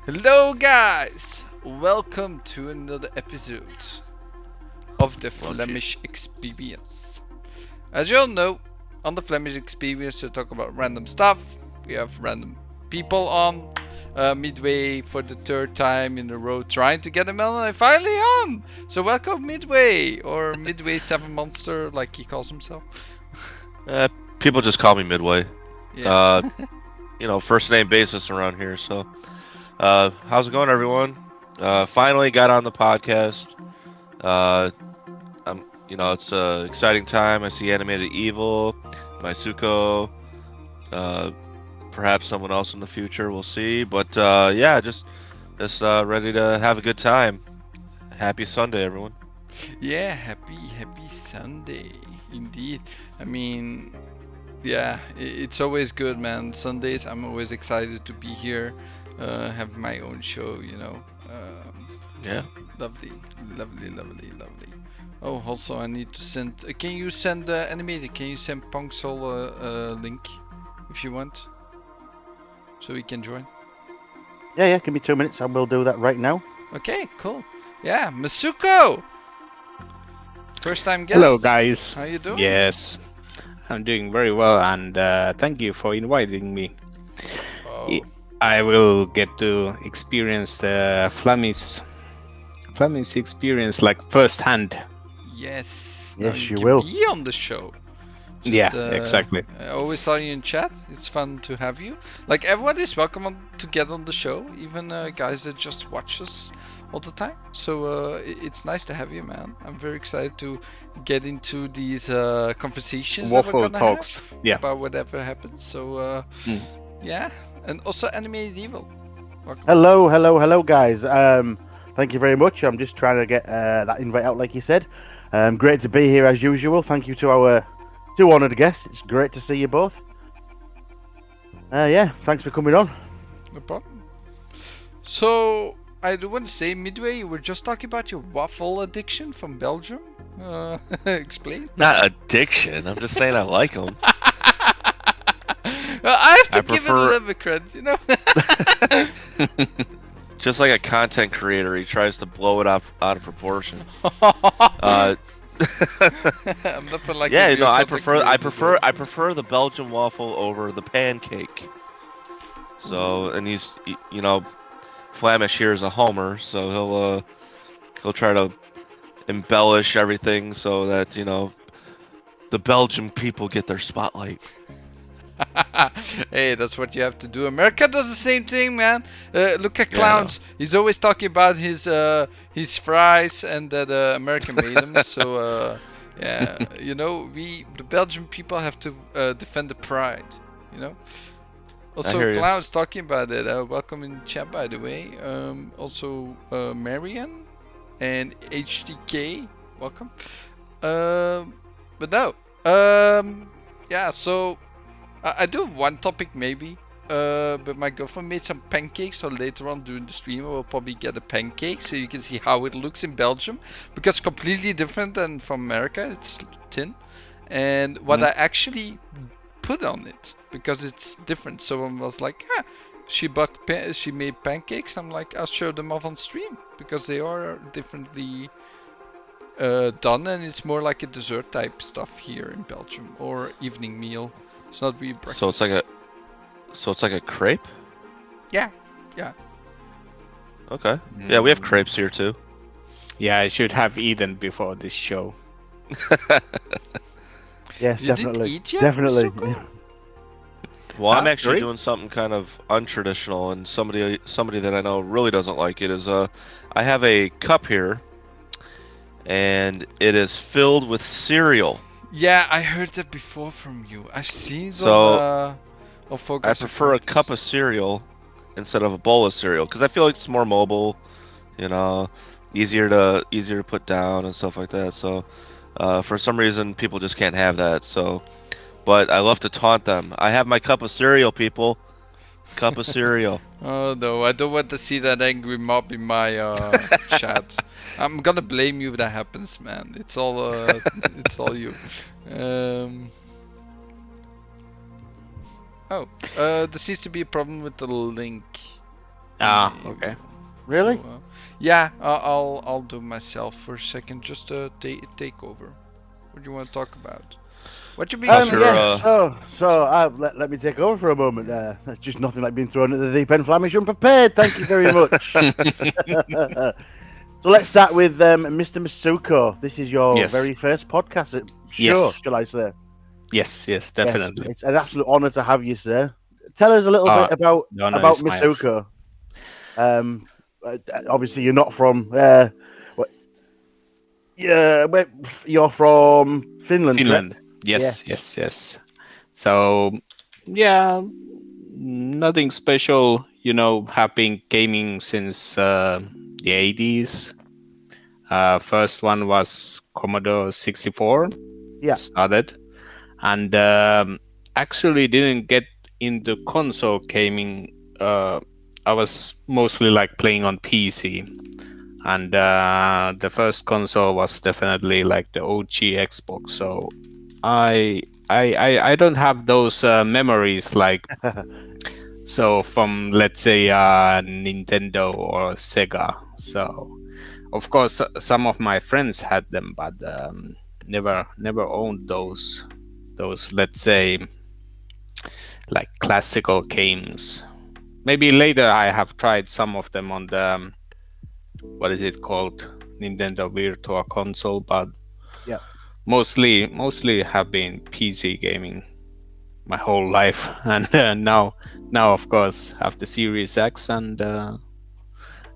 Hello guys! Welcome to another episode of the Flamish Experience. As you all know, on the Flamish Experience we talk about random stuff. We have random people on. Midway for the third time in a row trying to get a melon. Finally on! So welcome Midway, or Midway 7 Monster like he calls himself. People just call me Midway. Yeah. First name basis around here. So, how's it going, everyone? Finally got on the podcast. It's an exciting time. I see Animated Evil, Meisuko, perhaps someone else in the future. We'll see. But just ready to have a good time. Happy Sunday, everyone. Yeah, happy Sunday, indeed. I mean, yeah, it's always good, man. Sundays, I'm always excited to be here, have my own show, Yeah. Lovely. Oh, also, I need to send. Can you send animated? Can you send Punksol a link if you want, so we can join? Yeah. Give me 2 minutes. I will do that right now. Okay, cool. Yeah, Meisuko. First time guest. Hello, guys. How you doing? Yes, I'm doing very well, and thank you for inviting me. Oh. I will get to experience the Flamish experience like firsthand. Yes. Yes, now you can will. be on the show. Exactly. I always saw you in chat. It's fun to have you. Like, everyone is welcome to get on the show, even guys that just watch us all the time. So it's nice to have you, man. I'm very excited to get into these conversations that we're Waffle gonna talks. have Yeah. about whatever happens. So yeah, and also Animated Evil. Welcome. Hello, guys. Thank you very much. I'm just trying to get that invite out, like you said. Great to be here as usual. Thank you to our two honoured guests. It's great to see you both. Thanks for coming on. No problem. So I do want to say, Midway, you were just talking about your waffle addiction from Belgium. Explain. Not addiction. I'm just saying I like them. I have to I give it a prefer- little bit credit, you know. Just like a content creator, he tries to blow it out of proportion. I'm nothing like Yeah, a real I content creator. prefer the Belgian waffle over the pancake. So, and Flamish here is a homer, so he'll try to embellish everything so that the Belgian people get their spotlight. Hey, that's what you have to do. America does the same thing, man. Look at Clowns. He's always talking about his fries and that America made them. So yeah, the Belgian people have to defend the pride. Also, hear ya. Clowns talking about it. Welcome in chat, by the way. Also, Marian and HDK, welcome. But no. Yeah. So. I do have one topic maybe, but my girlfriend made some pancakes, so later on during the stream I will probably get a pancake so you can see how it looks in Belgium, because completely different than from America. It's tin, and what I actually put on it, because it's different. Someone was like, she made pancakes. I'm like, I'll show them off on stream, because they are differently done, and it's more like a dessert type stuff here in Belgium, or evening meal. It's not really breakfast. So it's like a crepe? Yeah. Okay. Yeah, we have crepes here too. Yeah, I should have eaten before this show. Yes, You definitely. didn't eat yet, Definitely. Meisuko? Well, I'm Huh? actually Sorry? doing something kind of untraditional, and somebody that I know really doesn't like it is I have a cup here, and it is filled with cereal. Yeah, I heard that before from you. I've seen So, on I Focus. prefer a cup of cereal instead of a bowl of cereal because I feel like it's more mobile, easier to put down and stuff like that. So, for some reason, people just can't have that. So, but I love to taunt them. I have my cup of cereal, people. Cup of cereal. Oh no, I don't want to see that angry mob in my chat. I'm gonna blame you if that happens, man. It's all you. There seems to be a problem with the link. Okay. Really? So, yeah, I'll do myself for a second, just to take over. What do you want to talk about? What you been How's playing? your, Yeah. Let me take over for a moment. That's just nothing like being thrown at the deep end. Flamish unprepared. Thank you very much. So let's start with Mr. Meisuko. This is your Yes. very first podcast show, Yes. shall I say? Yes, Yes, definitely. it's an absolute honour to have you, sir. Tell us a little bit about the honor is mine. Meisuko. Obviously you're not from. You're from Finland. Finland. Correct? Yes. So, yeah, nothing special. Have been gaming since the 80s. First one was Commodore 64. Yeah. Started. And actually didn't get into console gaming. I was mostly like playing on PC. And the first console was definitely like the OG Xbox. So I don't have those memories like so from, let's say, Nintendo or Sega. So of course some of my friends had them, but never owned those, let's say, like classical games. Maybe later I have tried some of them on the what is it called, Nintendo Virtual Console, but Yeah. mostly have been PC gaming my whole life. And now of course have the Series X, and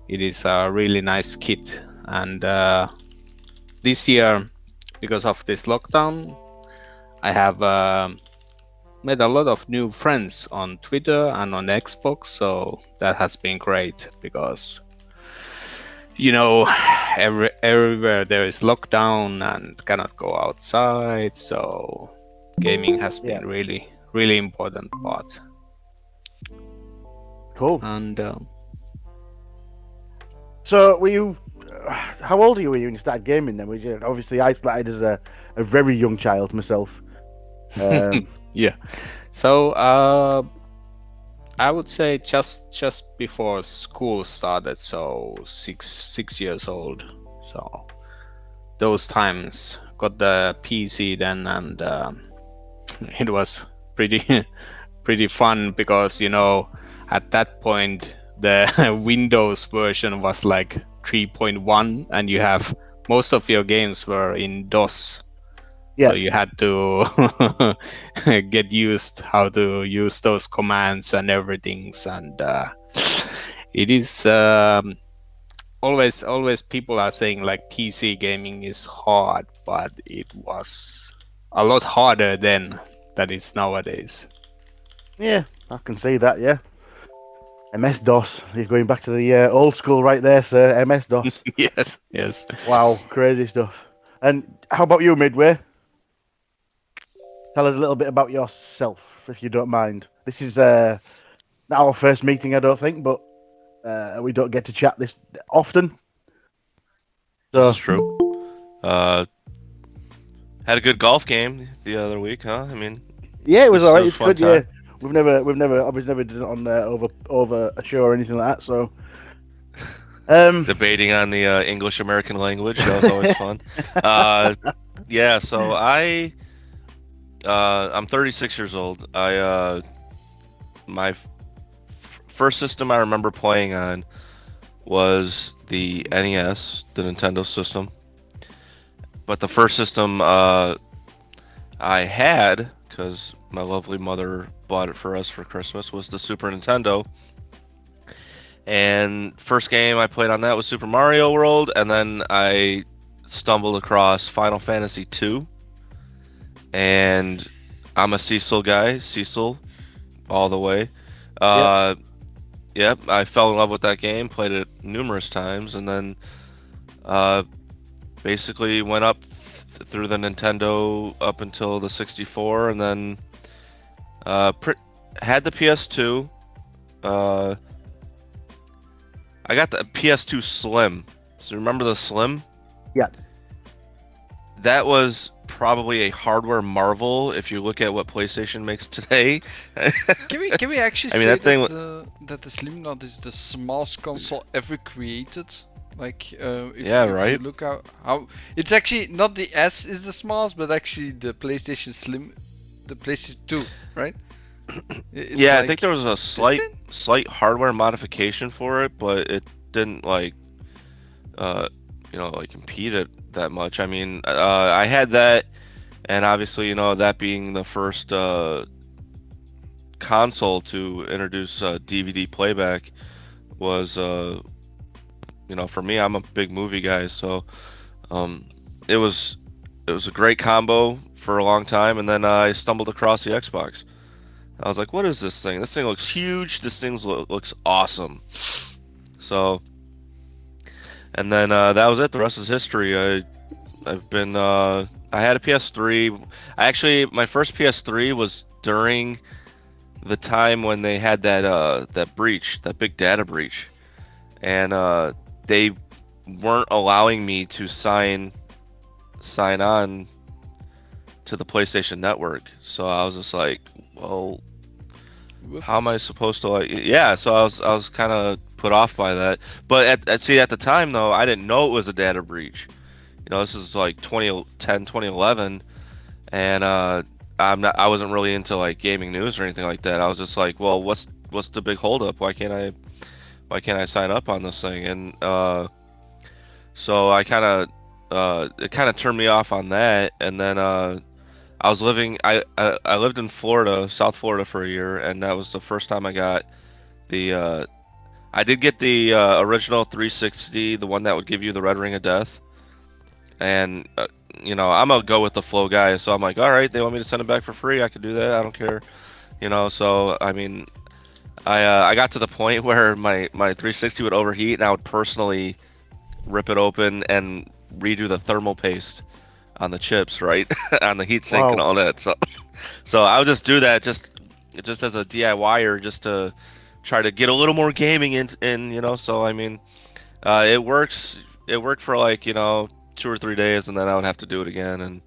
it is a really nice kit. And this year, because of this lockdown, I have met a lot of new friends on Twitter and on Xbox, so that has been great because everywhere there is lockdown and cannot go outside, so gaming has been really important part. Cool. And So were you? How old were you when you started gaming? Then was you? Obviously, I started as a very young child myself. yeah, so I would say just before school started, so six years old. So those times got the PC then, and it was pretty fun because at that point the Windows version was like 3.1, and you have most of your games were in DOS. So you had to get used how to use those commands and everything. And it is always people are saying like PC gaming is hard, but it was a lot harder then than it's nowadays. Yeah, I can see that. Yeah. MS-DOS. You're going back to the old school right there, sir. MS-DOS. Yes. Wow, crazy stuff. And how about you, Midway? Tell us a little bit about yourself, if you don't mind. This is not our first meeting, I don't think, but we don't get to chat this often. So, This is true. Had a good golf game the other week, huh? I mean, yeah, it was alright. It's fun good. time. Yeah, we've never did it on over a show or anything like that. So, debating on the English American language, that was always fun. Yeah, so I'm 36 years old. My first system I remember playing on was the NES, the Nintendo system. But the first system I had, because my lovely mother bought it for us for Christmas, was the Super Nintendo. And first game I played on that was Super Mario World, and then I stumbled across Final Fantasy II. And I'm a Cecil guy, Cecil, all the way. Yep, I fell in love with that game, played it numerous times, and then basically went up through the Nintendo up until the 64, and then had the PS2. I got the PS2 Slim. So remember the Slim? Yeah. That was probably a hardware marvel if you look at what PlayStation makes today. Can we actually I mean, say that thing that the Slim Knot is the smallest console ever created? Like, if right? you look how it's actually not the S is the smallest, but actually the PlayStation Slim, the PlayStation 2, right? Yeah, I think there was a slight hardware modification for it, but it didn't like, like impede it that much. I mean, I had that, and obviously, that being the first console to introduce DVD playback was, for me, I'm a big movie guy, so it was a great combo for a long time, and then I stumbled across the Xbox. I was like, what is this thing? This thing looks huge. This thing looks awesome. So, and then that was it. The rest is history. I've been I had a PS3. My first PS3 was during the time when they had that breach, that big data breach, and they weren't allowing me to sign on to the PlayStation Network. So I was just like, well, how am I supposed to so I was kind of put off by that. But at the time though, I didn't know it was a data breach. This is like 2010, 2011, and I wasn't really into like gaming news or anything like that. I was just like, well, what's the big holdup? Why can't I sign up on this thing? And so I it kind of turned me off on that. And then I lived in Florida, South Florida, for a year, and that was the first time I got the I did get the original 360, the one that would give you the red ring of death. And I'm a go with the flow guy, so I'm like, all right, they want me to send it back for free, I could do that, I don't care. So I mean, I got to the point where my 360 would overheat, and I would personally rip it open and redo the thermal paste on the chips, right? On the heatsink and all that. So I would just do that just as a DIYer, just to try to get a little more gaming in. So I mean, it worked for like 2 or 3 days, and then I would have to do it again and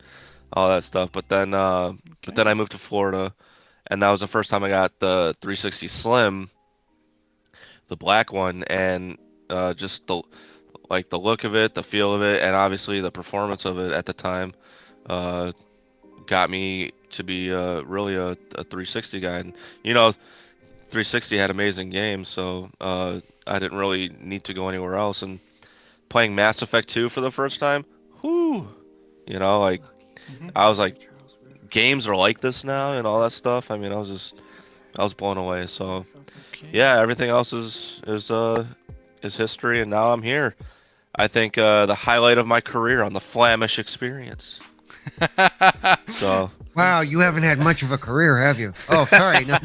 all that stuff. But then I moved to Florida, and that was the first time I got the 360 Slim, the black one, and just the look of it, the feel of it, and obviously the performance of it at the time got me to be really a 360 guy. And 360 had amazing games, so I didn't really need to go anywhere else. And playing Mass Effect 2 for the first time, whoo, I was like, games are like this now and all that stuff. I mean, I was blown away. So yeah, everything else is history, and now I'm here. I think the highlight of my career on the Flamish experience. So wow, you haven't had much of a career, have you? Oh, sorry. No.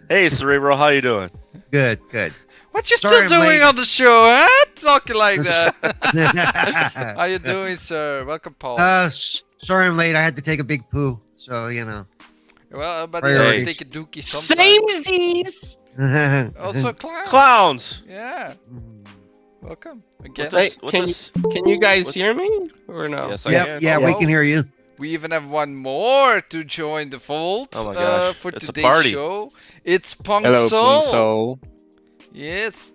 Hey, Cerebral, how you doing? Good. What you still doing on the show, huh? Talking like that. How you doing, sir? Welcome, Paul. Sorry I'm late. I had to take a big poo, so Well, but you have to take a dookie sometime. Samesies. Also, clowns. Yeah. Welcome again. Can you guys hear me or no? Yes, I can. Yeah, we can hear you. We even have one more to join the fold for it's today's show. It's Pong Hello, Soul. Pong Soul. Yes.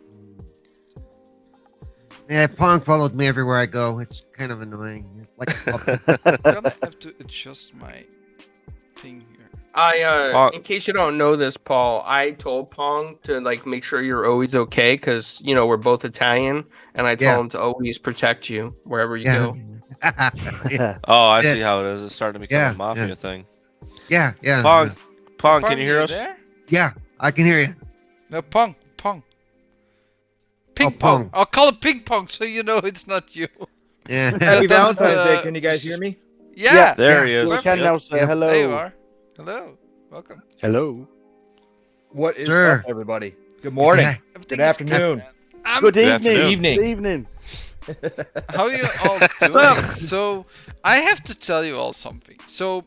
Yeah, Pong followed me everywhere I go. It's kind of annoying. It's like a puppet. I'm gonna have to adjust my thing here. In case you don't know this, Paul, I told Pong to make sure you're always okay, because we're both Italian, and I told him to always protect you wherever you go. Oh, I see how it is. It's starting to become a mafia thing. Yeah. Pong, can you hear us? There? Yeah, I can hear you. No, Pong. Ping pong. I'll call it ping pong so you know it's not you. Yeah. Happy Valentine's Day. Can you guys hear me? Yeah. There he is. We can now say hello. There you are. Hello. Welcome. Hello. What is up, everybody? Good morning. Good afternoon. Good evening. Evening. Good evening. How are you all doing? So, I have to tell you all something. So,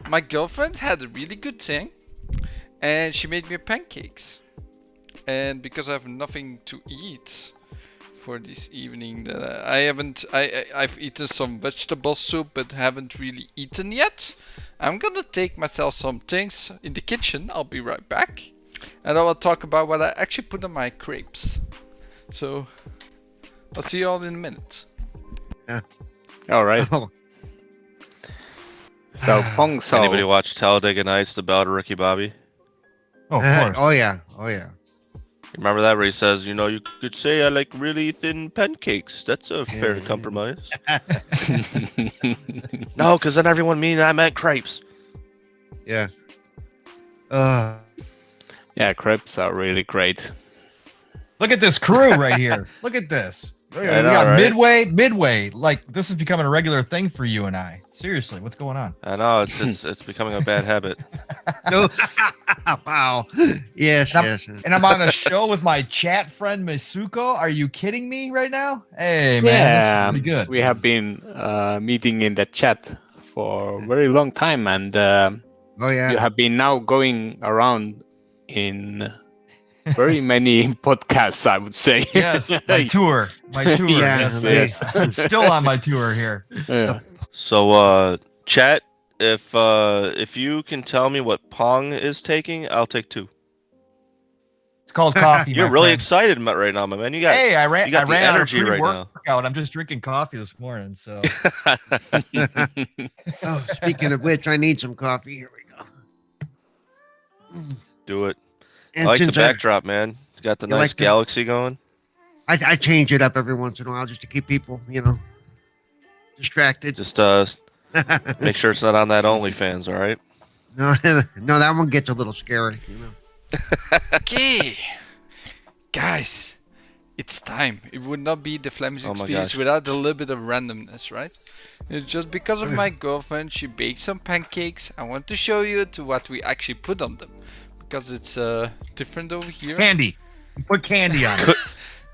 my girlfriend had a really good thing, and she made me pancakes. And because I have nothing to eat for this evening that I haven't. I've eaten some vegetable soup, but haven't really eaten yet. I'm gonna take myself some things in the kitchen. I'll be right back, and I will talk about what I actually put on my crepes. So I'll see you all in a minute. Yeah. All right. Oh. So Pong Soul. Anybody watch Talladega Nights, the Ballad of Ricky Bobby? Oh, of course. Oh yeah. Oh yeah. Remember that where he says, you could say I like really thin pancakes. That's a fair compromise. No, because then everyone I meant crepes. Yeah. Yeah, crepes are really great. Look at this crew right here. Look at this. We got right? Midway. Like this is becoming a regular thing for you and I. Seriously, what's going on? I know it's becoming a bad habit. No. Wow. Yes. And I'm on a show with my chat friend Meisuko. Are you kidding me right now? Hey man, Yeah, this is pretty good. we have been meeting in the chat for a very long time, and Oh yeah. you have been now going around in very many podcasts, I would say. Yes, my tour. Yeah, Yes. I'm still on my tour here. Yeah. So, chat, if you can tell me what Pong is taking, I'll take 2. It's called coffee. You're my really friend. excited right now, my man. You got Hey, I ran the out of energy right now. pre-workout. I'm just drinking coffee this morning. So Oh, speaking of which, I need some coffee. Here we go. Do it. And I like the since backdrop, man. You got the You nice like the- galaxy going. I change it up every once in a while just to keep people, distracted. Just make sure it's not on that OnlyFans, all right? No, no, that one gets a little scary. Okay, guys, it's time. It would not be the Flamish Oh my EXP gosh. without a little bit of randomness, right? It's just because of my girlfriend. She baked some pancakes. I want to show you to what we actually put on them, because it's different over here. candy. You put candy on it.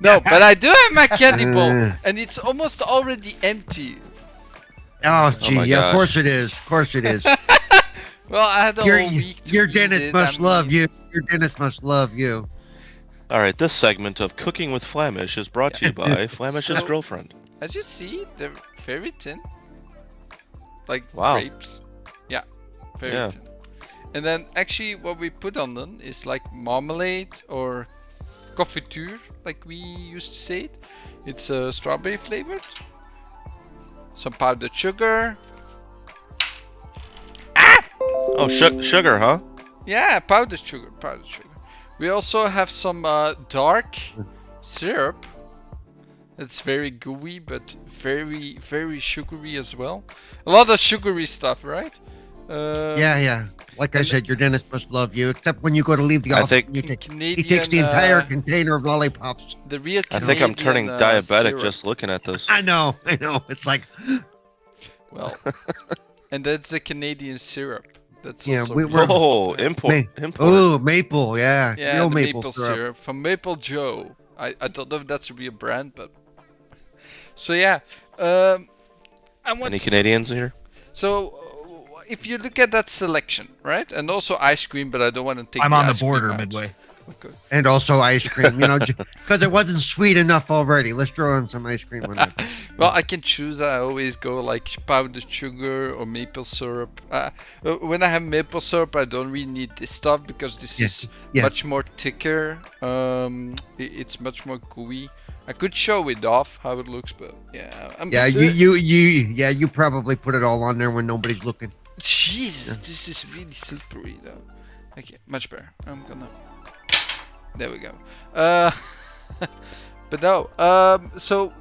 No, but I do have my candy bowl, and it's almost already empty. Oh, gee, my yeah, of gosh. course it is. Of course it is. Well, I had a your whole week to your eat dentist it, must I love mean- you. Your dentist must love you. All right, this segment of Cooking with Flamish is brought to you by Flamish's So- girlfriend. As you see, they're very thin. Like Wow. grapes. Yeah, very Yeah. thin. And then actually what we put on them is like marmalade or confiture, like we used to say it. It's strawberry flavored. Some powdered sugar. Oh, sugar, huh? Yeah, powdered sugar, powdered sugar. We also have some dark syrup. It's very gooey, but very, very sugary as well. A lot of sugary stuff, right? Yeah. Like I said, your dentist must love you. Except when you go to leave the I office, think- he takes the entire container of lollipops. The real I Canadian, think I'm turning diabetic syrup. just looking at this. I know. It's like, Well, and that's the Canadian syrup. That's Yeah, also we- really Oh, good to have. import. oh, maple, yeah. Yeah, Real the maple, maple syrup. syrup from Maple Joe. I don't know if that's a real brand, but so yeah. I want Any to- Canadians here? So if you look at that selection, right, and also ice cream, but I don't want to take. I'm on the ice cream border, out. Midway. Okay. And also ice cream, because it wasn't sweet enough already. Let's throw in some ice cream on that. Well, I can choose. I always go like powdered sugar or maple syrup. When I have maple syrup, I don't really need this stuff because this is much more thicker. It's much more gooey. I could show it off how it looks, but yeah, you probably put it all on there when nobody's looking. Jesus, this is really slippery though. Okay, much better. I'm gonna. There we go. But no. So,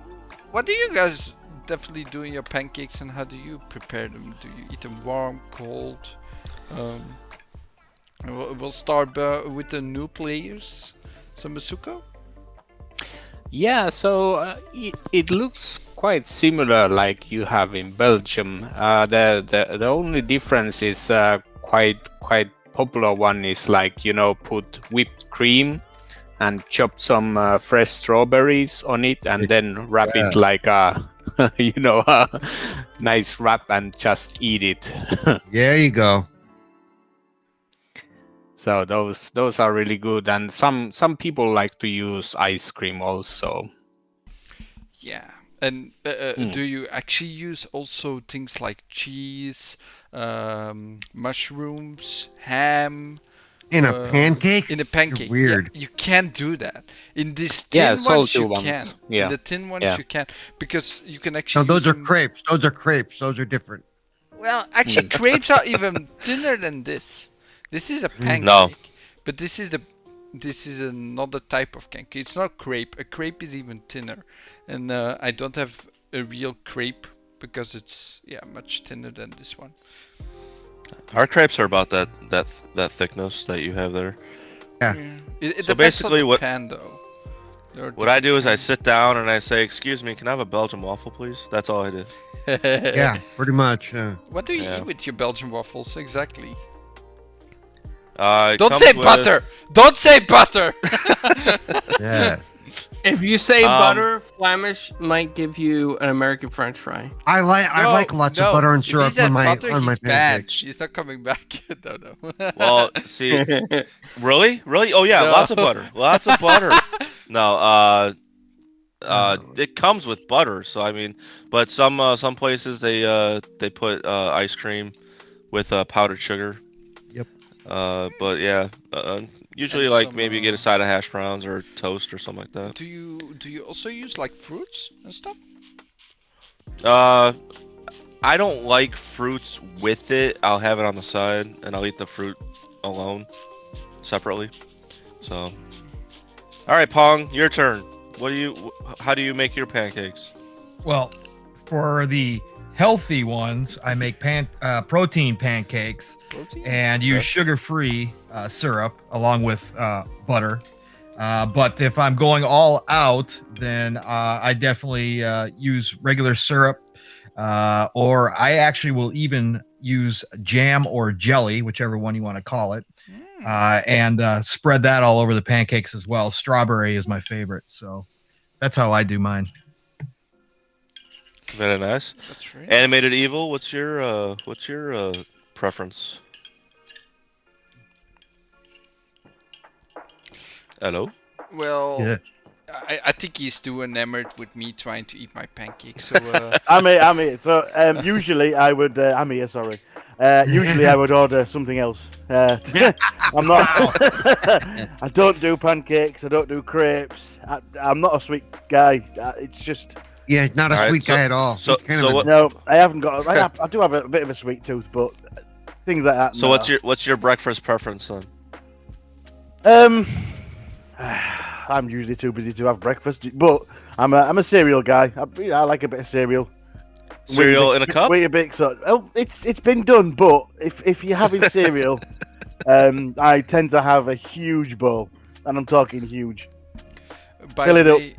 what do you guys definitely do in your pancakes, and how do you prepare them? Do you eat them warm, cold? We'll start with the new players. So, Meisuko? Yeah, so it looks quite similar like you have in Belgium. The only difference is quite popular one is like, put whipped cream and chop some fresh strawberries on it and then wrap it like a a nice wrap and just eat it. There you go. So those are really good, and some people like to use ice cream also. Yeah. And do you actually use also things like cheese, mushrooms, ham? In a pancake? In a pancake. You're weird. Yeah, you can't do that. In these Yeah, tin ones, you salty can. ones. Yeah. In the tin ones, Yeah. you can. Because you can No, actually those use are them- crepes. Those are crepes. Those are different. Well, actually, crepes are even thinner than this. This is a pancake. No. But this is another type of pancake. It's not crepe. A crepe is even thinner. And I don't have a real crepe because it's much thinner than this one. Our crepes are about that thickness that you have there. Yeah. It So depends basically on the what- pan though. There are What I do is I different sit down and I say, "Excuse me, can I have a Belgian waffle, please?" That's all I do. pans. Yeah, pretty much. What do you Yeah. eat with your Belgian waffles exactly? It Don't comes say with- butter. Don't say butter. Yeah. If you say Um, butter, Flamish might give you an American French fry. I like lots of butter and If he syrup said on my butter, on my he's bad. pancakes. He's not coming back. No. Well, see, really? Oh yeah, No. lots of butter. Lots of butter. No, it comes with butter. So I mean, but some places they put ice cream with powdered sugar. Yep. But yeah, usually And like some, maybe get a side of hash browns or toast or something like that. Do you also use like fruits and stuff? I don't like fruits with it. I'll have it on the side and I'll eat the fruit alone, separately. So, all right, Pong, your turn. How do you make your pancakes? Well, for the healthy ones, I make protein pancakes Protein? and use sugar-free syrup along with butter. But if I'm going all out, then I definitely use regular syrup, or I actually will even use jam or jelly, whichever one you want to call it, and spread that all over the pancakes as well. Strawberry is my favorite, so that's how I do mine. Very nice. That's right. Animated Evil, what's your preference? Hello? Well, Yeah. I think he's too enamored with me trying to eat my pancakes. So I'm here. So usually I would. I'm here. Sorry. Usually I would order something else. I'm not. I don't do pancakes. I don't do crepes. I'm not a sweet guy. It's just. Yeah, not a All right, sweet so- guy at all. so- He's kind so of a- what- No, I haven't got. I do have a bit of a sweet tooth, but things like that. So no. what's your breakfast preference then? I'm usually too busy to have breakfast, but I'm a cereal guy. I like a bit of cereal. Cereal in a cup? Weetabix. So, it's been done, but if you're having cereal, I tend to have a huge bowl, and I'm talking huge. by Fill the it up. way,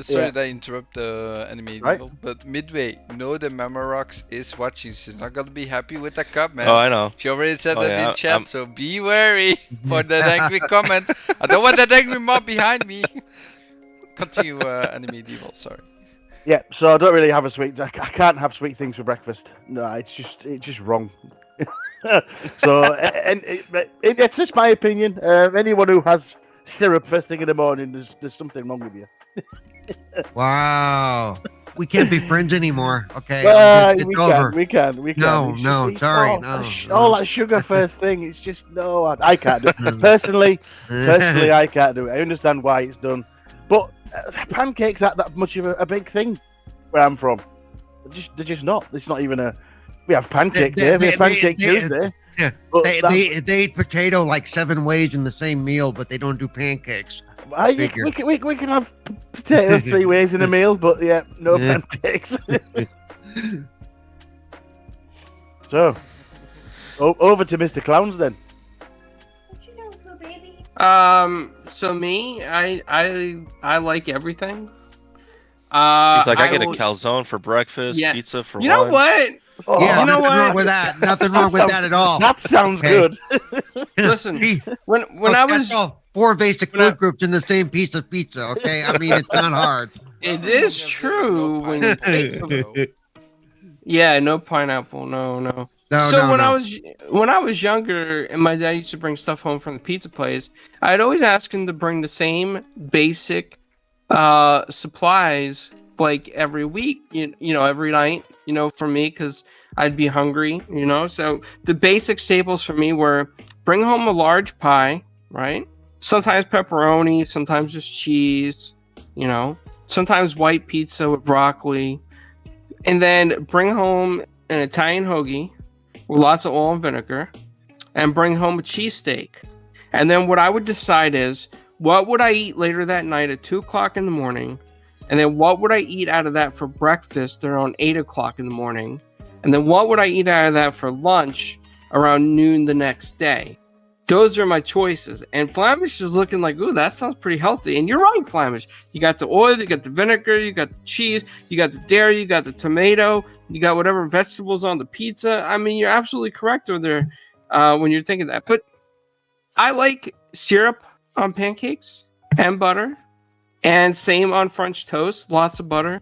sorry Yeah. that I interrupt the animated Right. evil, but Midway, know the Mamorox is watching. She's not gonna be happy with the cup, man. Oh, I know. She already said Oh, that yeah, in chat, I'm- so be wary for that angry comment. I don't want that angry mob behind me. Continue, animated evil. Sorry. Yeah, so I don't really have a sweet. I can't have sweet things for breakfast. No, it's just wrong. So, and it's just my opinion. Anyone who has syrup first thing in the morning, there's something wrong with you. Wow. We can't be friends anymore. Okay. But It's we over. can. No, It's no, it's sorry, all, no, all no. that sugar first thing. It's just no. I can't do it. Personally, I can't do it. I understand why it's done, but pancakes aren't that much of a big thing where I'm from. They're just not. It's not even a. We have pancake They- day. We have they- pancake they- Tuesday. yeah, But they, that's- they eat potato like 7 ways in the same meal, but they don't do pancakes. figure. we can have potatoes 3 ways in a meal, but yeah, no Yeah. pancakes. So, over to Mr. Clowns then. What you doing, little baby? So me, I like everything. He's like, I get a will- calzone for breakfast, Yeah. pizza for You know lunch. what? Oh, Yeah, you know nothing wrong what? with that. Nothing wrong with that at all. That sounds Okay. good. Listen, He- when Look, I that's was, all 4 basic when I- food groups in the same piece of pizza. Okay, I mean it's not hard. it is true. When you take them. Yeah, no pineapple. No. No, So no, when no. I was younger and my dad used to bring stuff home from the pizza place, I'd always ask him to bring the same basic supplies like every week, you know, every night, you know, for me, because I'd be hungry, you know. So the basic staples for me were bring home a large pie, right? Sometimes pepperoni, sometimes just cheese, you know, sometimes white pizza with broccoli, and then bring home an Italian hoagie with lots of oil and vinegar, and bring home a cheesesteak. And then what I would decide is, what would I eat later that night at 2 o'clock in the morning? And then what would I eat out of that for breakfast around 8 o'clock in the morning? And then what would I eat out of that for lunch around noon the next day? Those are my choices. And Flamish is looking like, ooh, that sounds pretty healthy. And you're right, Flamish. You got the oil, you got the vinegar, you got the cheese, you got the dairy, you got the tomato, you got whatever vegetables on the pizza. I mean, you're absolutely correct over there when you're thinking that. But I like syrup on pancakes and butter. And same on French toast, lots of butter.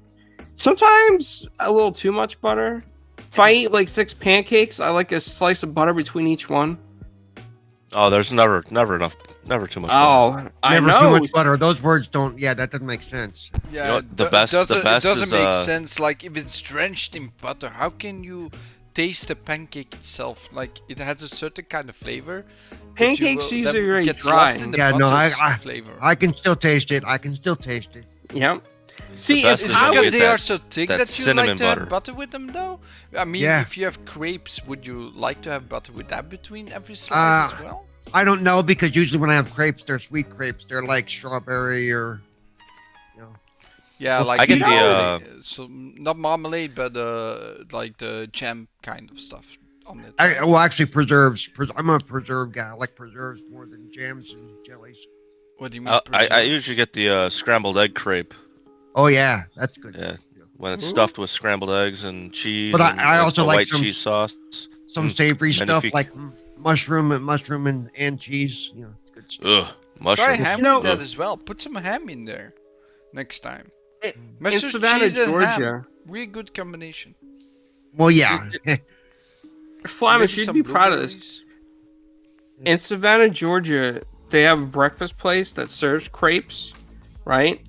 Sometimes a little too much butter. If I eat like 6 pancakes, I like a slice of butter between each one. Oh, there's never enough, never too much. Butter. Oh, I Never know. too much butter. Those words don't. Yeah, that doesn't make sense. Yeah, You know, the best it doesn't is, make sense. Like if it's drenched in butter, how can you taste the pancake itself? Like it has a certain kind of flavor. but you Pancakes will- usually that very gets dry. lost in the Yeah, no, butter's flavor. I can still taste it. Yep. See, best if is I when you Because get they that- are so thick that that you cinnamon like to butter. have butter with them, though. I mean, Yeah. if you have crepes, would you like to have butter with that between every slice as well? I don't know because usually when I have crepes, they're sweet crepes. They're like strawberry or, you know. Yeah, Well, like I get the, marmalade. So not marmalade, but like the jam kind of stuff on it. Well, actually, preserves. I'm a preserve guy. I like preserves more than jams and jellies. What do you mean? I preserve? usually get the scrambled egg crepe. Oh yeah, that's good. Yeah. When it's Ooh. stuffed with scrambled eggs and cheese. But and, I also the like white some cheese sauce. Some savory And if stuff you- like mushroom and cheese. You know, it's good stuff. Ugh, Try mushroom. ham You know- with that as well. Put some ham in there next time. In Mustard Savannah, cheese and ham. Georgia, Really good combination. Well, yeah. Flamish, Maybe you'd some be proud of this. blueberries. In Savannah, Georgia, they have a breakfast place that serves crepes, right?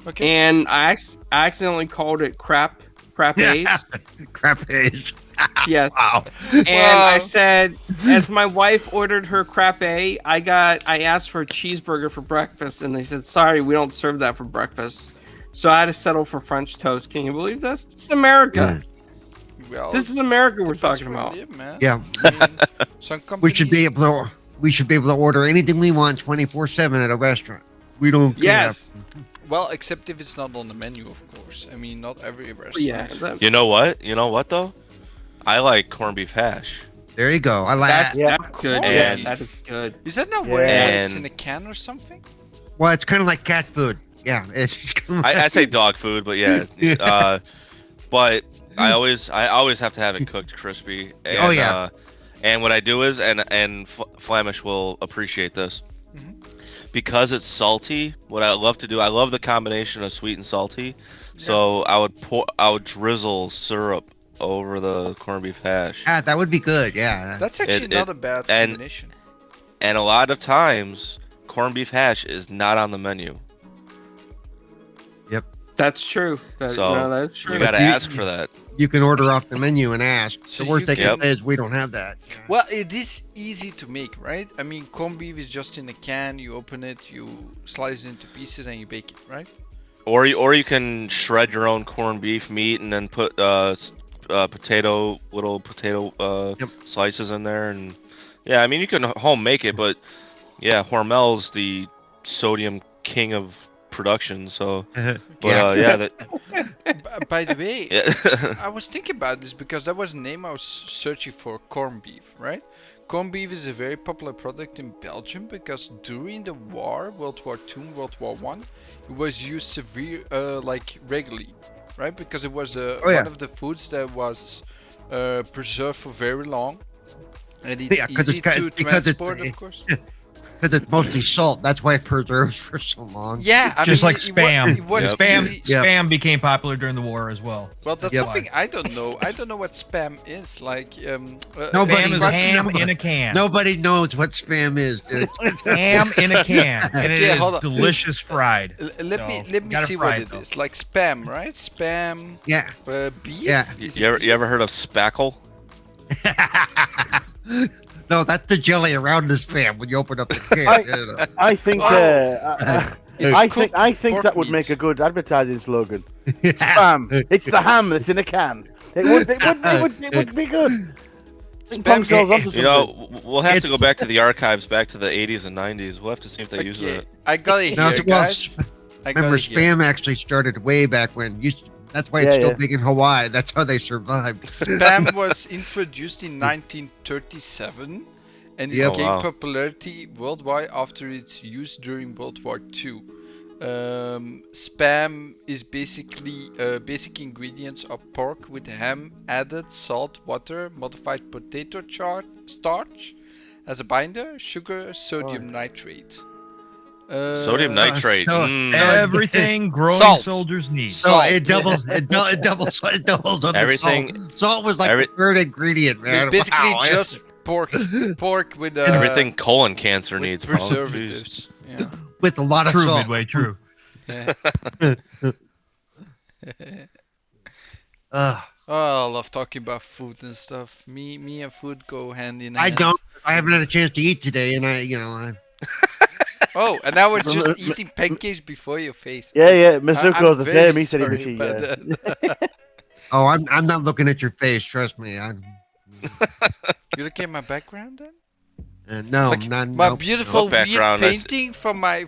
Okay. And I accidentally called it crap A's. Crap A's. Yes. Wow. And I Wow. said, as my wife ordered her crepe, I asked for a cheeseburger for breakfast, and they said, sorry, we don't serve that for breakfast. So I had to settle for French toast. Can you believe this? This is America. Well, This is America we're depends talking where you about. live, man. Yeah. I mean, some We should be companies- able to. We should be able to order anything we want 24/7 at a restaurant. We don't. Yes. Well, except if it's not on the menu, of course. I mean, not every restaurant. Yeah. You know what? You know what though? I like corned beef hash. There you go. I like. That's Yeah. good. Corned Yeah, beef. that is good. Is that not Yeah. where it's And- in a can or something? Well, it's kind of like cat food. Yeah, it's. I say dog food, but yeah. Yeah. But I always have to have it cooked crispy. And, Oh, yeah. And what I do is, and Flamish will appreciate this, Mhm. because it's salty. What I love to do, I love the combination of sweet and salty. So I would drizzle syrup over the corned beef hash. Ah, that would be good. Yeah. That's actually It- not a bad and- combination. And a lot of times, corned beef hash is not on the menu. That's true. That's true. You gotta You- ask for that. You can order off the menu and ask. So The worst you they can- can say is we don't have that. Yeah. Well, it is easy to make, right? I mean, corned beef is just in a can. You open it, you slice it into pieces, and you bake it, right? Or you can shred your own corned beef meat and then put little potato Yep. slices in there, and yeah, I mean you can home make it, but yeah, Hormel's the sodium king of production, so but yeah, By the way, yeah. I was thinking about this because that was the name I was searching for, corned beef, right? Corned beef is a very popular product in Belgium because during the war, World War II, World War One, it was used like regularly, right? Because it was yeah. one of the foods that was preserved for very long, and it's Yeah, 'cause easy it's to because it's- transport, of course. because it's mostly salt. That's why it preserves for so long. Yeah, I Just mean, like spam. It was Yep. really- Spam became popular during the war as well. Well, that's Yep. something I don't know. I don't know what spam is. Like, Nobody Spam is knows. ham in a can. Nobody knows what spam is, dude. Ham in a can, and it Okay, is hold on. delicious fried. Let So, me gotta see fry what it, it though. is. Like spam, right? Spam. Yeah. Beef. Yeah. Is it You beef? ever heard of spackle? No, that's the jelly around the spam when you open up the can. I think It's I cooked think pork that would meat. make a good advertising slogan. Spam. It's the ham that's in a can. It would be good. Spam. Sells onto You know, something. we'll have to It's- go back to the archives, back to the 80s and 90s. We'll have to see if they use Okay, it. I got it No, here, well, guys. I got remember, it here. spam actually started way back when. That's why it's Yeah, still yeah. big in Hawaii. That's how they survived. Spam was introduced in 1937 and it Yep. gained Oh, wow. popularity worldwide after its use during World War II. Spam is basically basic ingredients of pork with ham, added salt, water, modified potato starch as a binder, sugar, sodium nitrate. Sodium nitrate. so- Everything growing Salt. soldiers need. So Salt. it doubles. It doubles on Everything- the salt. Salt was like every- the third ingredient, man. It's basically Wow. just pork with Everything colon cancer with needs. Paul. Jeez. preservatives. Yeah. with a lot of True, salt. Midway, true. Ugh. Oh, I love talking about food and stuff. Me and food go hand in hand. I don't. I haven't had a chance to eat today, and I. Oh, and I was just eating pancakes before your face. Yeah. I'm Mizuko's the very same. He said he sorry was eat, about yeah. that. Oh, I'm not looking at your face. Trust me. You looking at my background then? No, Like, not My no, beautiful What weird background? I s- painting from my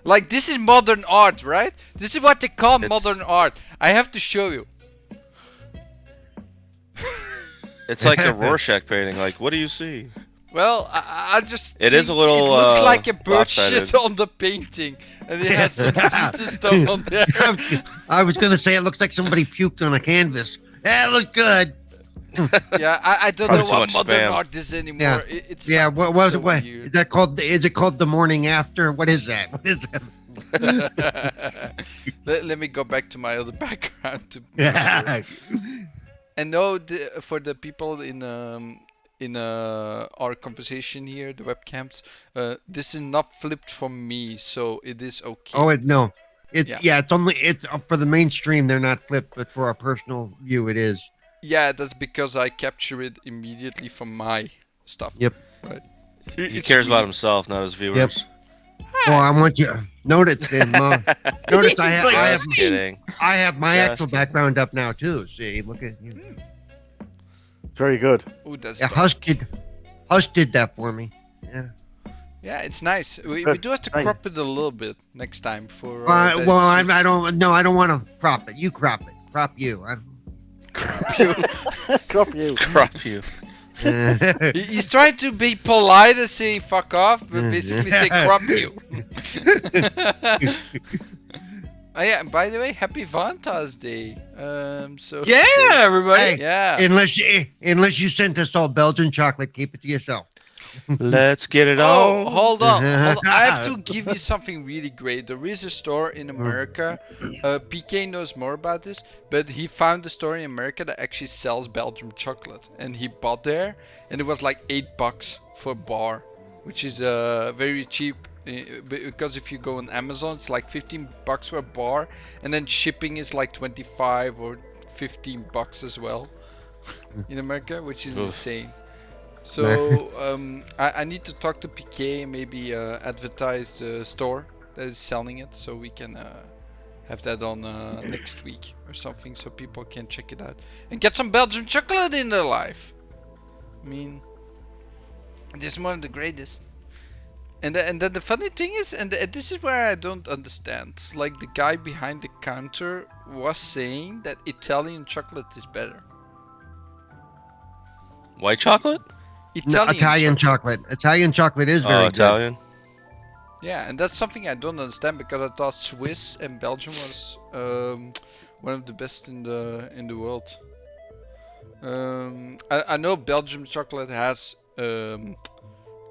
like this is modern art, right? This is what they call It's- modern art. I have to show you. It's like the Rorschach painting. Like, what do you see? Well, I just. It is a think little, It looks like a bird lopsided. shit on the painting, and it has some sister stuff on there. I was gonna say it looks like somebody puked on a canvas. That looks good. Yeah, I don't Probably know too what much modern spam. art is anymore. Yeah. It's Yeah. What was so it? What weird. is that called? Is it called the morning after? What is that? What is that? let me go back to my other background to and no, for the people in our conversation here, the webcams, this is not flipped from me, so it is okay. Oh, no. It's Yeah. It's only for the mainstream. They're not flipped, but for our personal view, it is. Yeah, that's because I capture it immediately from my stuff. Yep. Right. He cares about himself, not his viewers. Yep. Well, I want you notice, then, Mom. Notice I have Just kidding. my Yeah. actual background up now too. See, look at you. Very good. Ooh, that's Yeah, nice. Hush did that for me. Yeah. Yeah, it's nice. We Good. do have to Nice. crop it a little bit next time for. Well, I don't. No, I don't want to crop it. You crop it. Crop you. Crop you. Crop you. He's trying to be polite and say fuck off, but basically say crop you. Oh yeah, and by the way, happy Valentine's Day. So Yeah, everybody. Hey, yeah. unless you sent us all Belgian chocolate, keep it to yourself. Let's get it Oh, on. hold on. I have to give you something really great. There is a store in America. PK knows more about this, but he found a store in America that actually sells Belgian chocolate, and he bought there, and it was like $8 for a bar, which is very cheap. Because if you go on Amazon, it's like $15 for a bar, and then shipping is like $25 or $15 as well in America, which is insane. So I need to talk to PK and maybe advertise the store that is selling it, so we can have that on next week or something, so people can check it out and get some Belgian chocolate in their life. I mean, this is one of the greatest. And then the funny thing is, and this is where I don't understand, like the guy behind the counter was saying that Italian chocolate is better. White chocolate? Italian chocolate. Italian chocolate is very good. Italian. Yeah, and that's something I don't understand, because I thought Swiss and Belgium was one of the best in the world. I know Belgium chocolate has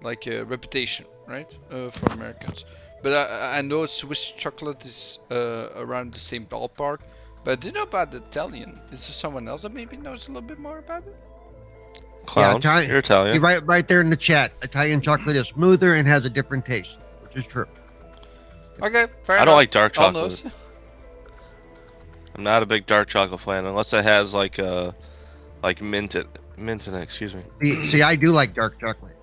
like reputation, right? For Americans. But I know Swiss chocolate is around the same ballpark. But I didn't know about the Italian. Is there someone else that maybe knows a little bit more about it? Clown, Italian- you're Italian. You're right there in the chat. Italian chocolate is smoother and has a different taste, which is true. Okay, fair I enough. don't like dark All chocolate. knows. I'm not a big dark chocolate fan unless it has like mint in it. Excuse me. See, I do like dark chocolate,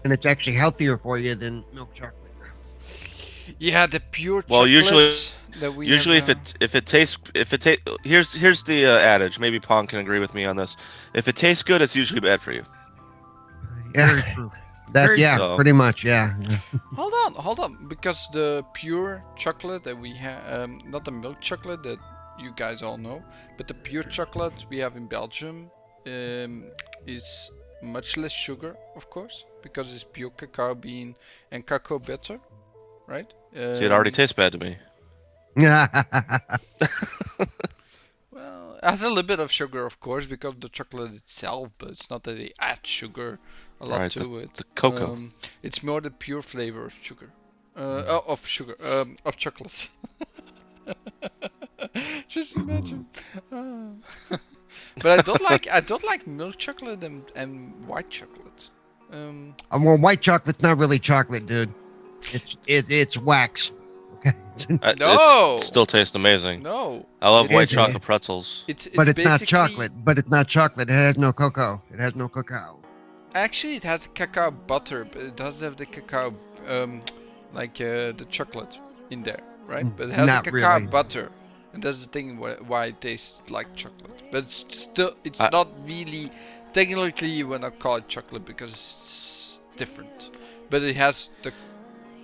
and it's actually healthier for you than milk chocolate. Yeah, the pure Well, chocolate usually that we Usually, have, if it tastes here's the adage. Maybe Pong can agree with me on this. If it tastes good, it's usually bad for you. Yeah, So- pretty much. Yeah. Hold on, because the pure chocolate that we have, not the milk chocolate that you guys all know, but the pure chocolate we have in Belgium is much less sugar, of course, because it's pure cacao bean and cocoa butter, right? See, it already tastes bad to me. Yeah. Well, it has a little bit of sugar, of course, because of the chocolate itself, but it's not that they add sugar a lot Right, to it. the cocoa. It's more the pure flavor of sugar. Of chocolate. Just imagine. But I don't like milk chocolate and white chocolate. Well, white chocolate's not really chocolate, dude. It's wax. Okay. No! It still tastes amazing. No. I love It's- white Is it? chocolate pretzels. It's But it's not basically- chocolate. But it's not chocolate. It has no cocoa. It has no cacao. Actually, it has cacao butter, but it doesn't have the cacao, the chocolate in there, right? But it has Not the cacao really. butter, and that's the thing why it tastes like chocolate. But it's I- not really. Technically, you will not call it chocolate because it's different. But it has the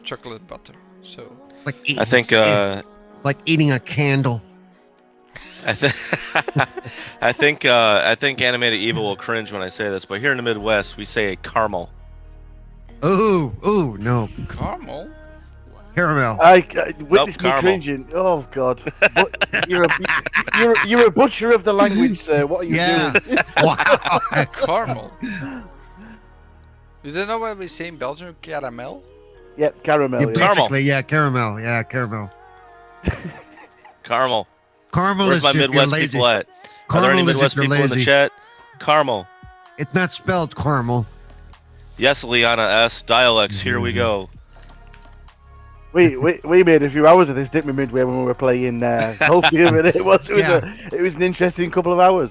chocolate butter, so. Like I think it's like eating a candle. I think I think Animated Evil will cringe when I say this, but here in the Midwest we say a caramel. Ooh, no, Caramel? caramel. I witness me caramel. cringing. Oh God, you're a butcher of the language, sir. What are you Yeah. doing? Wow. Caramel? Is that not what we say in Belgium? Caramel? Yep, caramel. Yeah, Yeah. basically, yeah, caramel. Yeah, caramel. Caramel. Caramel Where's is my if you're Midwest lazy. people at? Are there any Caramel is if Midwest you're people in the lazy. chat? Caramel. It's not spelled caramel. Yes, Liana S. Dialects. Here we go. We made a few hours of this, didn't we, Midway, when we were playing golf the other day? It was an interesting couple of hours.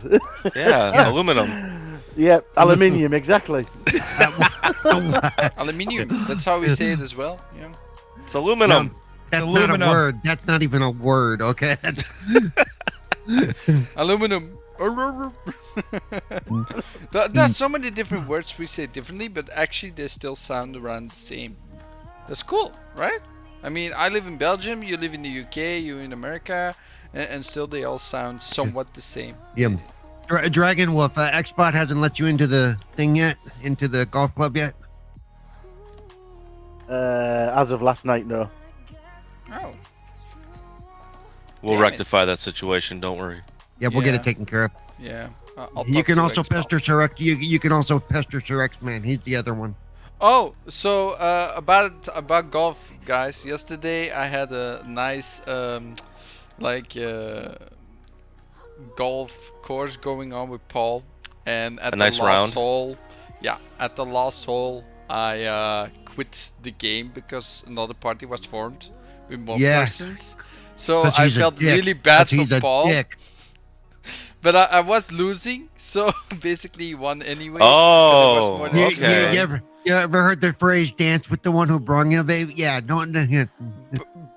Yeah, aluminum. Yep, aluminium, exactly. Aluminium. That's how we say it as well. Yeah. It's aluminum. That's not Aluminum. a word. That's not even a word. Okay. Aluminum. There's so many different words we say differently, but actually they still sound around the same. That's cool, right? I mean, I live in Belgium, you live in the UK, you're in America, and still they all sound somewhat the same. Yeah. Dragon Wolf, Xbot hasn't let you into the thing yet, into the golf club yet. As of last night, no. Oh. We'll Damn it. rectify that situation. Don't worry. Yeah, we'll get Yeah. it taken care of. Yeah. You talk can to also Xbox. pester Sir X. You can also pester Sir X Man. He's the other one. Oh, so about golf, guys. Yesterday I had a nice golf course going on with Paul, and at A the nice last round? hole, at the last hole, I quit the game because another party was formed with more Yeah. persons. So 'Cause I he's a felt dick. really bad 'Cause he's for a Paul, dick. but I was losing, so basically he won anyway. Oh, more than You, two okay. you ever heard the phrase "dance with the one who brung you"? Baby? Yeah, don't.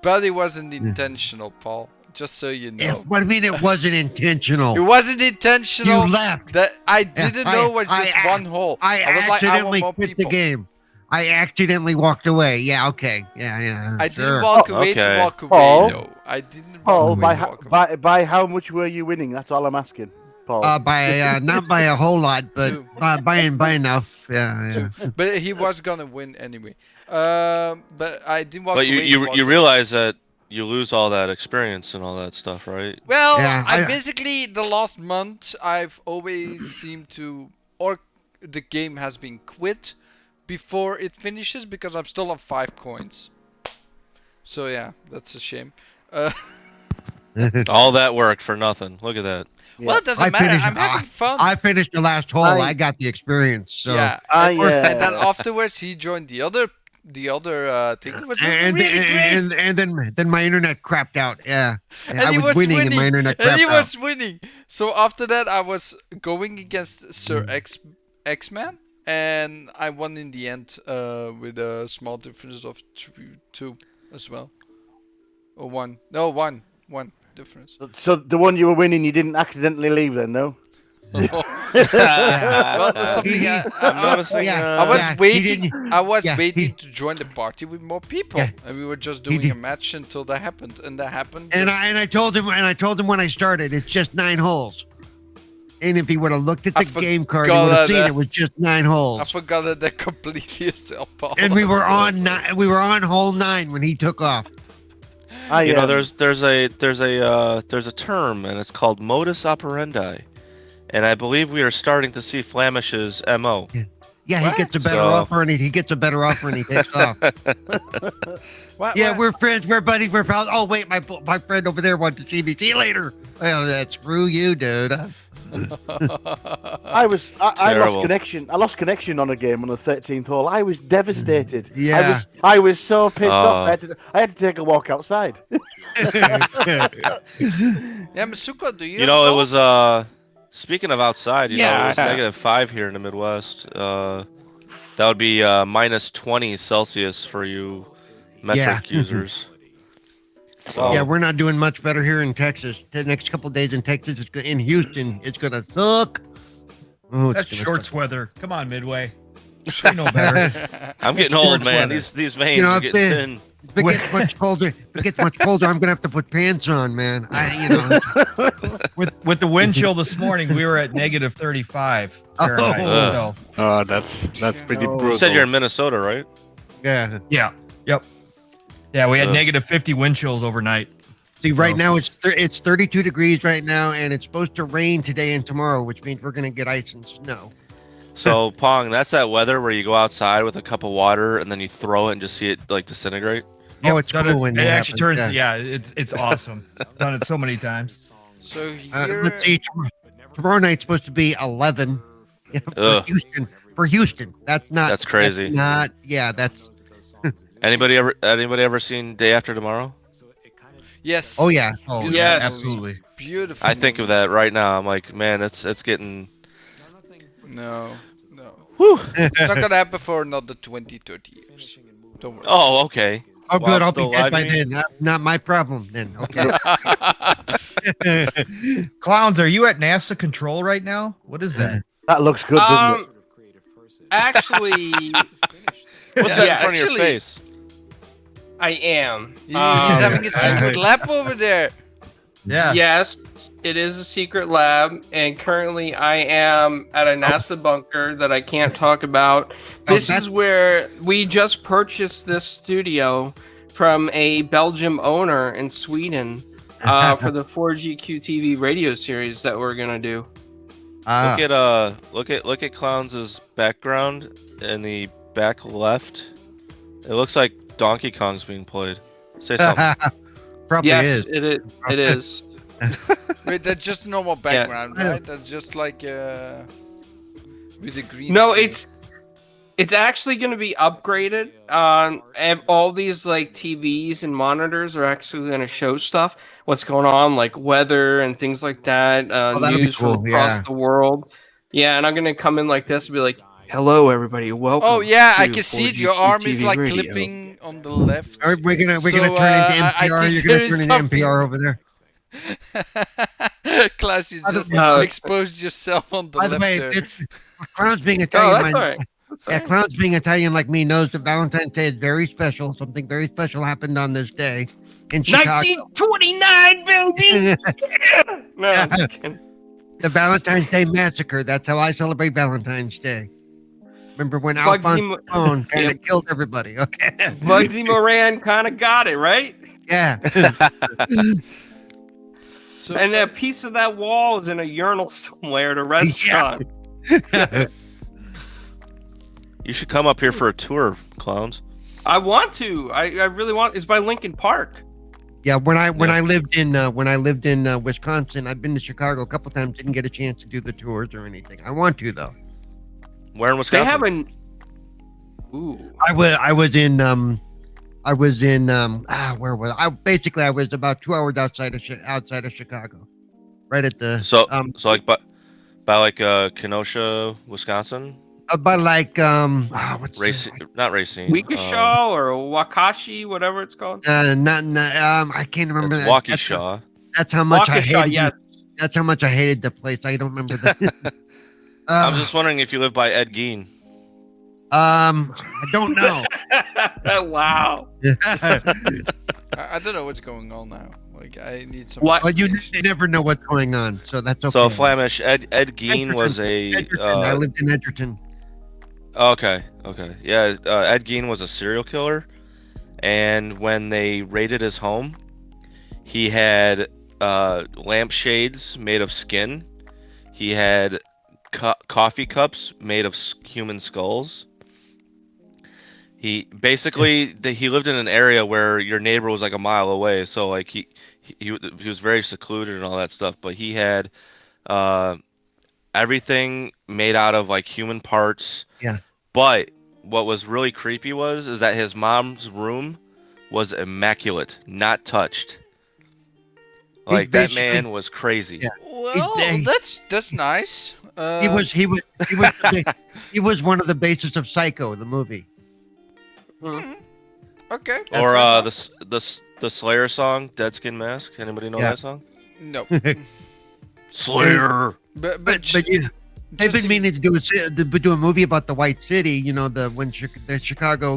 But it wasn't intentional, Paul. Just so you know. What do you mean it wasn't intentional? It wasn't intentional. You left. That I didn't know it was just one hole. I was like, I want accidentally more quit the people. game. I accidentally walked away. Yeah, okay. Yeah. I sure. didn't walk away to okay. walk away, Paul? though. I didn't Paul, walk away by, to ho- walk away. by how much were you winning? That's all I'm asking, Paul. By not by a whole lot, but Two. by enough. Yeah. But he was gonna win anyway. But I didn't walk But away. to you walk you away. realize that you lose all that experience and all that stuff, right? Well, Yeah, I basically the last month I've always seemed to, or the game has been quit before it finishes because I'm still on 5 coins. So yeah, that's a shame. All that work for nothing. Look at that. Well, it doesn't matter. I'm having fun. I finished the last hole. I got the experience. So. Yeah, I, and then afterwards he joined the other thing. It was And, really great. and then my internet crapped out. Yeah. And I he was winning and my internet and crapped he out. was winning. So after that, I was going against Sir X-Man, and I won in the end with a small difference of 2 as well. Or 1. No, 1 difference. So the one you were winning, you didn't accidentally leave then, no? Well, that's something I'm noticing. I was Yeah, he waiting. didn't- I was yeah, waiting he- to join the party with more people, Yeah. and we were just He doing did- a match until that happened, and that happened. And just- I told him when I started, it's just 9 holes. And if he would have looked at I the game card, he forgot would have that, seen it was just 9 I holes. forgot that they completely yourself. And we were on hole 9 when he took off. You know, there's a term, and it's called modus operandi, and I believe we are starting to see Flamish's MO. Yeah, What? he gets a better So- offer and he gets a better offer and he takes off. What, Yeah, what? we're friends, we're buddies, we're pals. Oh wait, my friend over there wants to see me. See you later. Well, that screw you, dude. I lost Terrible. connection. I lost connection on a game on the 13th hole. I was devastated. Yeah. I was so pissed off. Oh. I had to take a walk outside. Yeah, Meisuko, do you? You know, have it golf? was speaking of outside, you know, Yeah, it was I- -5 here in the Midwest. That would be -20 Celsius for you metric Yeah. users. So, Yeah, we're not doing much better here in Texas. The next couple of days in Texas, in Houston, it's gonna suck. Oh, it's That's gonna shorts suck. weather. Come on, Midway. You know better. I'm getting Shorts old, man. weather. These veins You know, are if getting the- thin. If it gets much colder, I'm gonna have to put pants on, man. You know. With the wind chill this morning, we were at -35 Fahrenheit. Oh. So, Oh, that's pretty No. brutal. You said you're in Minnesota, right? Yeah. yeah. Yep. Yeah, we had Ugh. -50 wind chills overnight. See, right So- now it's 32 degrees right now, and it's supposed to rain today and tomorrow, which means we're gonna get ice and snow. So, Pong, that's that weather where you go outside with a cup of water and then you throw it and just see it like disintegrate. Oh, it's done cool it, when it that actually happens, turns. Yeah, it's awesome. Done it so many times. So here, Let's see, tomorrow night's supposed to be 11. Yeah, for Ugh. Houston. For Houston, that's crazy. That's Anybody ever seen Day After Tomorrow? yes. oh yeah. Oh, Beautiful Yes. absolutely. Beautiful. I think of movie. that right now. I'm like, man, it's getting. No. Whew. It's not gonna happen for another 20, 30 years. Don't worry. Oh, okay. Oh, Well, good. I'll still be dead alive, by you mean? then. Not my problem then. Okay. Clowns, are you at NASA control right now? What is that? That looks good, doesn't it? Actually, What's Yeah, that in front of your actually- face? I am. He's having a secret lap over there. Yeah. Yes, it is a secret lab, and currently I am at a NASA bunker that I can't talk about. This that's- is where we just purchased this studio from a Belgium owner in Sweden for the 4GQ TV radio series that we're gonna do. Look at Clowns' background in the back left. It looks like Donkey Kong's being played. Say something. Probably Yes, is. it is. It is. Wait, that's just normal background, right? That's just like with the green. No, screen. it's actually going to be upgraded. And all these like TVs and monitors are actually going to show stuff, what's going on, like weather and things like that, that'll be news from cool, across yeah. the world. Yeah, and I'm going to come in like this and be like, "Hello, everybody, welcome." Oh yeah, I to can see it. 4GQ Your arm is TV like radio." clipping on the left. We're gonna So, turn into I NPR. think You're there gonna is turn into something- NPR over there. Klaus, you By the- just exposed yourself on the By the left way, there. it's Clowns being Oh, Italian. that's all right. That's all Yeah, right. Clowns being Italian like me knows that Valentine's Day is very special. Something very special happened on this day in Chicago. 1929, baby. No, I'm just kidding. The Valentine's Day Massacre. That's how I celebrate Valentine's Day. Remember when Bugsy Alphonse Mo- Capone kind of Yep. killed everybody? Okay. Bugsy Moran kind of got it right. Yeah. So, And a piece of that wall is in a urinal somewhere at a restaurant. You should come up here for a tour, clowns. I want to. I really want. It's by Lincoln Park. Yeah, when I lived in Wisconsin, I've been to Chicago a couple times. Didn't get a chance to do the tours or anything. I want to though. Where in Wisconsin? They have an. Ooh. I was in where was I? Basically, I was about 2 hours outside of Chicago, right at the So like by like Kenosha, Wisconsin. about like what's Racing, not Racing. Waukesha or Wakashi, whatever it's called. not I can't remember It's that. Waukesha. That's how much I Waukesha, hated. yes. That's how much I hated the place. I don't remember that. I'm just wondering if you live by Ed Gein. I don't know. Wow. I don't know what's going on now. Like, I need some. What? Well, you never know what's going on, so that's okay. So Flamish, Ed Gein was Edgerton. a. I lived in Edgerton. Okay. Yeah, Ed Gein was a serial killer, and when they raided his home, he had lampshades made of skin. He had coffee cups made of human skulls. He basically he lived in an area where your neighbor was like a mile away, so like he was very secluded and all that stuff. But he had everything made out of like human parts. Yeah. But what was really creepy is that his mom's room was immaculate, not touched. Like that man was crazy. Yeah. Well, that's nice. He was one of the basis of Psycho, the movie. Okay. Or the Slayer song, Dead Skin Mask. Anybody know that song? No. Slayer. But they've been meaning to do a movie about the White City. You know, the Chicago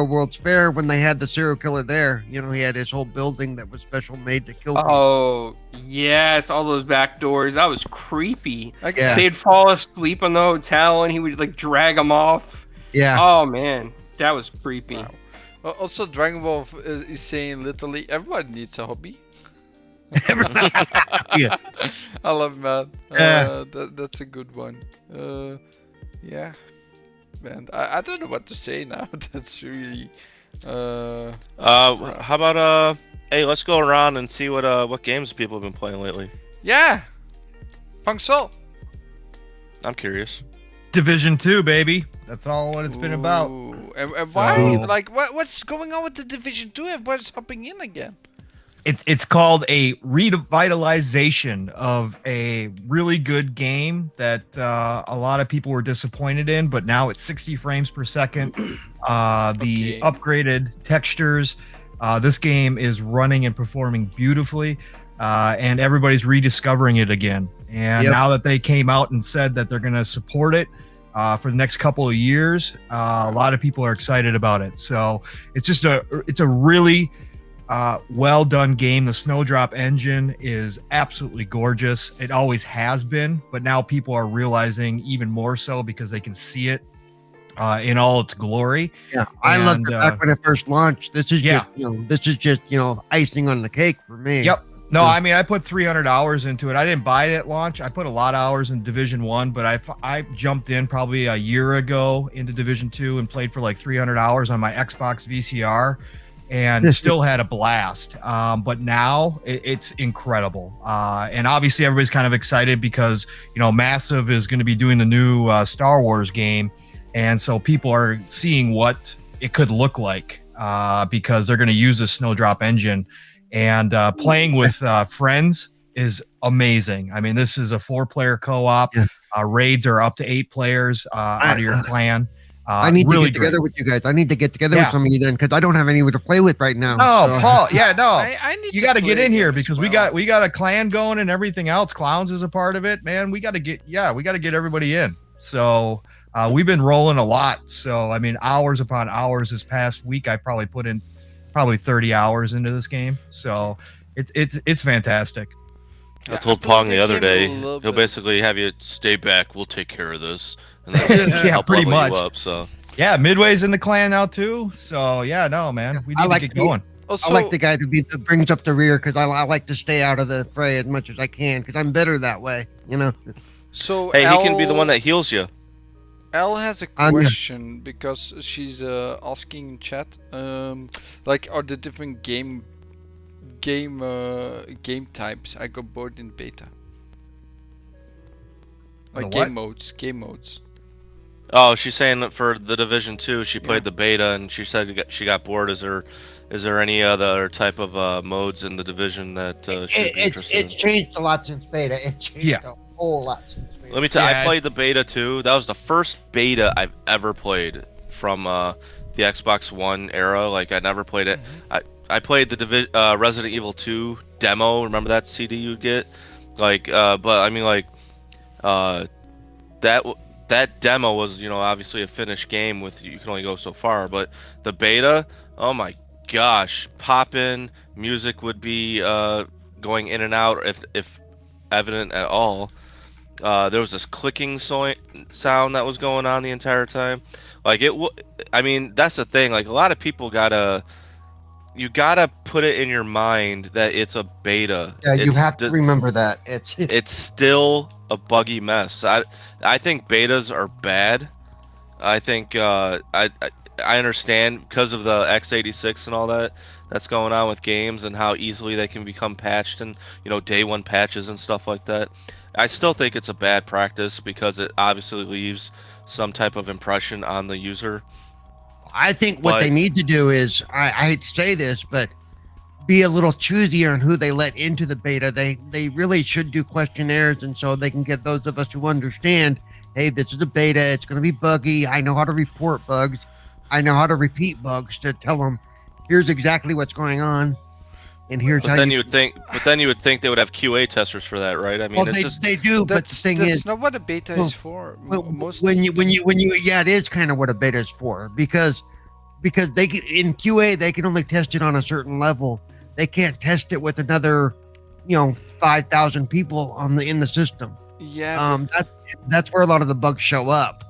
World's Fair, when they had the serial killer there. You know, he had his whole building that was special made to kill people. Oh yes, all those back doors. That was creepy. Yeah. They'd fall asleep in the hotel, and he would like drag them off. Yeah. Oh man, that was creepy. Wow. Also, Dragon Ball is saying literally everybody needs a hobby. Yeah. I love it, man. That's a good one. Yeah, man. I don't know what to say now. That's really. How about hey, let's go around and see what games people have been playing lately. Yeah. Punk Soul. I'm curious. Division 2, baby. That's all what it's been about. Ooh, and why? Like, what's going on with the Division 2? Everybody's hopping in again. It's called a revitalization of a really good game that a lot of people were disappointed in, but now it's 60 frames per second. The upgraded textures. This game is running and performing beautifully, and everybody's rediscovering it again. And now that they came out and said that they're going to support it for the next couple of years, a lot of people are excited about it. So it's a really well done game. The Snowdrop engine is absolutely gorgeous. It always has been, but now people are realizing even more so because they can see it in all its glory. Yeah, I loved it back when it first launched. This is just icing on the cake for me. Yep. No, I mean, I put 300 hours into it. I didn't buy it at launch. I put a lot of hours in Division 1, but I jumped in probably a year ago into Division 2 and played for like 300 hours on my Xbox VCR and still had a blast. But now it's incredible. And obviously everybody's kind of excited because, Massive is going to be doing the new Star Wars game. And so people are seeing what it could look like because they're going to use the Snowdrop engine. And playing with friends is amazing. I mean, this is a 4-player co-op. Yeah. Raids are up to 8 players out of your clan. I need to get together with you guys. I need to get together with some of you then, because I don't have anyone to play with right now. Oh, Paul, I need you got to get in here because we got a clan going and everything else. Clowns is a part of it, man. We got to get everybody in. So we've been rolling a lot. So I mean, hours upon hours this past week. I probably put in 30 hours into this game. So it's fantastic. I told Pong the other day, he'll basically have you stay back. We'll take care of this. And yeah, pretty much. You up, so. Yeah, Midway's in the clan now too. So yeah, no, man, we need to get going. I like the guy that brings up the rear because I like to stay out of the fray as much as I can because I'm better that way, So hey, he can be the one that heals you. Elle has a I'm- question because she's asking in chat. Like, are the different game types? I got bored in beta. Like The what? game modes. Oh, she's saying that for the Division 2, she played the beta, and she said she got bored. Is there any other type of modes in the Division that she'd be interested It's changed a lot since beta. It changed a whole lot since beta. Let me tell you, Yeah, I played the beta too. That was the first beta I've ever played from the Xbox One era. Like, I never played it. I played the Resident Evil 2 demo. Remember that CD you'd get? Like, but I mean, like, that demo was, obviously a finished game with you can only go so far. But the beta, oh my gosh, pop-in music would be going in and out if evident at all. There was this clicking sound that was going on the entire time. Like, I mean, that's the thing. Like, a lot of people you gotta put it in your mind that it's a beta. Yeah, you have to remember that. It's still a buggy mess. I think betas are bad. I think I understand because of the x86 and all that's going on with games and how easily they can become patched and day one patches and stuff like that. I still think it's a bad practice because it obviously leaves some type of impression on the user. I think what they need to do is, I hate to say this, but be a little choosier on who they let into the beta. They really should do questionnaires, and so they can get those of us who understand, hey, this is a beta, it's going to be buggy, I know how to report bugs, I know how to repeat bugs, to tell them, here's exactly what's going on, and here's how you would think. But then you would think they would have QA testers for that, right? I mean, well, they do, but the thing that's is, not what a beta is for. when you yeah, it is kind of what a beta is for, because they can, in QA they can only test it on a certain level. They can't test it with another 5,000 people in the system. Yeah. That's where a lot of the bugs show up.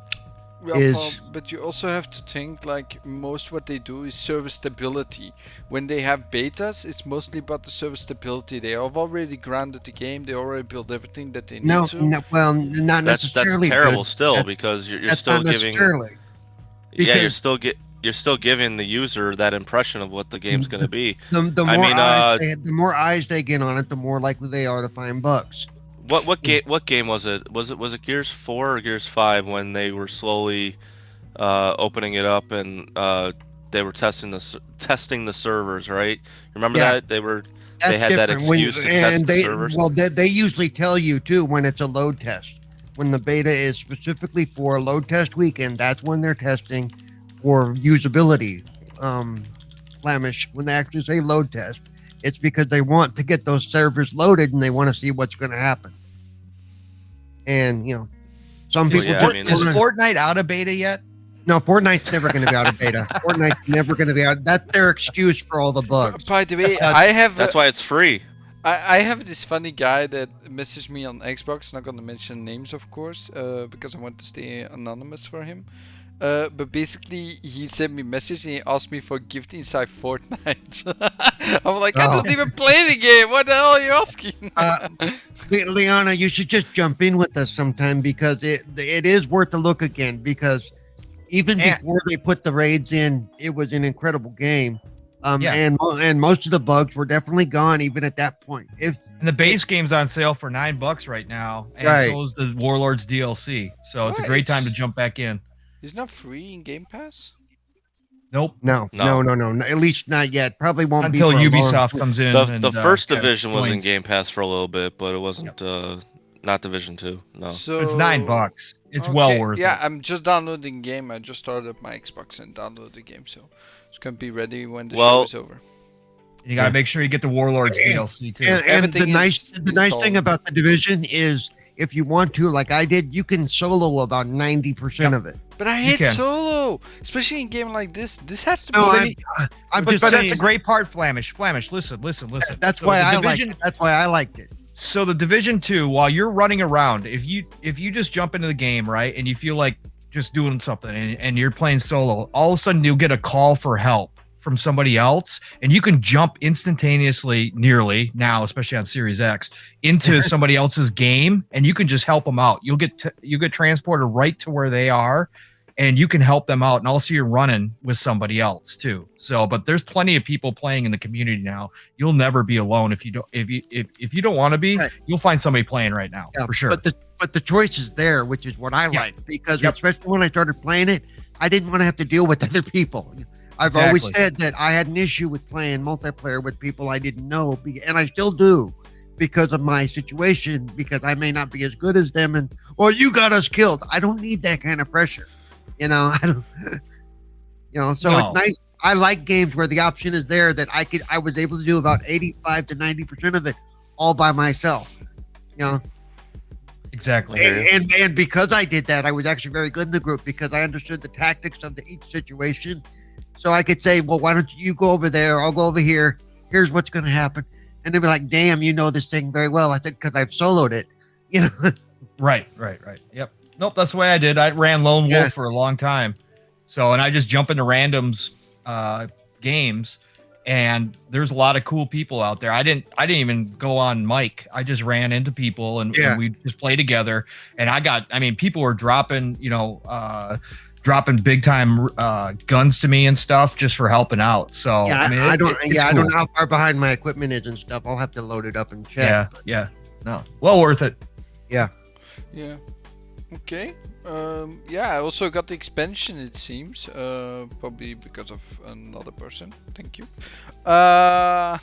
But you also have to think, like, most what they do is server stability. When they have betas, it's mostly about the server stability. They have already grounded the game. They already built everything that they need to. No, well, not necessarily. That's terrible still, because you're still giving. Yeah, you're still giving the user that impression of what the game's going to be. The more eyes they get on it, the more likely they are to find bugs. What game was it? Was it Gears 4 or Gears 5 when they were slowly opening it up and they were testing the servers, right? Remember that they had that excuse to test the servers. Well, they usually tell you too when it's a load test. When the beta is specifically for a load test weekend, that's when they're testing for usability. Flamish, when they actually say load test, it's because they want to get those servers loaded and they want to see what's going to happen. And some people. Is Fortnite out of beta yet? No, Fortnite's never going to be out of beta. Fortnite's never going to be out. That's their excuse for all the bugs. By the way, I have. That's why it's free. I have this funny guy that messaged me on Xbox. Not gonna mention names, of course, because I want to stay anonymous for him. But basically, he sent me a message and he asked me for a gift inside Fortnite. I'm like, I don't even play the game. What the hell are you asking? Liana, you should just jump in with us sometime, because it is worth a look again. Because even before they put the raids in, it was an incredible game. And most of the bugs were definitely gone even at that point. And the base game's on sale for $9 right now, and so is the Warlords DLC. So it's a great time to jump back in. It's not free in Game Pass? Nope. No. At least not yet. Probably won't until be Ubisoft comes in. The first Division was in Game Pass for a little bit, but it wasn't not Division 2. No. So it's $9. It's well worth it. Yeah, I'm just downloading the game. I just started up my Xbox and downloaded the game, so it's gonna be ready when the show is over. You gotta make sure you get the Warlords DLC too. And the nice thing about the Division is, if you want to, like I did, you can solo about 90% of it. But I hate solo, especially in a game like this. This has to be. But that's a great part, Flamish. Flamish, listen. That's why I liked it. That's why I liked it. So the Division 2, while you're running around, if you just jump into the game, right, and you feel like just doing something and you're playing solo, all of a sudden you'll get a call for help. from somebody else, and you can jump instantaneously, nearly now, especially on Series X, into somebody else's game, and you can just help them out. You get transported right to where they are, and you can help them out, and also you're running with somebody else too. So, but there's plenty of people playing in the community now. You'll never be alone if you don't want to be. Right. You'll find somebody playing right now for sure. But the choice is there, which is what I like, because especially when I started playing it, I didn't want to have to deal with other people. I've always said that I had an issue with playing multiplayer with people I didn't know, and I still do because of my situation, because I may not be as good as them, and you got us killed. I don't need that kind of pressure. I don't, so No. it's nice. I like games where the option is there that I was able to do about 85 to 90% of it all by myself, Exactly. And because I did that, I was actually very good in the group because I understood the tactics of each situation. So I could say, well, why don't you go over there? I'll go over here. Here's what's going to happen. And they'd be like, damn, you know this thing very well. I said, because I've soloed it, Right. Yep. Nope, that's the way I did. I ran Lone Wolf for a long time. So, and I just jump into randoms games, and there's a lot of cool people out there. I didn't even go on mic. I just ran into people and we just play together. And people were dropping, dropping big time guns to me and stuff just for helping out. So I don't cool. know how far behind my equipment is and stuff. I'll have to load it up and check. Yeah. No, well worth it. Yeah. Okay. I also got the expansion, it seems. Probably because of another person. Thank you. I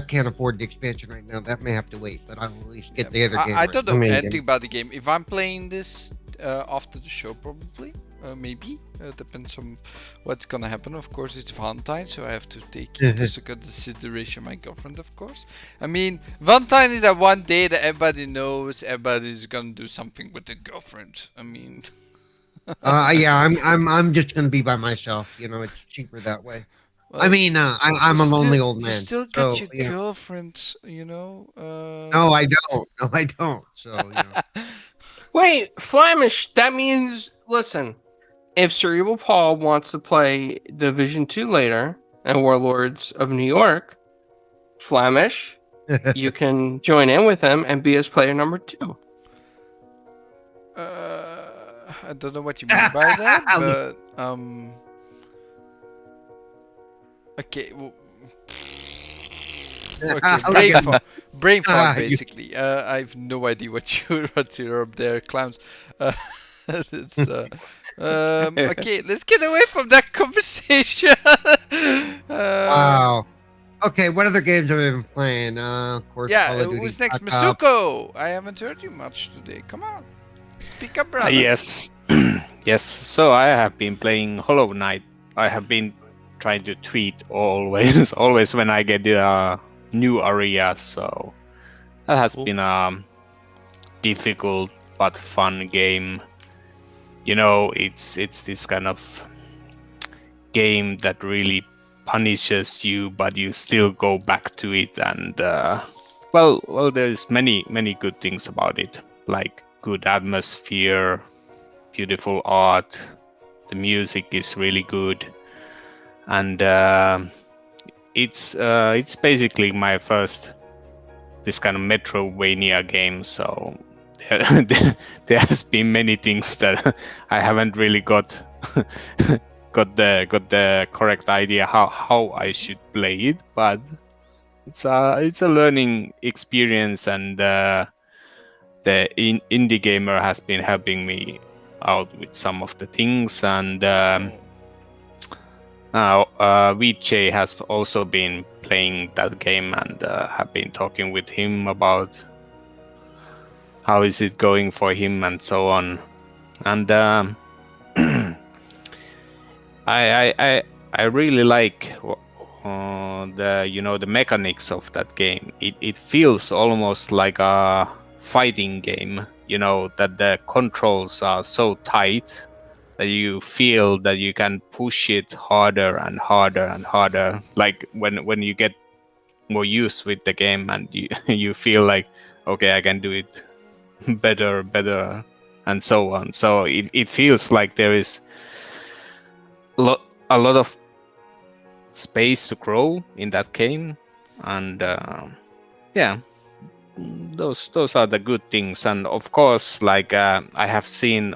can't afford the expansion right now. That may have to wait, but I will at least get the other game. I don't know anything about the game. If I'm playing this after the show, probably. Maybe. Depends on what's gonna happen. Of course, it's Valentine, so I have to take into consideration my girlfriend, of course. I mean, Valentine is that one day that everybody knows everybody's gonna do something with the girlfriend. I mean... I'm just gonna be by myself. It's cheaper that way. Well, I'm a lonely old man. You still got your girlfriend, No, I don't. No, I don't. So, Wait, Flamish, that means, listen, if Cerebral Paul wants to play Division 2 later and Warlords of New York, Flamish, you can join in with him and be his player number 2. I don't know what you mean by that, but okay. Well, okay, brain fog, basically. I have no idea what you're up there, clowns. It's, okay, let's get away from that conversation. Wow. Okay, what other games have we been playing? Of course, Call of Duty. Who's next? Meisuko! I haven't heard you much today. Come on. Speak up, brother. Yes. Yes. So I have been playing Hollow Knight. I have been trying to tweet always when I get the new area. So that has been a difficult but fun game. It's this kind of game that really punishes you, but you still go back to it. And there's many good things about it, like good atmosphere, beautiful art, the music is really good, and it's basically my first this kind of Metroidvania game. So there has been many things that I haven't really got the correct idea how I should play it, but it's a learning experience, and the indie gamer has been helping me out with some of the things, and now VJ has also been playing that game, and have been talking with him about how is it going for him and so on. And I really like the mechanics of that game. It feels almost like a fighting game, that the controls are so tight that you feel that you can push it harder and harder and harder, like when you get more used with the game, and you feel like, okay, I can do it better and so on. So it feels like there is a lot of space to grow in that game, and yeah, those are the good things. And of course, like I have seen,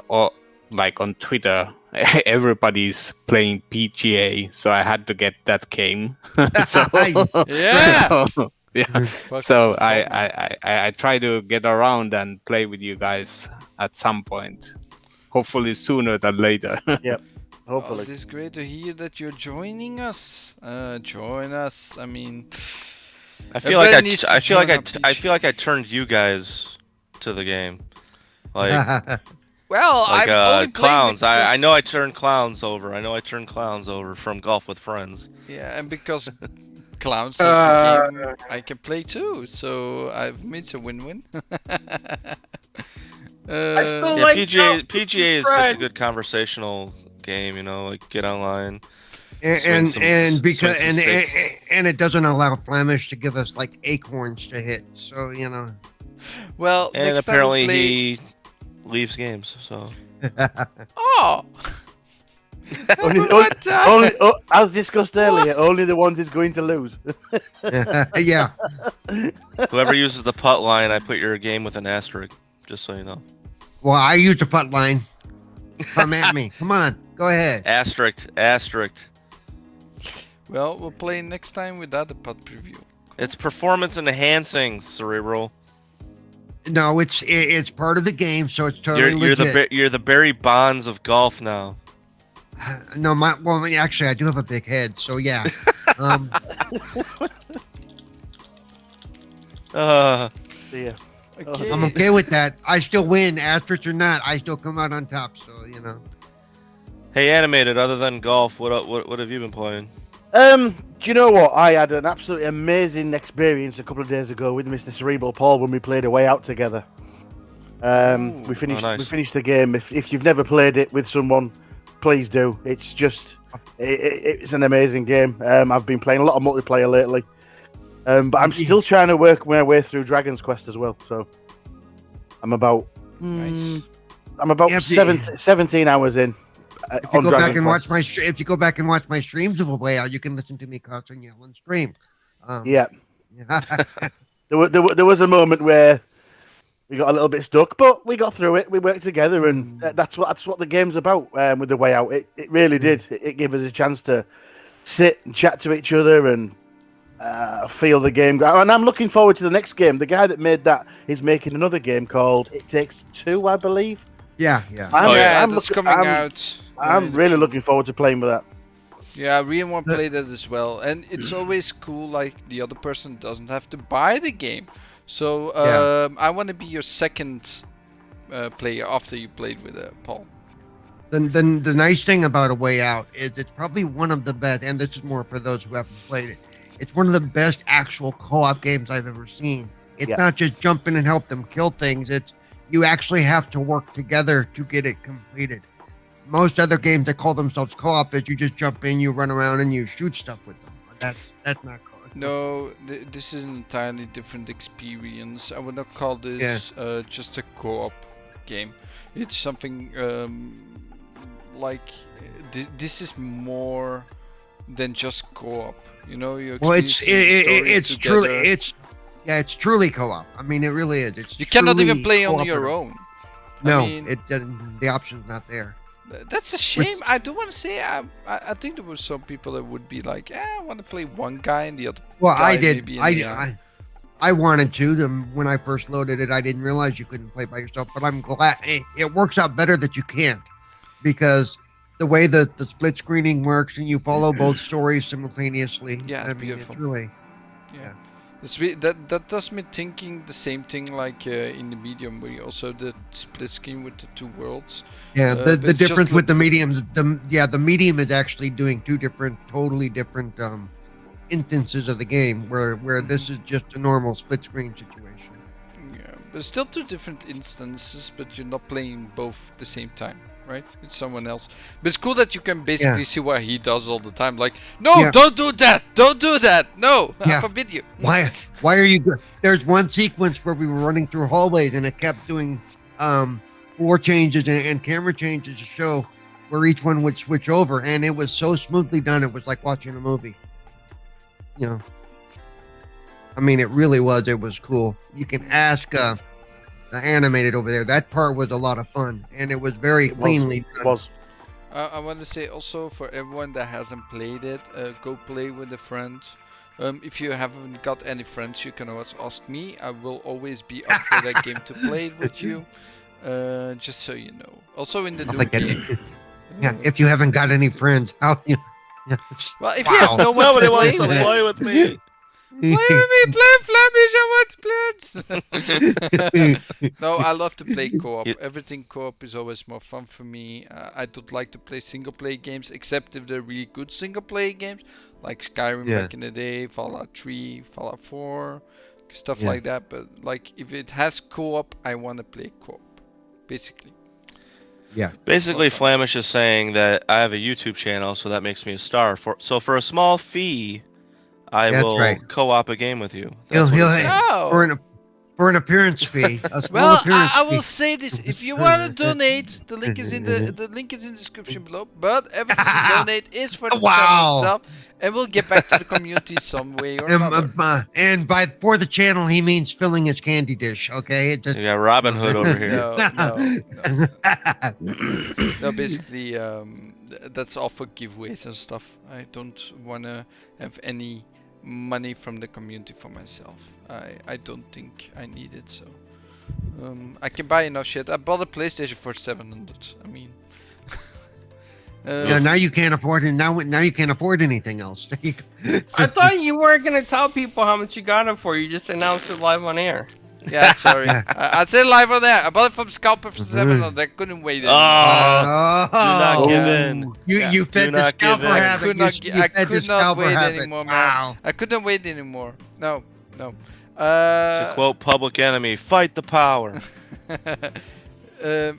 like on Twitter, everybody's playing PGA, so I had to get that game. So Yeah. so, yeah. Welcome So to the family. I try to get around and play with you guys at some point. Hopefully sooner than later. Oh, Hopefully. it's great to hear that you're joining us. Join us. I mean, I feel like everybody needs to I feel like join I our feel like I turned you guys to the game. Like Well, like I'm only playing clowns. I know because- I turned clowns over. I know I turned clowns over from Golf with Friends. Yeah, and because Clowns is a game I can play too, so I've made a win-win. I still Yeah, like PGA is just a Friends. good conversational game, you know, like get online. and Swing some- and because swing some and, sticks. and it doesn't allow Flamish to give us like acorns to hit. So Well, And next apparently time we play... he leaves games, so Oh! Only, What the- only, as discussed earlier, only the ones he's going to lose. yeah. whoever uses the putt line, I put your game with an asterisk, just so you know. Well, I used a putt line. Come at me. Come on. Go ahead. Asterisk. Well, we'll play next time without the putt preview. It's performance enhancing, Cerebral. No, it's part of the game, so it's totally You're legit. you're the Barry Bonds of golf now. No, actually, I do have a big head, so yeah. Yeah. Okay. I'm okay with that. I still win, asterisk or not. I still come out on top, so Hey, animated. Other than golf, what have you been playing? Do you know what? I had an absolutely amazing experience a couple of days ago with Mr. Cerebral Paul when we played a way out together. Ooh. We finished. nice. We finished the game. If you've never played it with someone, please do. It's just, it's an amazing game. I've been playing a lot of multiplayer lately, but I'm still trying to work my way through Dragon's Quest as well. So I'm about, Nice. I'm about Yeah, 17 hours in. if you On go back Dragon's and Quest. watch if you go back and watch my streams of a way out, you can listen to me constantly yell and stream. Yeah. There was a moment where we got a little bit stuck, but we got through it. We worked together, and that's what the game's about. With the way out, it really did. It gave us a chance to sit and chat to each other and feel the game go. And I'm looking forward to the next game. The guy that made that is making another game called It Takes Two, I believe. yeah. That's coming out. I'm really looking forward to playing with that. Yeah, Rian want to play that as well, and it's always cool. Like the other person doesn't have to buy the game, so I want to be your second player after you played with Paul. Then the nice thing about A Way Out is it's probably one of the best, and this is more for those who haven't played it. It's one of the best actual co-op games I've ever seen. It's not just jump in and help them kill things. It's you actually have to work together to get it completed. Most other games that call themselves co-op is you just jump in, you run around, and you shoot stuff with them. That's not co-op. No, this is an entirely different experience. I would not call this just a co-op game. It's something like this is more than just co-op. You know, you Well, it's truly co-op. I mean, it really is. It's you cannot even truly play on your cooperative. own. No, I mean, the option's not there. That's a shame. I do want to say I think there were some people that would be like, I want to play one guy and the other. Well, guy I did. maybe in the, I wanted to. When I first loaded it, I didn't realize you couldn't play by yourself. But I'm glad it works out better that you can't, because the way that the split screening works and you follow both stories simultaneously. Yeah, it's I mean, beautiful. it's really. Yeah. That does me thinking the same thing like in the medium where you also the split screen with the two worlds. Yeah, but the it's just difference with the mediums, the medium is actually doing two totally different instances of the game, where this is just a normal split screen situation. Yeah, but still two different instances, but you're not playing both at the same time, right? It's someone else. But it's cool that you can basically see what he does all the time. Like, no, don't do that, don't do that, no, I forbid you. Why are you? There's one sequence where we were running through hallways and it kept doing floor changes and camera changes to show where each one would switch over, and it was so smoothly done. It was like watching a movie. you know, I mean, it really was. It was cool. You can ask the animated over there. That part was a lot of fun, and it was very It was. cleanly It done. was. I want to say also for everyone that hasn't played it, go play with a friend. If you haven't got any friends, you can always ask me. I will always be up for that game to play it with you. Just so you know. Also in the I new think game. it's- yeah, if you haven't got any friends, how you? Yeah, Well, if you have no one Nobody to wants play to with, play with me. play with me, play Flamish. I want plans. No, I love to play co-op. You- Everything co-op is always more fun for me. I don't like to play single-player games, except if they're really good single-player games, like Skyrim Yeah. back in the day, Fallout 3, Fallout 4, stuff Yeah. like that. But like, if it has co-op, I want to play co-op, basically. Basically, Okay. Flamish is saying that I have a YouTube channel, so that makes me a star. For a small fee, I That's will right. co-op a game with you. He'll- That's what he'll- he's saying. Oh. for an appearance fee, a small Well, appearance I will fee. say this: if you want to donate, the link is in the link is in the description below. But everything you donate is for the channel Wow. itself, and we'll get back to the community some way or another. And for the channel, he means filling his candy dish. Okay, it just You got Robin Hood over here. No, basically, that's all for giveaways and stuff. I don't want to have any money from the community for myself. I don't think I need it, so I can buy enough shit. I bought a PlayStation for 700. I mean, Yeah, now you can't afford it. Now you can't afford anything else. I thought you weren't gonna tell people how much you got it for. You just announced it live on air. yeah, sorry. Yeah. I said live on there. I bought it from Scalper for 700. I couldn't wait anymore. Oh, do not give in. You fed the not give scalper in. habit. Could You, not, you I fed the could not scalper wait habit. anymore, man. Wow. I couldn't wait anymore. No. To quote Public Enemy, fight the power.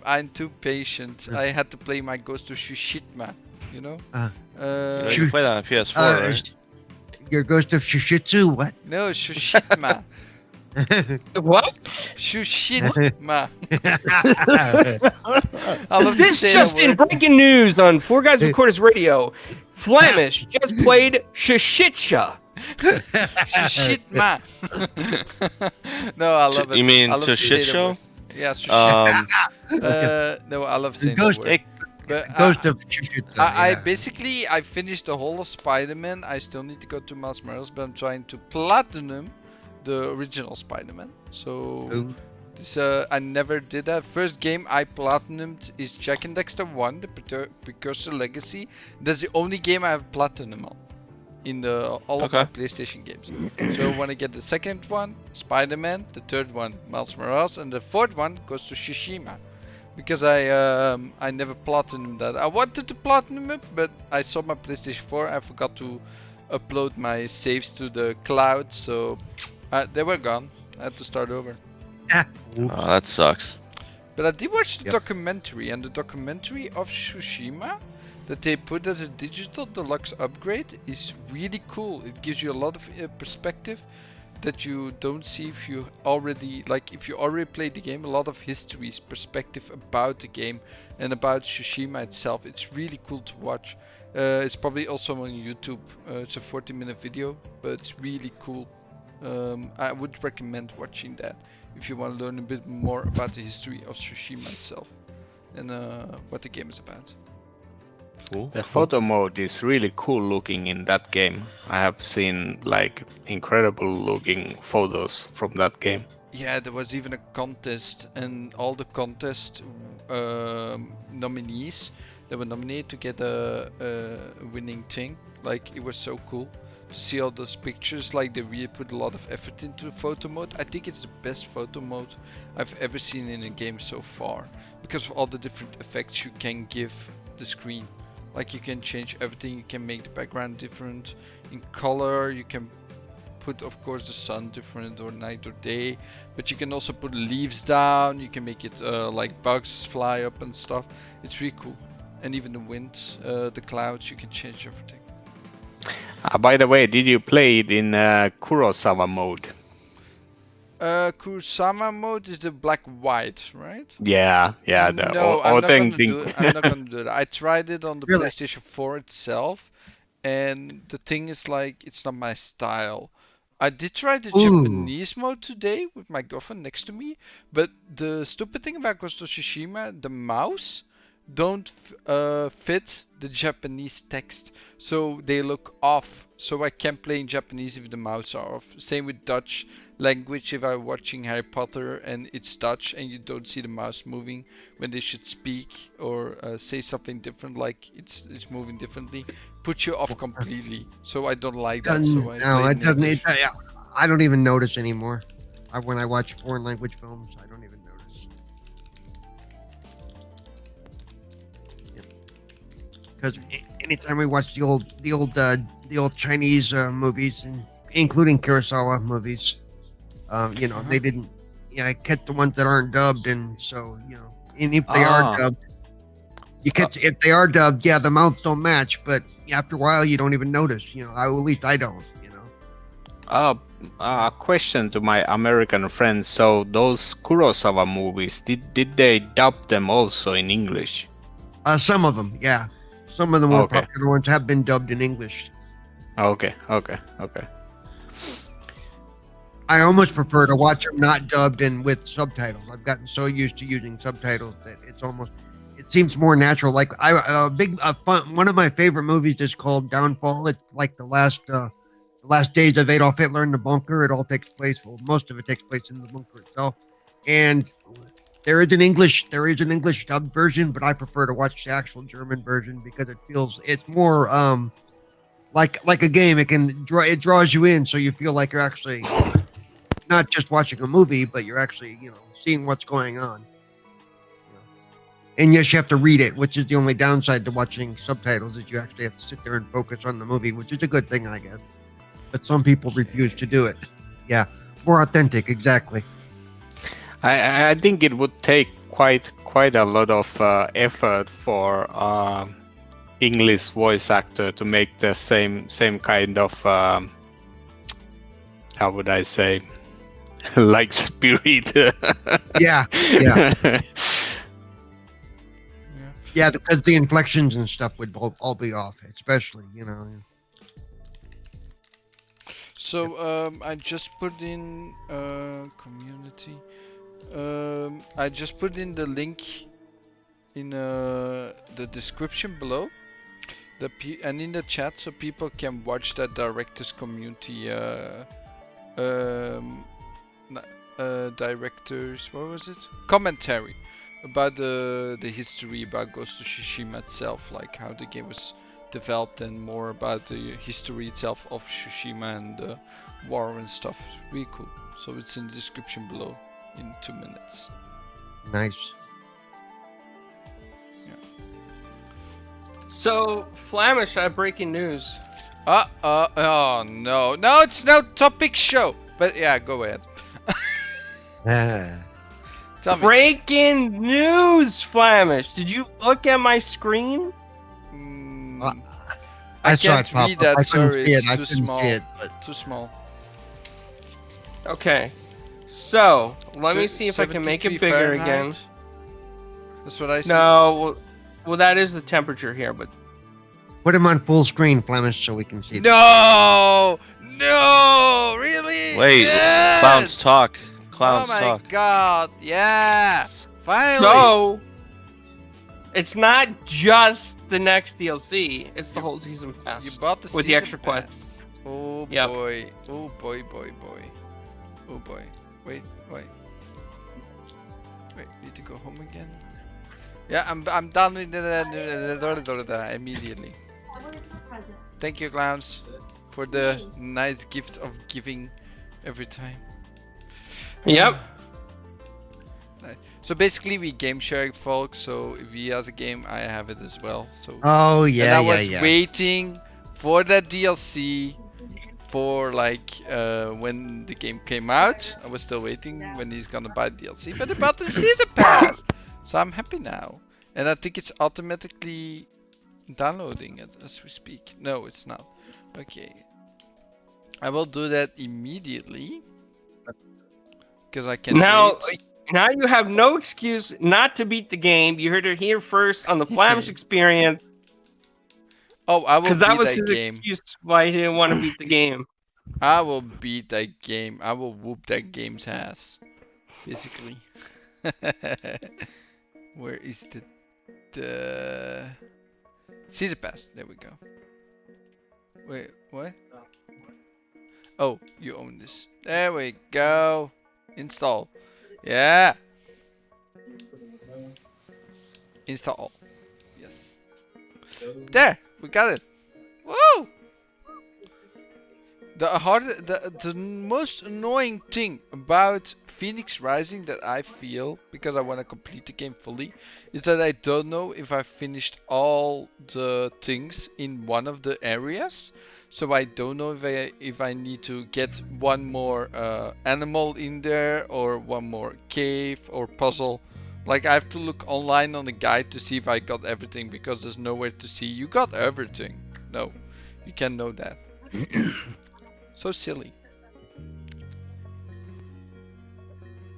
I'm too patient. I had to play my Ghost of Tsushima, you know? You Shoot. can play that on PS4, right? Your Ghost of Shishitsu, what? No, Tsushima. What? Tsushima. I love to This say just that in word. breaking news on Four Guys Recorders Radio. Flamish just played Shishitcha. Tsushima. No, I love it. You mean I love to say shit the show? word. Yeah, Tsushima. Um, No, I love saying Ghost- that word. But Ghost of Shishitsu. I basically I finished the whole of Spider-Man. I still need to go to Miles Morales, but I'm trying to platinum the original Spider-Man. So Ooh. this I never did that. First game I platinumed is Jack and Dexter 1, the Precursor Legacy. That's the only game I have platinum on in all of my PlayStation games. So I want to get the second one, Spider-Man, the third one, Miles Morales, and the fourth one goes to Tsushima. Because I never platinumed that. I wanted to platinum it, but I saw my PlayStation 4. I forgot to upload my saves to the cloud, so they were gone. I had to start over. oh, that sucks. But I did watch the Yep. documentary, and the documentary of Tsushima that they put as a digital deluxe upgrade is really cool. It gives you a lot of perspective that you don't see if you already played the game. A lot of history's perspective about the game and about Tsushima itself. It's really cool to watch. It's probably also on YouTube. It's a 40-minute video, but it's really cool. I would recommend watching that if you want to learn a bit more about the history of Tsushima itself and what the game is about. Cool. The photo mode is really cool looking in that game. I have seen like incredible looking photos from that game. Yeah, there was even a contest, and all the contest nominees they were nominated to get a winning thing. Like, it was so cool to see all those pictures. Like, they really put a lot of effort into photo mode. I think it's the best photo mode I've ever seen in a game so far, because of all the different effects you can give the screen. Like, you can change everything. You can make the background different in color. You can put, of course, the sun different, or night or day, but you can also put leaves down. You can make it like bugs fly up and stuff. It's really cool. And even the wind, the clouds, you can change everything. By the way, did you play it in Kurosawa mode? Kurosawa mode is the black-white, right? Yeah, the No, I'm not gonna authentic. do it. I'm not gonna do it. I tried it on the Really? PlayStation 4 itself, and the thing is like it's not my style. I did try the Ooh. Japanese mode today with my girlfriend next to me, but the stupid thing about Ghost of Tsushima, the mouse don't fit the Japanese text, so they look off. So I can't play in Japanese if the mouse are off. Same with Dutch language. If I'm watching Harry Potter and it's Dutch and you don't see the mouse moving when they should speak or say something different, like it's moving differently, puts you off completely. So I don't like that. So I No, play it in doesn't. English. I don't even notice anymore. When I watch foreign language films, I don't even notice. Because anytime we watch the old Chinese movies, including Kurosawa movies, they didn't. I catch the ones that aren't dubbed, and so and if they are dubbed, if they are dubbed, the mouths don't match, but after a while you don't even notice. At least I don't. A question to my American friends. So those Kurosawa movies, did they dub them also in English? Some of them, yeah. Some of the more Okay. popular ones have been dubbed in English. Okay. I almost prefer to watch them not dubbed and with subtitles. I've gotten so used to using subtitles that it seems more natural. Like one of my favorite movies is called Downfall. It's like the last days of Adolf Hitler in the bunker. It all takes place, most of it takes place in the bunker itself. And there is an English dubbed version, but I prefer to watch the actual German version because it's more like a game. It draws you in, so you feel like you're actually not just watching a movie, but you're actually seeing what's going on. And yes, you have to read it, which is the only downside to watching subtitles, is you actually have to sit there and focus on the movie, which is a good thing, I guess. But some people refuse to do it. Yeah, more authentic, exactly. I think it would take quite a lot of effort for English voice actor to make the same kind of how would I say, like spirit. Yeah. Yeah, because the inflections and stuff would all be off, especially So I just put in community. I just put in the link in the description below, and in the chat, so people can watch that director's community. Directors, what was it? Commentary about the history about Ghost of Tsushima itself, like how the game was developed and more about the history itself of Tsushima and the war and stuff. It's really cool. So it's in the description below in 2 minutes. Nice. So, Flamish, I have breaking news. Oh no, it's no topic show. But yeah, go ahead. Tell me. Breaking news, Flamish. Did you look at my screen? I saw can't it pop read up. that, I couldn't sorry, see it. it's I too couldn't small. see it, but Too small. Okay. So, let me see if I can make it 73 bigger Fahrenheit? again. That's what I see. No, well, that is the temperature here, but put him on full screen, Flemish, so we can see. No, really? Wait, Yes! clowns talk. Clowns oh my talk. god, yeah! Finally! no. It's not just the next DLC. It's the whole season pass. You bought the with the season extra pass. quests. Oh Yep. boy. Oh boy. Oh boy. Wait. Need to go home again. Yeah, I'm done with the immediately. Thank you, clowns, for the nice gift of giving every time. Yep. Nice. So basically, we game share, folks. So if he has a game, I have it as well. So Oh and yeah, I yeah, was yeah. waiting for that DLC for like when the game came out. I was still waiting when he's gonna buy the DLC, but about the season pass. So I'm happy now, and I think it's automatically downloading it as we speak. No, it's not. Okay, I will do that immediately because I can. Now you have no excuse not to beat the game. You heard it here first on the Flamish experience. Oh, I will Because beat that was that his game. excuse why he didn't want to beat the game. I will beat that game. I will whoop that game's ass. Basically. Where is the Season Pass? There we go. Wait, what? Oh, you own this. There we go. Install. Yeah. Install. Yes. There, we got it. Woo! The most annoying thing about Phoenix Rising that I feel, because I want to complete the game fully, is that I don't know if I finished all the things in one of the areas. So I don't know if I need to get one more animal in there or one more cave or puzzle. Like I have to look online on the guide to see if I got everything, because there's nowhere to see you got everything. No, you can't know that. So silly.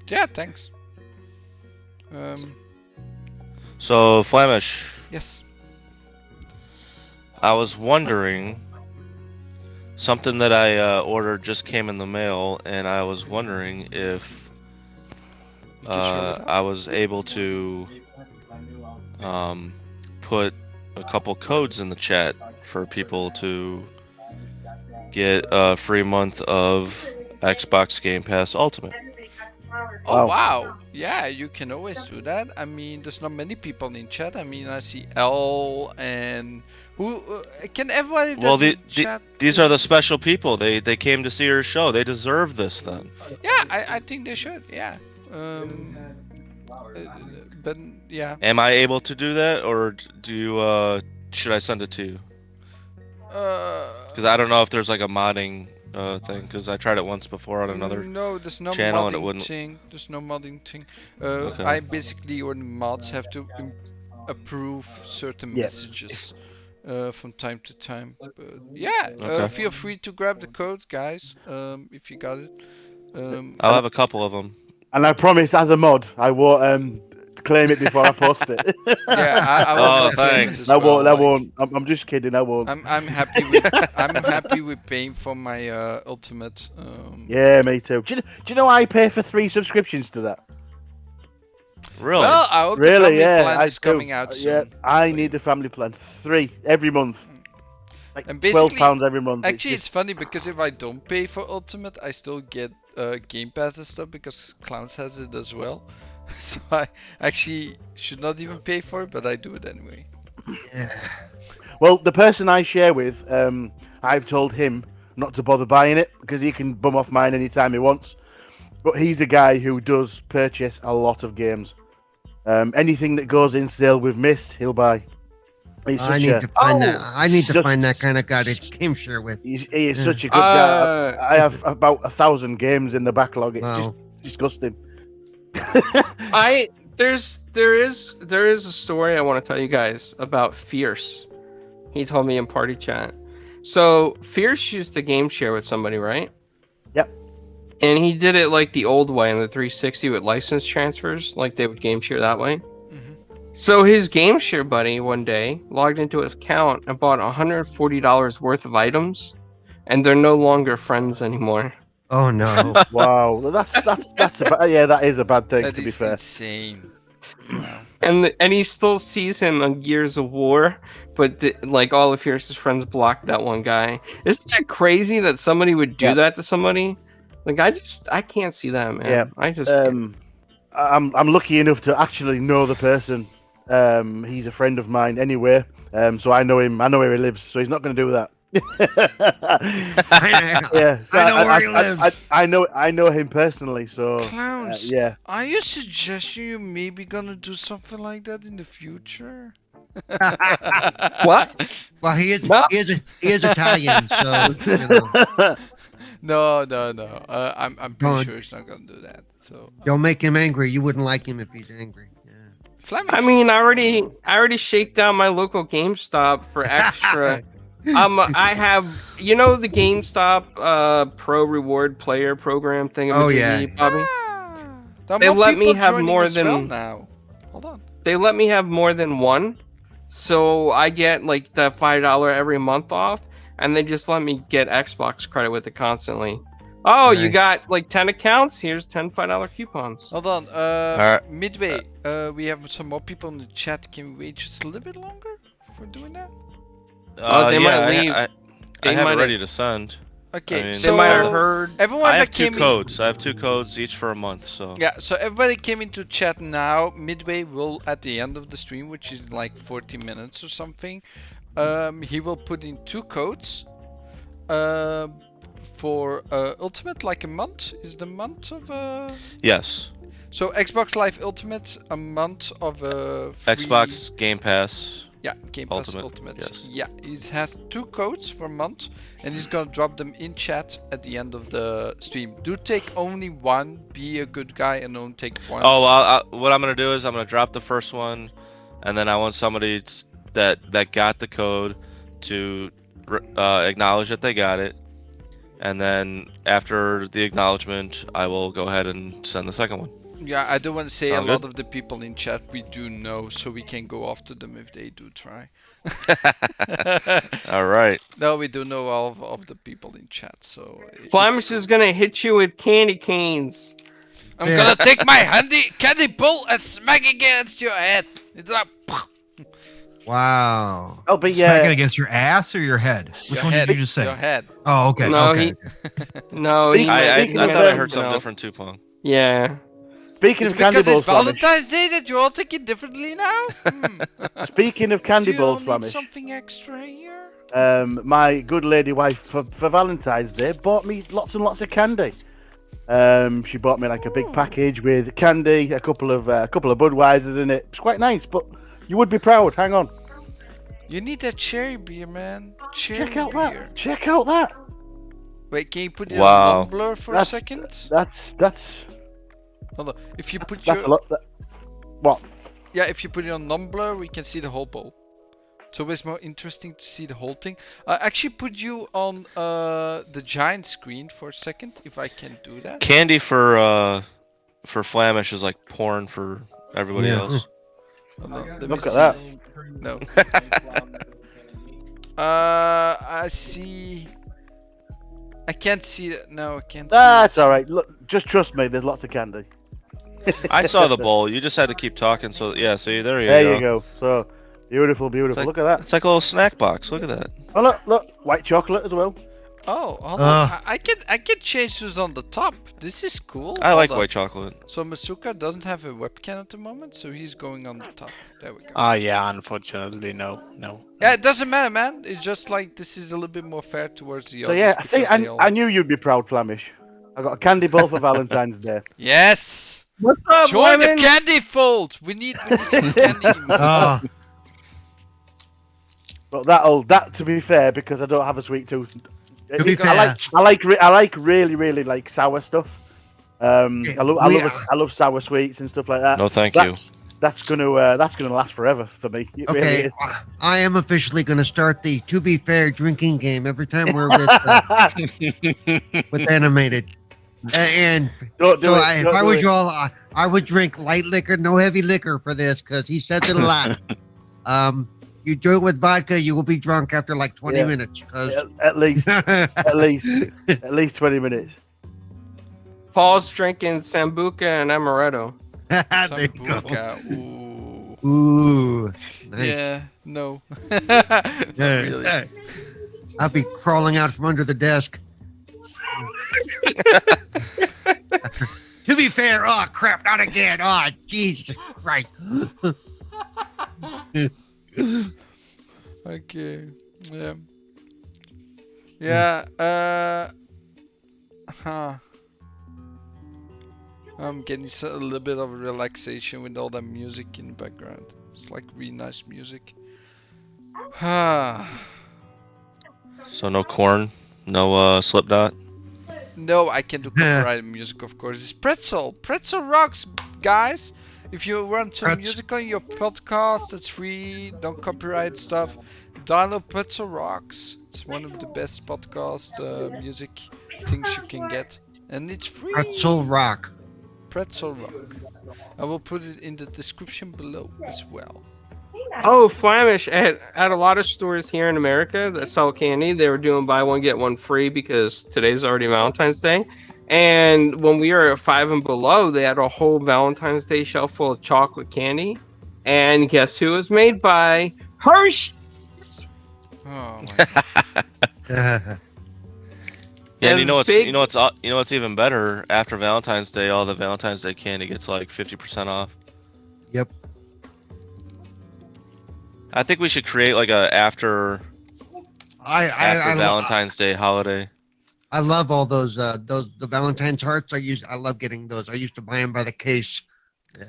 Yeah, thanks. So Flamish, Yes. I was wondering, something that I ordered just came in the mail, and I was wondering if You can show it up. I was able to put a couple codes in the chat for people to get a free month of Xbox Game Pass Ultimate. Oh Wow. wow. Yeah, you can always do that. I mean, there's not many people in chat. I mean, I see L and who can everybody Well, that's in chat? these are the special people. They came to see your show. They deserve this then. Yeah, I think they should. Yeah. But yeah. Am I able to do that, or do you, should I send it to you? Because I don't know if there's like a modding thing. Because I tried it once before on another. No, there's no channel and it modding wouldn't- thing. There's no modding thing. Okay. I basically, or the mods have to approve certain Yeah. messages from time to time. But yeah, Okay. feel free to grab the code, guys, if you got it. I'll have a couple of them. And I promise, as a mod, I won't claim it before I post it. Yeah, I will Oh, not claim it thanks. as I well, won't. I like, won't. I'm just kidding. I won't. I'm happy with I'm happy with paying for my ultimate. Yeah, me too. Do you know I pay for 3 subscriptions to that? Really? Well, I hope the Really? family Yeah, plan I is do. coming out soon. Yeah, I need the family plan. 3 every month. Like And £12 every month. Actually, it's it's funny because if I don't pay for Ultimate, I still get Game Pass and stuff because Clowns has it as well. So I actually should not even pay for it, but I do it anyway. Well, the person I share with, I've told him not to bother buying it because he can bum off mine anytime he wants. But he's a guy who does purchase a lot of games. Anything that goes in sale with Mist, he'll buy. He's I such need a, to find that. I need to Just- find that kind of guy to game share with. he is such a good guy. Uh, I have about 1,000 games in the backlog. It's Wow. just disgusting. there is a story I want to tell you guys about Fierce. He told me in party chat. So Fierce used to game share with somebody, right? Yep. And he did it like the old way in the 360 with license transfers, like they would game share that way. Mhm. So his game share buddy one day logged into his account and bought $140 worth of items, and they're no longer friends anymore. Oh no. Wow, well, that's yeah, that is a bad thing That to be is fair. insane. Wow. And he still sees him on Gears of War, but like all of Fierce's friends blocked that one guy. Isn't that crazy that somebody would do Yeah. that to somebody? Like I can't see that, man. Yeah, I just can't. I'm lucky enough to actually know the person. He's a friend of mine anyway. So I know him. I know where he lives. So he's not going to do that. Yeah, so I know where he lives. I know him personally. So Clowns, yeah. are you suggesting you maybe gonna do something like that in the future? What? Well, he is No. he is Italian, so you know, No. I'm pretty Don't. sure he's not gonna do that. So don't make him angry. You wouldn't like him if he's angry. Yeah. Flemish. I mean, I already shaked down my local GameStop for extra. I have, you know, the GameStop Pro Reward Player Program thing. Oh, yeah. Bobby. There are They more let me people have joining more as well than- now. Hold on. They let me have more than one, so I get like the $5 every month off, and they just let me get Xbox credit with it constantly. Oh, you Nice. got like 10 accounts? Here's 10 $5 coupons. Hold on. Alright. Midway. We have some more people in the chat. Can we wait just a little bit longer for doing that? They might yeah, leave. I They have might it have- ready to send. Okay, I mean- They so might have heard. everyone I that have 2 came in. codes. I have 2 codes each for a month. So Yeah, so everybody came into chat now. Midway will, at the end of the stream, which is like 40 minutes or something, he will put in 2 codes for Ultimate, like a month. Is the month of yes, So Xbox Live Ultimate, a month of free... Xbox Game Pass. Yeah, Game Pass Ultimate, Ultimate. yes. Yeah, he has 2 codes for a month, and he's gonna drop them in chat at the end of the stream. Do take only one. Be a good guy and don't take one. Oh, what I'm gonna do is I'm gonna drop the first one, and then I want somebody that got the code to acknowledge that they got it, and then after the acknowledgement, I will go ahead and send the second one. Yeah, I don't want to say Sound a lot good? of the people in chat we do know, so we can go after them if they do try. All right. No, we do know all of the people in chat, so... Flamish is gonna hit you with candy canes. I'm Yeah. gonna take my candy bull and smack it against your head. It's like... Wow. I'll be Smack it against your ass or your head? Which Your one head, did you just say? Your head. Oh, okay. No, okay. No, he I Speaking of thought I them, heard something no. different too, Pong. Yeah. Speaking It's of candy because balls, it's Flamish. Valentine's Day that you all take it differently now? Speaking of candy Do you all balls, need Flamish. something extra here? My good lady wife for Valentine's Day bought me lots and lots of candy. She bought me like a big package with candy, a couple of Budweisers in it. It's quite nice, but you would be proud. Hang on, You need that cherry beer, man. Cherry check out beer. that. Check out that. Wait, can you put it Wow. on Tumblr for That's- a second? That's Hold on. If you put that's your a lot. What? yeah, if you put it on Tumblr, we can see the whole bowl. It's always more interesting to see the whole thing. I actually put you on the giant screen for a second, if I can do that. Candy for Flamish is like porn for everybody Yeah. else. Hold on, let me Look at see. that. No. I see. I can't see it. No, I can't see That's it. all right. Look, just trust me. There's lots of candy. I saw the bowl. You just had to keep talking. So yeah. See, there you There go. you go. So beautiful, beautiful. like- Look at that. It's like a little snack box. Look at that. Oh look, white chocolate as well. Oh, hold Ugh. on. I can change who's on the top. This is cool. I Hold like on. white chocolate. So Meisuko doesn't have a webcam at the moment, so he's going on the top. There we go. Yeah, unfortunately, no. Yeah, it doesn't matter, man. It's just like this is a little bit more fair towards the So others. yeah, see, because they all- I knew you'd be proud, Flamish. I got a candy ball for Valentine's Day. Yes. What's up, Join the Lemon? candy fold. We need some candy. Oh, But that to be fair, because I don't have a sweet tooth. To be I like really like sour stuff. I love sour sweets and stuff like that. No, thank you. That's gonna last forever for me. It really okay. is. I am officially going to start the to be fair drinking game every time we're with animated. And Don't do so it. if Don't I do was it. you all, I would drink light liquor, no heavy liquor for this because he says it a lot. You do it with vodka, you will be drunk after like 20 Yeah. minutes. Cause At least 20 minutes. Paul's drinking Sambuca and Amaretto. there you go. Sambuca, Ooh. Ooh, nice. Yeah. No. Not really. I'll be crawling out from under the desk. To be fair, oh crap, not again. Oh, Jesus Christ. Okay. Yeah. Yeah. Huh. I'm getting a little bit of relaxation with all that music in the background. It's like really nice music. So no corn, no Slipknot. No, I can do copyrighted music, of course. It's Pretzel. Pretzel rocks, guys. If you want some music on your podcast, it's free, no copyright stuff. Download Pretzel Rocks. It's one of the best podcast music things you can get, and it's free. Pretzel Rock. Pretzel Rock. I will put it in the description below as well. Oh, Flamish at a lot of stores here in America that sell candy, they were doing buy one get one free because today's already Valentine's Day. And when we were at 5 and below, they had a whole Valentine's Day shelf full of chocolate candy. And guess who it was made by? Hershey's. Oh my god. Yeah, and you know As what's even better? After Valentine's Day, all the Valentine's Day candy gets like 50% off. Yep. I think we should create like a after Valentine's Day holiday. I love all those the Valentine's hearts. I love getting those. I used to buy them by the case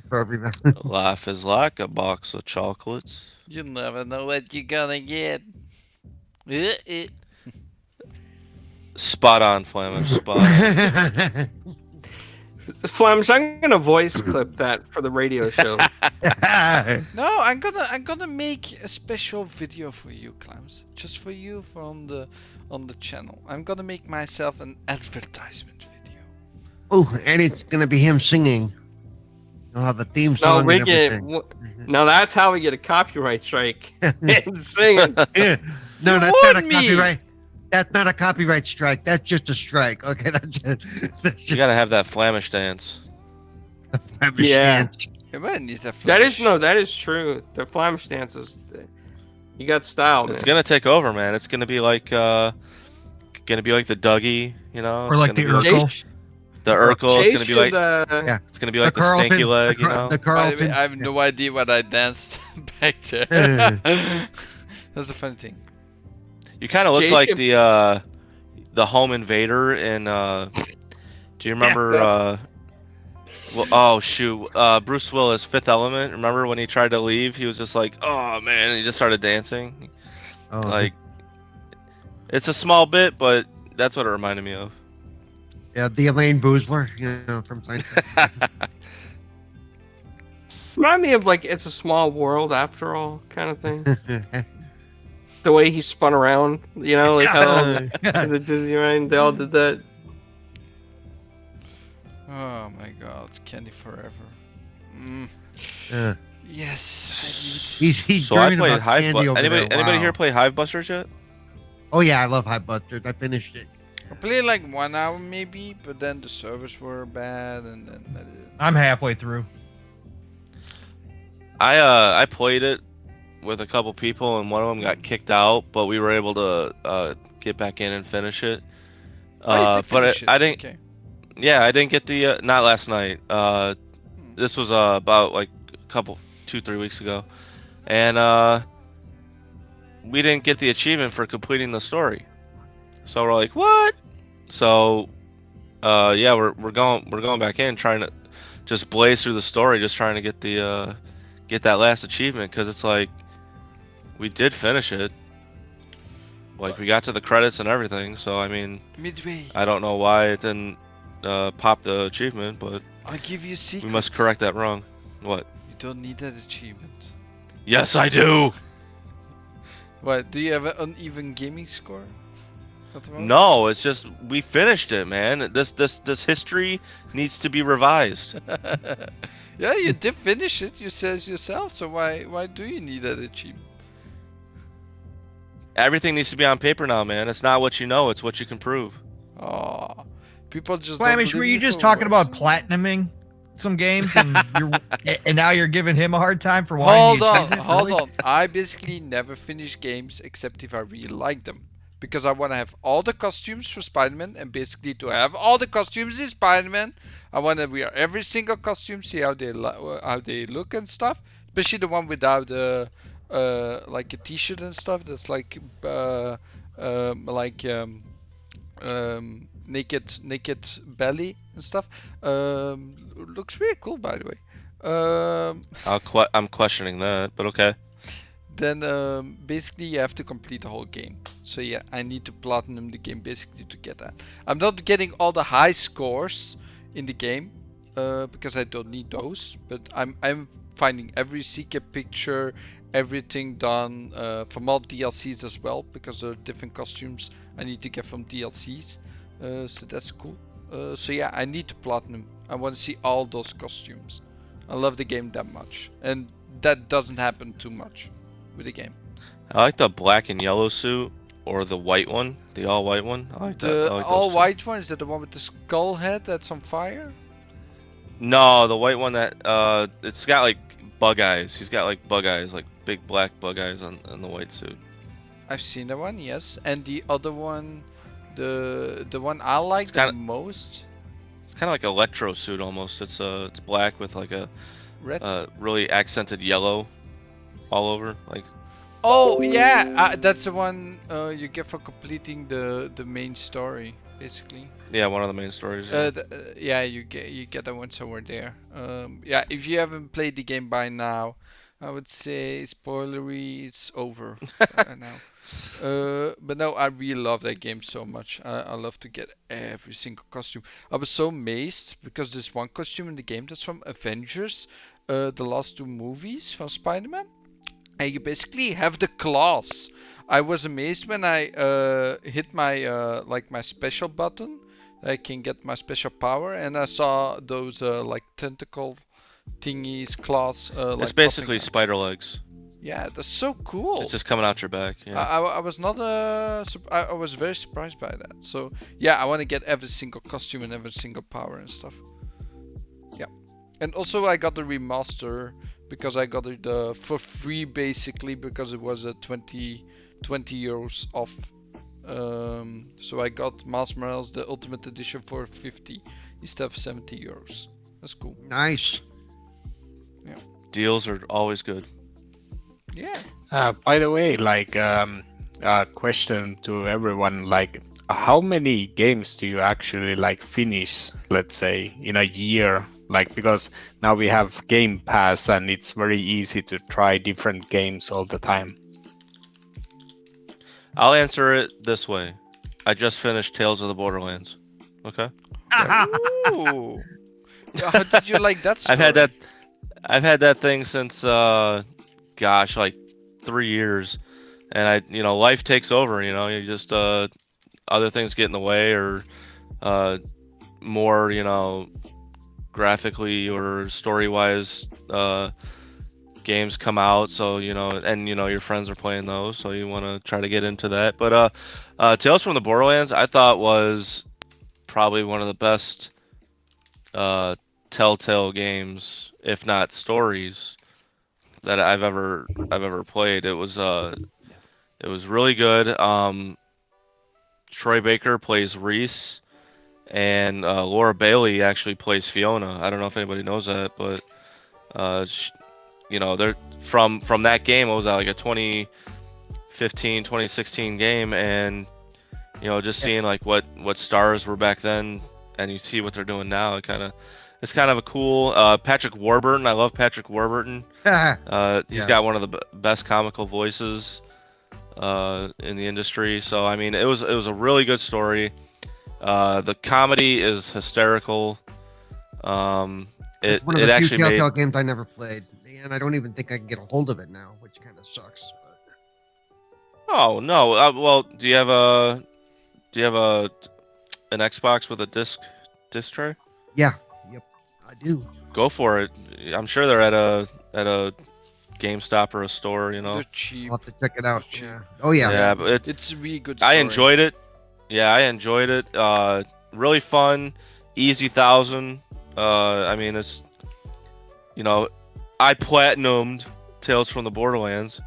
for every. Life is like a box of chocolates. You never know what you're gonna get. Spot on, Flamish. Spot on. Flamish, I'm gonna voice clip that for the radio show. No, I'm gonna make a special video for you, Clams. Just for you on the channel. I'm gonna make myself an advertisement video. Oh, and it's gonna be him singing. He'll have a theme No, song. we and get. everything. No, that's how we get a copyright strike. Him singing. Yeah. No, You that's not a warned me. copyright. That's not a copyright strike. That's just a strike. Okay, that's it. That's You just gotta have that Flamish dance. a Flemish Yeah. dance. Yeah, but it needs a That is flash. that is true. The Flamish dance is. You got style, man. It's gonna take over, man. It's gonna be like the Dougie, you know? Or It's like gonna the be Urkel. Jay- The Urkel. Jay It's gonna be like should, Yeah. it's gonna be like the Carlton, stanky leg, you the, know? the By the way, Carlton. I have no idea what I danced back there. Uh. That's the funny thing. You kind of look Jay like should- the home invader in do you remember well, oh shoot, Bruce Willis, Fifth Element. Remember when he tried to leave? He was just like, oh man, and he just started dancing. Oh, Like, it's a small bit, but that's what it reminded me of. yeah, the Elaine Boozler, from Seinfeld. Remind me of like It's a Small World After All kind of thing. The way he spun around, like how the Disneyland they all did that. Oh my god, candy forever. Uh, Yes, I need. he's So I dreaming played about Hive. candy over Anybody there. here Wow. play Hive Busters yet? Oh yeah, I love Hive Busters. I finished it. I played like 1 hour maybe, but then the servers were bad, and then I didn't. I'm halfway through. I played it with a couple people, and one of them got kicked out, but we were able to get back in and finish it. Oh, you did finish it. I didn't. Okay. Yeah, I didn't get the not last night. This was about like a couple 2-3 weeks ago, and we didn't get the achievement for completing the story. So we're like, what? So yeah, we're going back in, trying to just blaze through the story, just trying to get the get that last achievement, because it's like we did finish it. Like we got to the credits and everything. So I mean, Midway, I don't know why it didn't pop the achievement, but I'll give you a secret. we must correct that wrong. What? You don't need that achievement. Yes, I do. What? Do you have an uneven gaming score? At the moment? No, it's just we finished it, man. This history needs to be revised. Yeah, you did finish it. You says yourself. So why do you need that achievement? Everything needs to be on paper now, man. It's not what you know, it's what you can prove. Oh, people just. don't Flamish, were believe you you just for talking words. about platinuming some games, and and now you're giving him a hard time for wanting the achievement? Hold Really? on. I basically never finish games except if I really like them. Because I want to have all the costumes for Spider-Man, and basically to have all the costumes in Spider-Man, I want to wear every single costume, see how they look and stuff. Especially the one without like a T-shirt and stuff. That's like naked belly and stuff. Looks really cool, by the way. I'm questioning that, but okay. Then basically you have to complete the whole game. So yeah, I need to platinum the game basically to get that. I'm not getting all the high scores in the game because I don't need those. But I'm finding every secret picture, everything done from all DLCs as well, because there are different costumes I need to get from DLCs. So that's cool. So yeah, I need to platinum. I want to see all those costumes. I love the game that much, and that doesn't happen too much with the game. I like the black and yellow suit or the white one, the all white one. I like that. The I like all those two. white one, is that the one with the skull head that's on fire? No, the white one that it's got like bug eyes. He's got like bug eyes, like big black bug eyes on the white suit. I've seen that one, yes. And the other one, the one I like the most. It's kind of like an electro suit almost. It's black with like a Red. really accented yellow all over. Like. Oh yeah, that's the one you get for completing the main story, basically. Yeah, one of the main stories. Yeah, you get that one somewhere there. Yeah, if you haven't played the game by now, I would say spoilery, it's over now. But no, I really love that game so much. I love to get every single costume. I was so amazed because there's one costume in the game that's from Avengers, the last two movies from Spider-Man, and you basically have the claws. I was amazed when I hit my like my special button. I can get my special power, and I saw those like tentacle thingies, claws. It's like basically spider legs. Yeah, that's so cool. It's just coming out your back. Yeah. I was not I was very surprised by that. So yeah, I want to get every single costume and every single power and stuff. Yeah, and also I got the remaster because I got it for free basically because it was a 20 euros off. So I got Miles Morales the Ultimate Edition for 50 instead of 70 euros. That's cool. Nice. Yeah. Deals are always good. Yeah. By the way, like a question to everyone, like how many games do you actually like finish, let's say, in a year? Like, because now we have Game Pass and it's very easy to try different games all the time. I'll answer it this way. I just finished Tales of the Borderlands. Okay. Ooh. How did you like that story? I've had that thing since gosh, like 3 years, and life takes over. You just other things get in the way, or more graphically or story wise games come out, so and your friends are playing those, so you want to try to get into that. But Tales from the Borderlands I thought was probably one of the best Telltale games, if not stories, that I've ever played. It was really good. Troy Baker plays Reese, and Laura Bailey actually plays Fiona. I don't know if anybody knows that, but they're from that game. It was like a 2015, 2016 game, and just seeing like what stars were back then, and you see what they're doing now. It's kind of a cool. Patrick Warburton. I love Patrick Warburton. He's got one of the best comical voices in the industry. So I mean, it was a really good story. The comedy is hysterical. It's one of the few Telltale games I never played, and I don't even think I can get a hold of it now, which kind of sucks. But... Oh no! Well, do you have an Xbox with a disc tray? Yeah. Yep. I do. Go for it. I'm sure they're at a GameStop or a store. They're cheap. I'll have to check it out. Yeah. Oh yeah. Yeah, but it's a really good story. I enjoyed it. Yeah, I enjoyed it. Really fun, easy 1,000. I mean, it's I platinumed Tales from the Borderlands.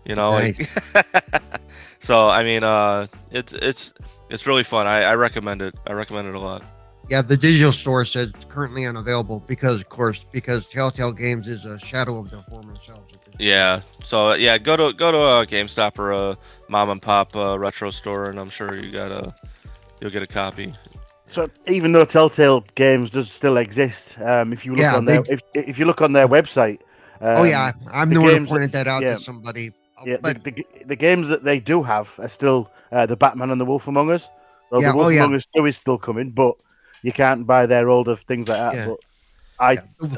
Nice. So I mean, it's really fun. I recommend it. I recommend it a lot. Yeah, the digital store says it's currently unavailable because Telltale Games is a shadow of their former selves. Yeah. So yeah, go to a GameStop or a mom and pop retro store, and I'm sure you'll get a copy. So even though Telltale Games does still exist, if you look if you look on their website. Oh yeah, I'm the one who pointed that out to somebody. Yeah, but the games that they do have are still the Batman and the Wolf Among Us. So the Wolf Among Us 2 is still coming, but you can't buy their older things like that. Yeah. But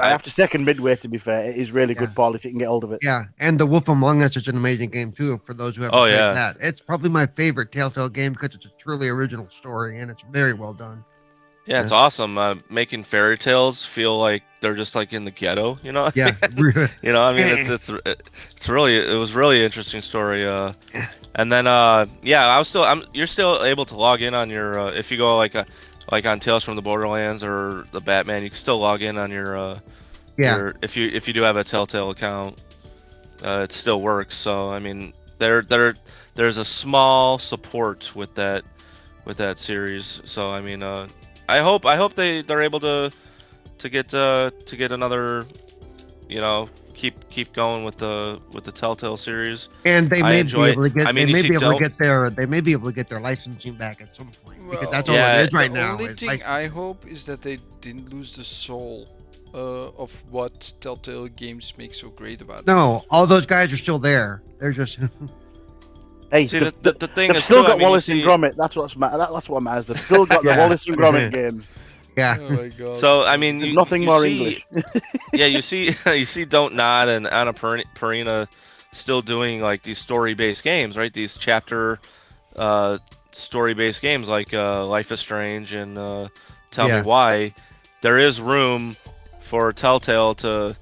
I have to second Midway, to be fair. It is really good ball if you can get hold of it. Yeah, and The Wolf Among Us is an amazing game too, for those who haven't played that. It's probably my favorite Telltale game because it's a truly original story and it's very well done. Yeah, it's awesome. Making fairy tales feel like they're just like in the ghetto, you know? Yeah. You know, I mean, it was really interesting story. And then yeah, you're still able to log in on your if you go like on Tales from the Borderlands or the Batman, you can still log in on your if you do have a Telltale account, it still works. So I mean, there's a small support with that series. So I mean, I hope they're able to get another, you know, keep going with the Telltale series. And they may be able to get I mean, they may be able to get their licensing back at some point, because that's all yeah, it is right the now. only is thing I hope is that they didn't lose the soul of what Telltale Games make so great about No, all those guys are still there. They're just Hey, See, they've, the thing they've is, still too, got I mean, Wallace and Gromit. That's what matters. They've still got the Yeah. Wallace and Gromit games. yeah. Oh my god. So I mean, There's you, nothing you more see, English. yeah, you see Don't Nod and Anna Perina still doing like these story-based games, right? These chapter story-based games like Life is Strange and Tell Me Yeah. Why. There is room for Telltale to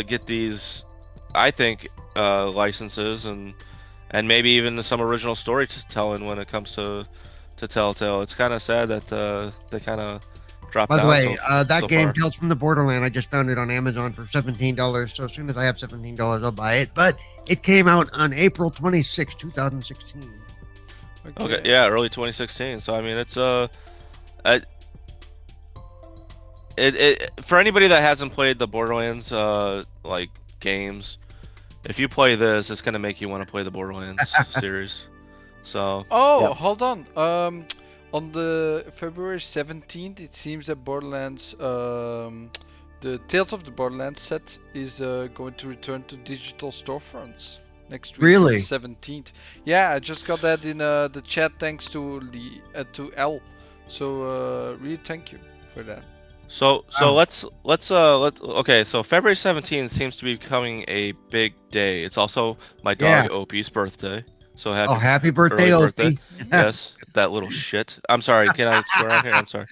get these, I think, licenses and maybe even some original storytelling when it comes to Telltale. It's kind of sad that they kind of dropped By the down way, that so game, far. Tales from the Borderland, I just found it on Amazon for $17. So as soon as I have $17, I'll buy it. But it came out on April 26, 2016. Okay, yeah, early 2016. So I mean, it's it for anybody that hasn't played the Borderlands like games, if you play this, it's gonna make you want to play the Borderlands series. So Oh, Yep. hold on. On the February 17th, it seems that Borderlands, the Tales of the Borderlands set is going to return to digital storefronts next week. Really? On the 17th. Yeah, I just got that in the chat thanks to L. So really thank you for that. So Oh. let's okay. So February 17th seems to be becoming a big day. It's also my dog Yeah. Opie's birthday. So Happy birthday, early Opie. Yes, that little shit. I'm sorry. Can I swear on here? I'm sorry.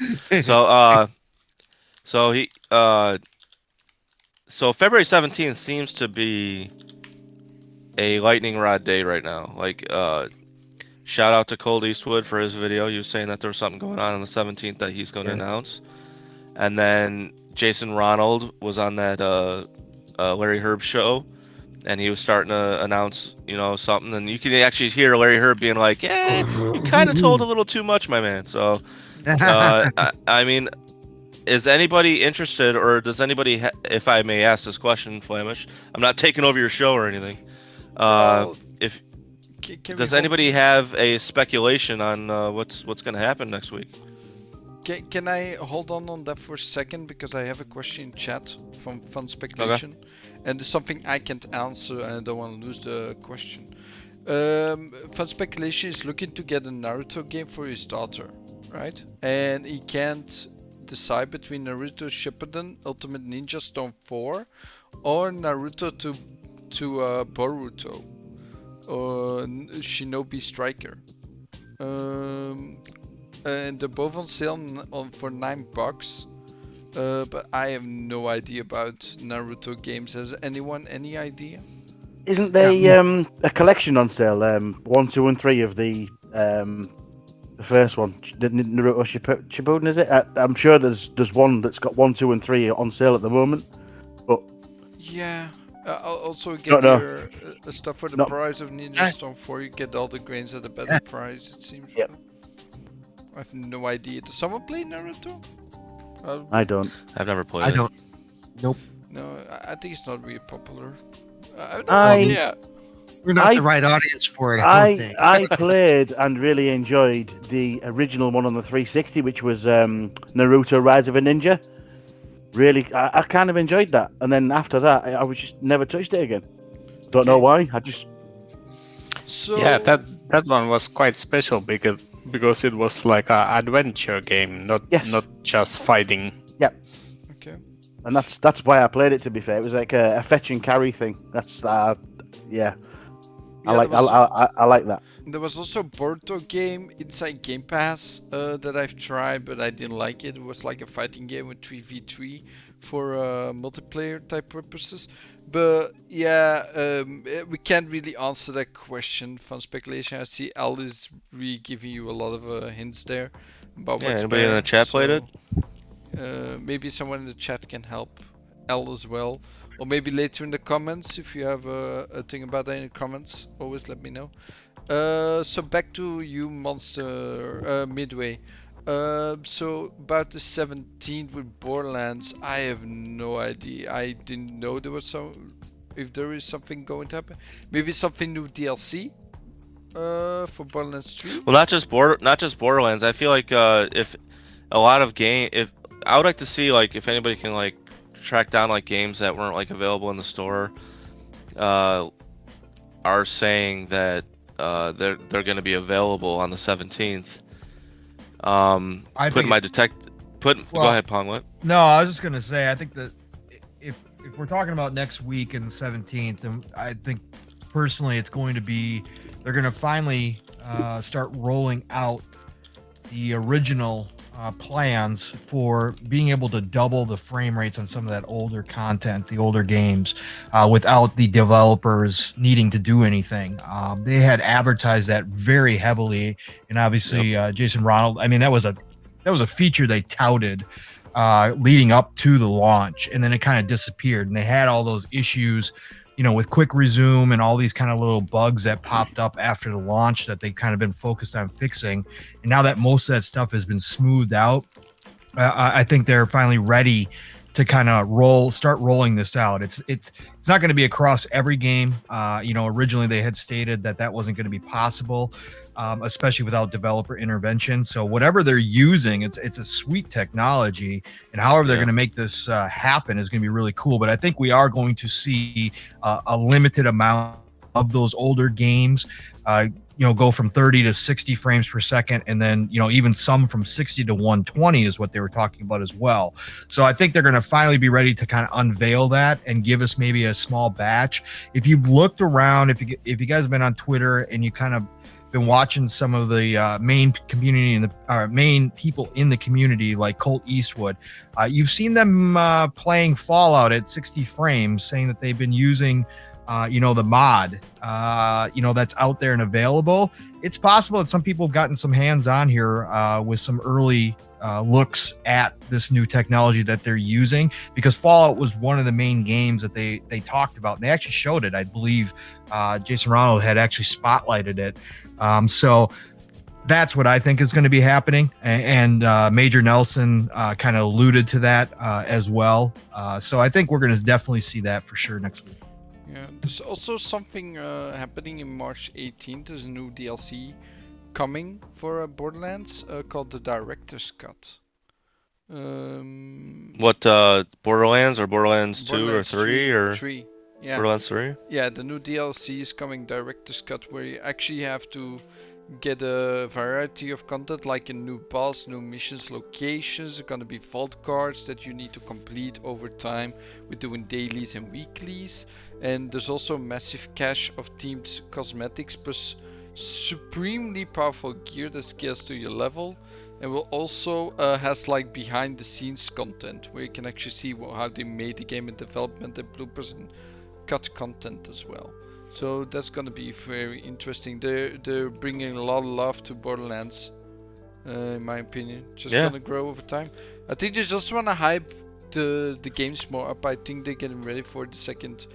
So February 17th seems to be a lightning rod day right now. Like shout out to Cold Eastwood for his video. He was saying that there was something going on the 17th that he's going to announce. And then Jason Ronald was on that Larry Herb show, and he was starting to announce, you know, something. And you can actually hear Larry Herb being like, "Yeah, you kind of told a little too much, my man." So, I mean, is anybody interested, or does anybody, if I may ask this question, Flamish, I'm not taking over your show or anything. Well, If can does we anybody have a speculation on what's going to happen next week? Can I hold on that for a second, because I have a question in chat from Fun Speculation, and it's something I can't answer and I don't want to lose the question. Fun Speculation is looking to get a Naruto game for his daughter, right? And he can't decide between Naruto Shippuden Ultimate Ninja Storm 4 or Naruto to Boruto or Shinobi Striker. And they're both on sale for $9. But I have no idea about Naruto games. Has anyone any idea? Isn't there a collection on sale? 1, 2, and 3 of the first one, the Naruto Shippuden, is it? I'm sure there's one that's got 1, 2, and 3 on sale at the moment. But yeah, I'll also get Don't know. your stuff for the No. price of Ninja Storm 4. You get all the grains at a better price, it seems. Yep. I have no idea. Does someone play Naruto? I don't. I've never played I it. don't. Nope. No, I think it's not really popular. I- We're not I- the right audience for it, I don't think. I played and really enjoyed the original one on the 360, which was Naruto Rise of a Ninja. Really, I kind of enjoyed that. And then after that, I was just never touched it again. Don't know why. I just So Yeah, that one was quite special because it was like an adventure game, not just fighting. okay. and that's why I played it. To be fair, it was like a fetch and carry thing. That's yeah. I Yeah, like there was- I like that. There was also a board game inside Game Pass that I've tried, but I didn't like it. It was like a fighting game with 3v3 for multiplayer type purposes. But yeah, we can't really answer that question from speculation. I see Al is really giving you a lot of hints there about Yeah, what's anybody in the there, chat played it? maybe someone in the chat can help Al as well. Or maybe later in the comments, if you have a thing about that in the comments, always let me know. So back to you, Monster Midway. So about the 17th with Borderlands, I have no idea. I didn't know there was some. If there is something going to happen, maybe something new DLC. For Borderlands 3. Well, not just Borderlands. I feel like if a lot of if I would like to see like if anybody can like track down like games that weren't like available in the store, are saying that they're going to be available on the 17th. I put think my detect. Go ahead, Pong. What? No, I was just gonna say I think that if we're talking about next week and the 17th, then I think personally it's going to be they're going to finally start rolling out the original plans for being able to double the frame rates on some of that older content, the older games, without the developers needing to do anything. They had advertised that very heavily, and obviously Jason Ronald. I mean, that was a feature they touted leading up to the launch, and then it kind of disappeared. And they had all those issues, with quick resume and all these kind of little bugs that popped up after the launch that they've kind of been focused on fixing. And now that most of that stuff has been smoothed out, I think they're finally ready to kind of start rolling this out. It's not going to be across every game. Originally they had stated that wasn't going to be possible, especially without developer intervention. So whatever they're using, it's a sweet technology, and however they're going to make this happen is going to be really cool. But I think we are going to see a limited amount of those older games go from 30 to 60 frames per second, and then even some from 60 to 120 is what they were talking about as well. So I think they're going to finally be ready to kind of unveil that and give us maybe a small batch. If you've looked around, if you guys have been on Twitter and you kind of been watching some of the main community and the main people in the community like Colt Eastwood, you've seen them playing Fallout at 60 frames, saying that they've been using the mod, that's out there and available. It's possible that some people have gotten some hands on here with some early looks at this new technology that they're using, because Fallout was one of the main games that they talked about. And they actually showed it. I believe Jason Ronald had actually spotlighted it. So that's what I think is going to be happening. And Major Nelson kind of alluded to that as well. So I think we're going to definitely see that for sure next week. Yeah, there's also something happening in March 18th. There's a new DLC coming for Borderlands called the Director's Cut. What, Borderlands or Borderlands 2 or 3 or 3? Yeah. Borderlands 3? Yeah, the new DLC is coming, Director's Cut, where you actually have to get a variety of content, like a new boss, new missions, locations. There are gonna be vault cards that you need to complete over time with doing dailies and weeklies. And there's also a massive cache of themed cosmetics plus supremely powerful gear that scales to your level, and will also has like behind the scenes content where you can actually see how they made the game in development, and bloopers and cut content as well. So that's gonna be very interesting. They're bringing a lot of love to Borderlands, in my opinion. Just gonna grow over time. I think they just wanna hype the games more up. I think they're getting ready for the second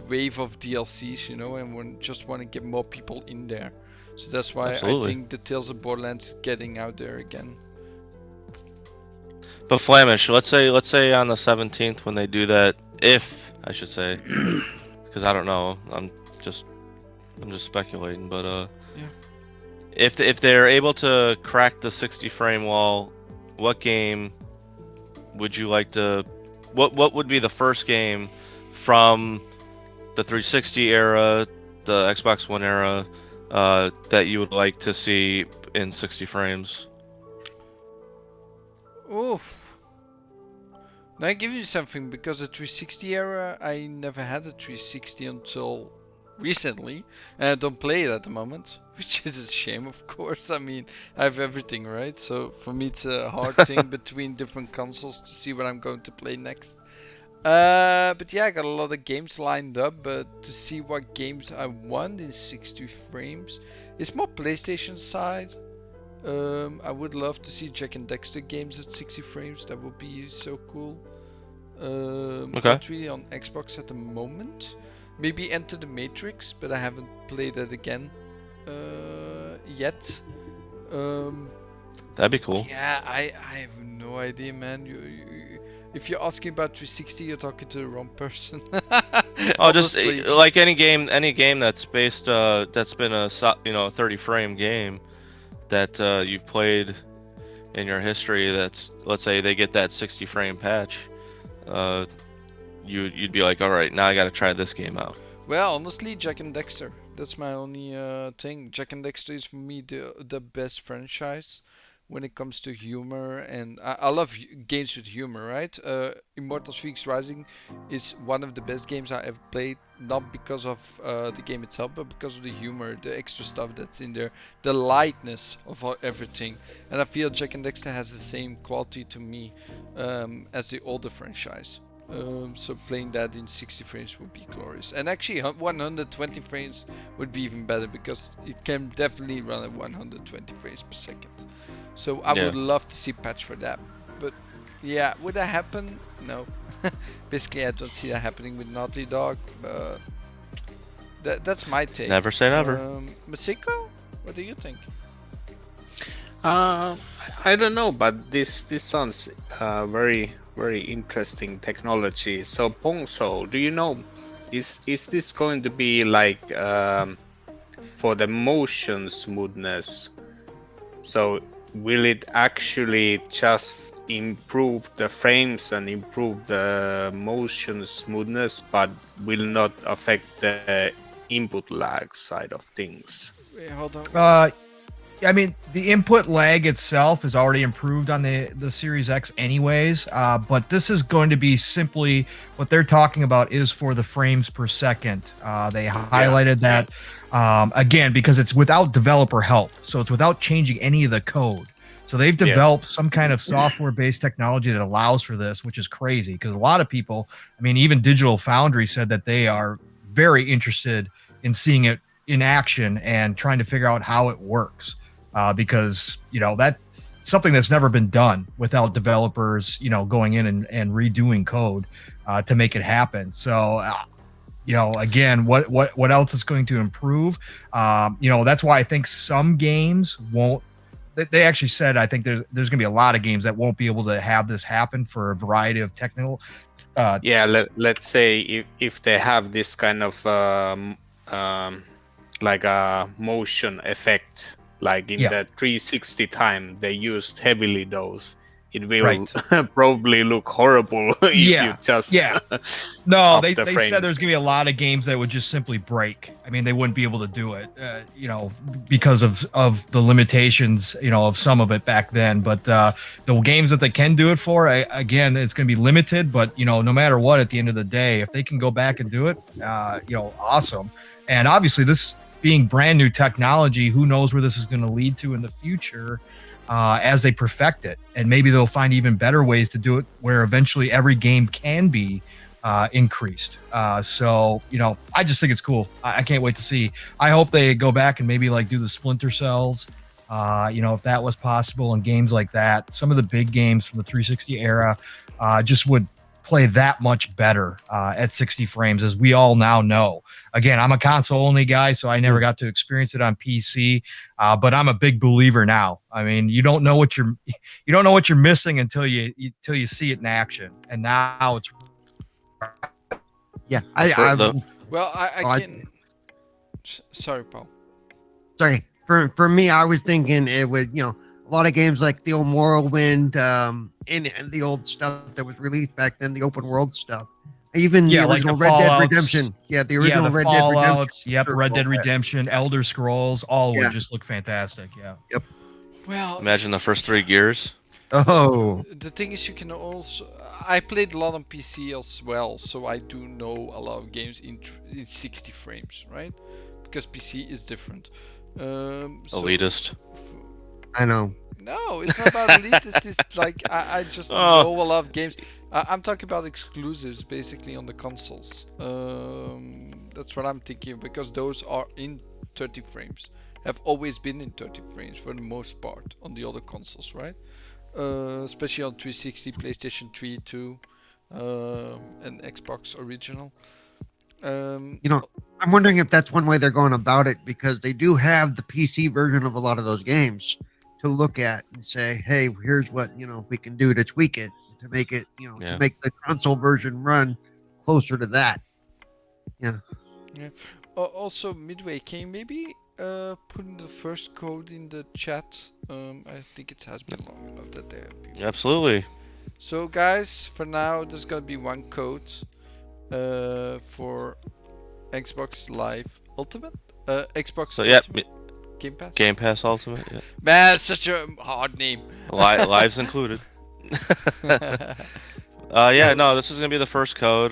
wave of DLCs, and we just want to get more people in there. So that's why I think the Tales of Borderlands is getting out there again. But Flamish, let's say on the 17th when they do that, if I should say, because I don't know, I'm just speculating, but if they're able to crack the 60 frame wall, what game would you like to? What would be the first game from the 360 era, the Xbox One era, that you would like to see in 60 frames? Oof. Now I give you something, because the 360 era, I never had a 360 until recently, and I don't play it at the moment, which is a shame, of course. I mean, I have everything, right? So for me, it's a hard thing between different consoles to see what I'm going to play next. But yeah, I got a lot of games lined up, but to see what games I want in 60 frames, it's more PlayStation side. I would love to see Jack and Dexter games at 60 frames. That would be so cool. Okay. Not really on Xbox at the moment. Maybe Enter the Matrix, but I haven't played it again yet. That'd be cool. Yeah, I have no idea, man. If you're asking about 360, you're talking to the wrong person. Oh, just Honestly. like any game that's based, that's been a 30 frame game that you've played in your history. That's, let's say they get that 60 frame patch, you'd be like, all right, now I got to try this game out. Well, honestly, Jack and Dexter. That's my only thing. Jack and Dexter is for me the best franchise when it comes to humor, and I love games with humor, right? Immortal Phoenix Rising is one of the best games I ever played, not because of the game itself, but because of the humor, the extra stuff that's in there, the lightness of everything. And I feel Jack and Dexter has the same quality to me as the older franchise. So playing that in 60 frames would be glorious, and actually 120 frames would be even better, because it can definitely run at 120 frames per second. So I would love to see patch for that, but yeah, would that happen? No. Basically, I don't see that happening with Naughty Dog. That's my take. Never say never. Meisuko, what do you think? I don't know, but this sounds very interesting technology. So Pongso, do you know, is this going to be like for the motion smoothness? So will it actually just improve the frames and improve the motion smoothness, but will not affect the input lag side of things? Wait, hold on. I mean, the input lag itself is already improved on the Series X anyways, but this is going to be simply what they're talking about is for the frames per second. They highlighted that, again, because it's without developer help. So it's without changing any of the code. So they've developed some kind of software-based technology that allows for this, which is crazy, because a lot of people, I mean, even Digital Foundry said that they are very interested in seeing it in action and trying to figure out how it works. Because, that's something that's never been done without developers, going in and redoing code to make it happen. So, again, what else is going to improve? That's why I think some games won't. They actually said, I think there's going to be a lot of games that won't be able to have this happen for a variety of technical. Let's say if they have this kind of like a motion effect. Like in the 360 time, they used heavily those. It will probably look horrible if you just No, they said there's gonna be a lot of games that would just simply break. I mean, they wouldn't be able to do it, because of the limitations, of some of it back then. But the games that they can do it for, again, it's gonna be limited. But no matter what, at the end of the day, if they can go back and do it, awesome. And obviously, this being brand new technology, who knows where this is going to lead to in the future as they perfect it. And maybe they'll find even better ways to do it where eventually every game can be increased. So, I just think it's cool. I can't wait to see. I hope they go back and maybe like do the Splinter Cells, if that was possible, and games like that. Some of the big games from the 360 era just would play that much better at 60 frames, as we all now know. Again, I'm a console only guy, so I never got to experience it on PC, but I'm a big believer now. I mean, you don't know what you're missing until you see it in action, and now it's I can. Sorry, Paul. Sorry, for me, I was thinking it would, a lot of games like the old Morrowind, and the old stuff that was released back then, the open world stuff. Even the original Red Dead Redemption. Yeah, the original Red Dead Redemption. Yep, Red Dead Redemption, Elder Scrolls, all would just look fantastic. Yeah. Yep. Well, imagine the first 3 Gears. Oh, The thing is, you can also. I played a lot on PC as well, so I do know a lot of games in 60 frames, right? Because PC is different. So Elitist. I know. No, it's not about elitist. It's like I just Oh. know a lot of games. I'm talking about exclusives, basically on the consoles. That's what I'm thinking because those are in 30 frames. Have always been in 30 frames for the most part on the other consoles, right? Especially on 360, PlayStation 3, 2, and Xbox original. You know, I'm wondering if that's one way they're going about it because they do have the PC version of a lot of those games to look at and say, hey, here's what, we can do to tweak it, to make it, Yeah. to make the console version run closer to that. Yeah. Also, Midway, can you maybe put in the first code in the chat? I think it has been long enough that they have been. Absolutely. So guys, for now there's gonna be one code for Xbox Live Ultimate. Xbox So yeah, Ultimate Game Pass. Game Pass Ultimate. Yeah. Man, it's such a hard name. Lives included. Yeah, no, this is gonna be the first code.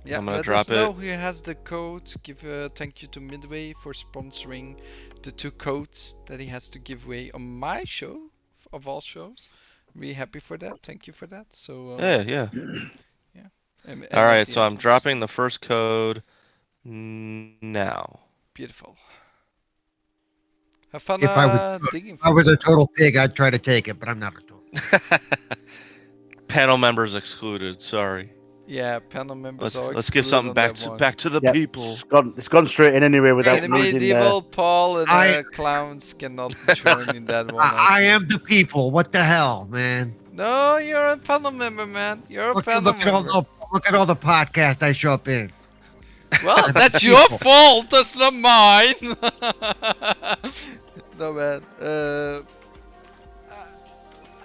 Yeah, I'm gonna let drop us know it. who has the code. Give a thank you to Midway for sponsoring the 2 codes that he has to give away on my show of all shows. Really happy for that. Thank you for that. So Yeah. and All right, at the so end I'm of this- dropping the first code now. Beautiful. Have fun If I was- digging. If I was a total pig, I'd try to take it, but I'm not a total. Panel members excluded. Sorry. Yeah, panel members. are Let's give excluded something on back that to one. back to the Yeah, people. It's gone straight in anyway without Hey, needing. Medieval Paul and I- clowns cannot join in that one. I am the people. What the hell, man? No, you're a panel member, man. You're a Look, panel look at all member. look at all the podcasts I show up in. Well, that's your fault. That's not mine. No, man.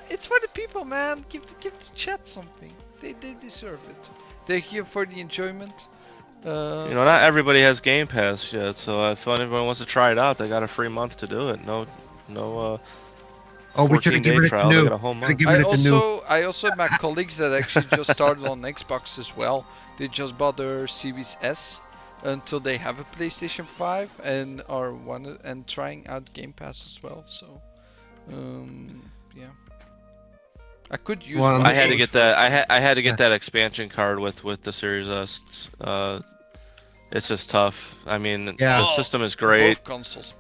It's for the people, man. Give the chat something. They deserve it. They're here for the enjoyment. Not everybody has Game Pass yet, so if anyone wants to try it out, they got a free month to do it. No. Oh, we should have 14-day given it to trial, they New. got a whole Should have month. given it to New. I also have my colleagues that actually just started on Xbox as well. They just bought their Series S until they have a PlayStation 5 and are trying out Game Pass as well. So, yeah. I could use. Well, my I had to code get for- that. I had to get that expansion card with the Series S. It's just tough. I mean, Yeah. the system is great.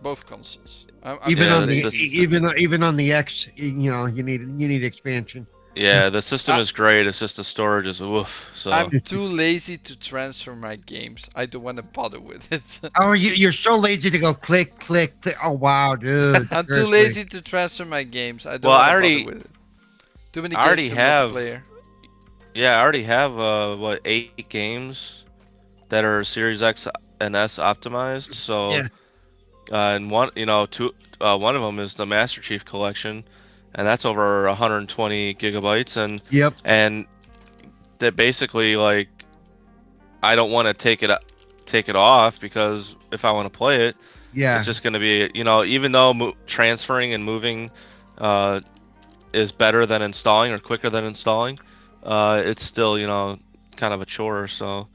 Both consoles. Even Yeah, on the it's- even on the X, you need expansion. Yeah, the system is great. It's just the storage is woof. So I'm too lazy to transfer my games. I don't want to bother with it. Oh, you're so lazy to go click, click, click. Oh wow, dude. I'm too Seriously. lazy to transfer my games. I don't Well, want I to already- bother with it. Too many I games already to have- multiplayer. yeah, I already have 8 games that are Series X and S optimized. So Yeah. and one of them is the Master Chief Collection, and that's over 120 gigabytes, and Yep. that basically like I don't want to take it off because if I want to play it, Yeah. it's just going to be even though transferring and moving is better than installing or quicker than installing, it's still kind of a chore. So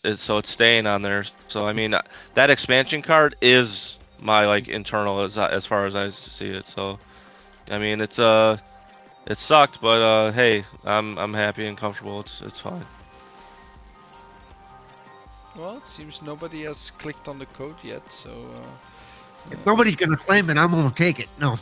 it's staying on there. So I mean that expansion card is my internal as far as I see it. So I mean it sucked, but hey, I'm happy and comfortable. It's fine. Well, it seems nobody has clicked on the code yet, so. If nobody's gonna claim it, I'm gonna take it. No.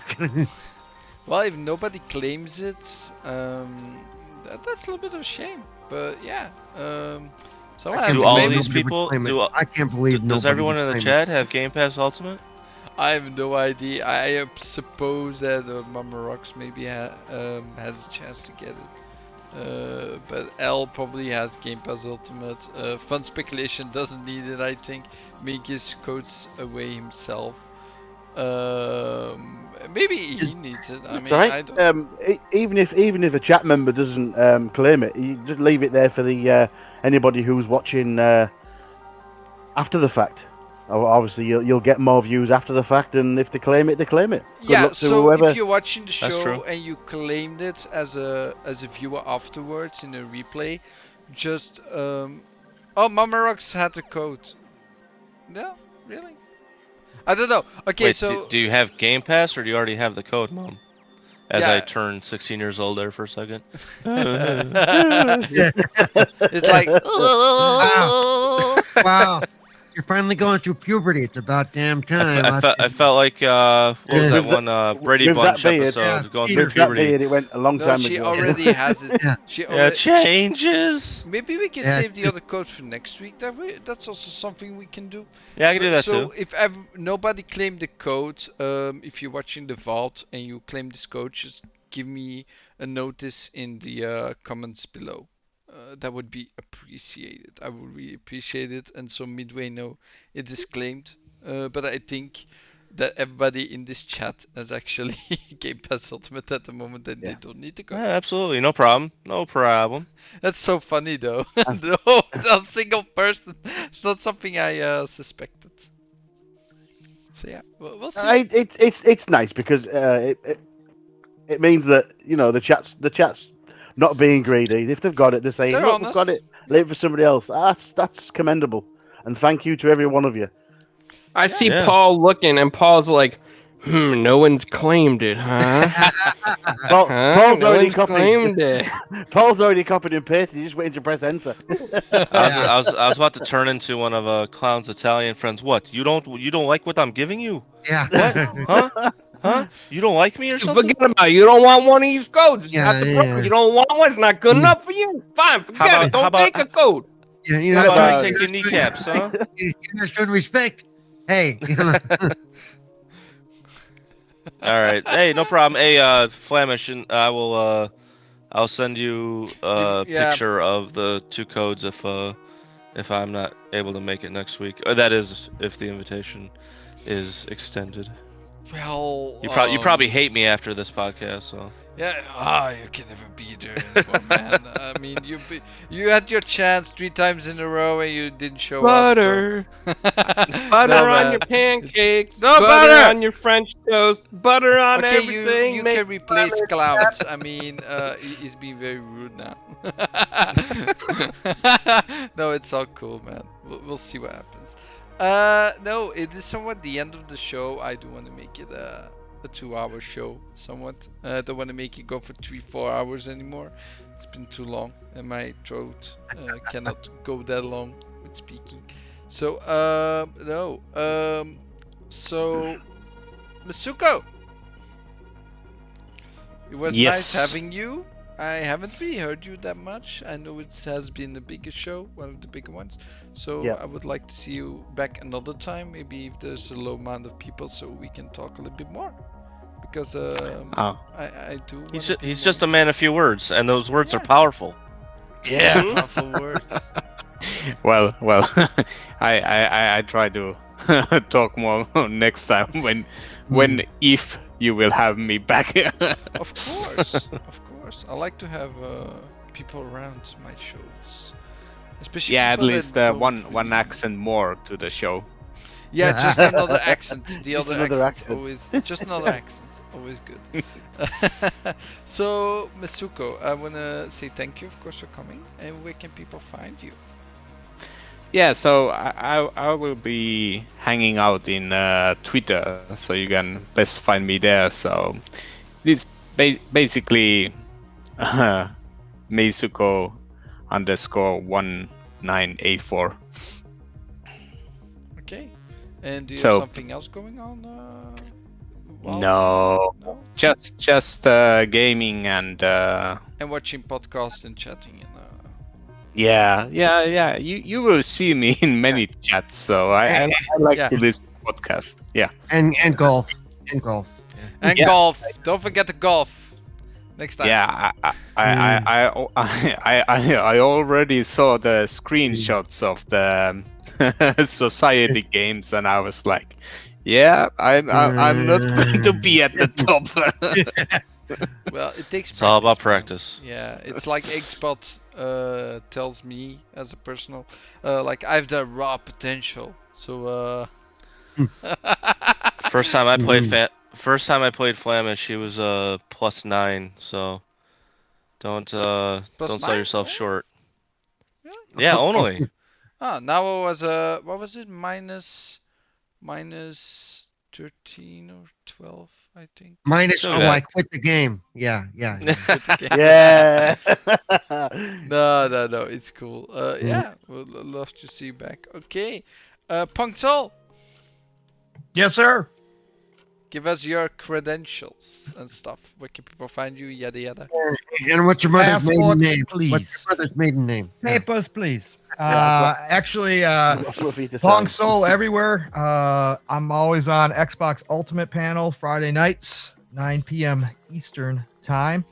Well, if nobody claims it, that's a little bit of a shame. But yeah, someone has can't Do to all claim these it. nobody would people- claim it. do- I can't believe nobody. Does everyone would in the claim it. chat have Game Pass Ultimate? I have no idea. I suppose that Mama Rocks maybe has a chance to get it. But L probably has Game Pass Ultimate. Fun Speculation doesn't need it, I think. May gives codes away himself. Maybe he needs it. I It's mean, alright. I don't. Even if a chat member doesn't claim it, you just leave it there for the anybody who's watching after the fact. Obviously, you'll get more views after the fact, and if they claim it, they claim it. Good Yeah, luck to so whoever. if you're watching the That's show true. and you claimed it as a viewer afterwards in a replay, just oh, Mama Rocks had the code. No, really? I don't know. Okay, Wait, so do you have Game Pass or do you already have the code, Mom? As I Yeah. turned 16 years old there for a second. it's like Wow. You're finally going through puberty. It's about damn time. I felt like what was that one Brady with that Bunch beard, episode yeah, going Peter. through With that puberty? beard, it went a long no, time she ago. already has it. Yeah. She Yeah, already. changes. Maybe we can Yeah, save the other codes for next week. That's also something we can do. Yeah, I can do that So too. if nobody claimed the code, if you're watching the vault and you claim this code, just give me a notice in the comments below. That would be appreciated. I would really appreciate it, and so Midway know it is claimed. But I think that everybody in this chat has actually Game Pass Ultimate at the moment, and they Yeah. don't need to go. Yeah, absolutely, no problem, no problem. That's so funny though. No, not single person. It's not something I suspected. So yeah, we'll see. It's nice because it means that the chat's not being greedy. If they've got it, they're saying, They're "Look, we've got honest. it. Leave it for somebody else." That's commendable, and thank you to every one of you. I see Yeah. Paul looking, and Paul's like, no one's claimed it, huh? Paul's no already one's copied. claimed it. Paul's already copied and pasted. He's just waiting to press enter. I was about to turn into one of Clown's Italian friends. What? You don't like what I'm giving you? Yeah. Huh? Huh? You don't like me or something? Forget about it. You don't want one of these codes. It's not the Yeah, problem. yeah. You don't want one. It's not good enough for you. Fine, forget How it. about- Don't take a code. You're How not about I showing, take the kneecaps, huh? you're not showing respect. Hey, All right. Hey, no problem. Hey, Flamish, and I'll send you a Yeah. picture of the two codes if I'm not able to make it next week. Or that is if the invitation is extended. Well, You probably hate me after this podcast, so. Yeah, you can never be there anymore, man. I mean, you had your chance 3 times in a row and you didn't show Butter. up. Butter No, on man. your pancakes. No butter butter! on your French toast. Butter on Okay, everything. you make can replace butter. Clouds. I mean, he's being very rude now. No, it's all cool, man. We'll see what happens. No, it is somewhat the end of the show. I do want to make it a 2-hour show, somewhat. I don't want to make it go for 3-4 hours anymore. It's been too long, and my throat cannot go that long with speaking. So, no. So, Meisuko, it was nice Yes. having you. I haven't really heard you that much. I know it has been the biggest show, one of the bigger ones. So Yeah. I would like to see you back another time. Maybe if there's a low amount of people, so we can talk a little bit more. Because Oh. I do. He's just a man of few words, and those words Yeah. are powerful. Yeah. Powerful words. Well, I try to talk more next time when if you will have me back. Of course, of course. I like to have people around my shows, especially. Yeah, at people that least don't one really- accent more to the show. Yeah, just another accent. The Just other another accent's accent. always just another accent. Always good. So, Meisuko, I wanna say thank you, of course, for coming. And where can people find you? Yeah, so I will be hanging out in Twitter, so you can best find me there. So it's basically Meisuko _1984. Okay. And do you So- have something else going on? while- No, No. just gaming and And watching podcasts and chatting and. yeah. You will see me in many chats. So I like Yeah. to listen to podcast. Yeah. and golf. And golf. Yeah. And Yeah. golf. Don't forget the golf. Next time. Yeah, I already saw the screenshots of the society games, and I was like, yeah, I'm not going to be at the top. Well, it takes. It's all about man. practice. Yeah, it's like Xbot tells me as a personal, like I have the raw potential. So First time I played Flamish, she was +9. So don't Plus don't sell 9? yourself Oh. short. Really? Yeah, only. Now it was what was it? minus 13 or 12, I think. Minus. Still Oh, got I it. quit the game. Yeah. Yeah. No, it's cool. Yeah, we'd love to see you back. Okay, Punctual, Yes, sir. give us your credentials and stuff. Where can people find you? Yada yada. And what's your mother's maiden Passport, name? please. What's your mother's maiden name? Papers, please. Yeah, Actually, That's what for you to Pong say. Soul everywhere. I'm always on Xbox Ultimate Panel Friday nights, 9 p.m. Eastern time,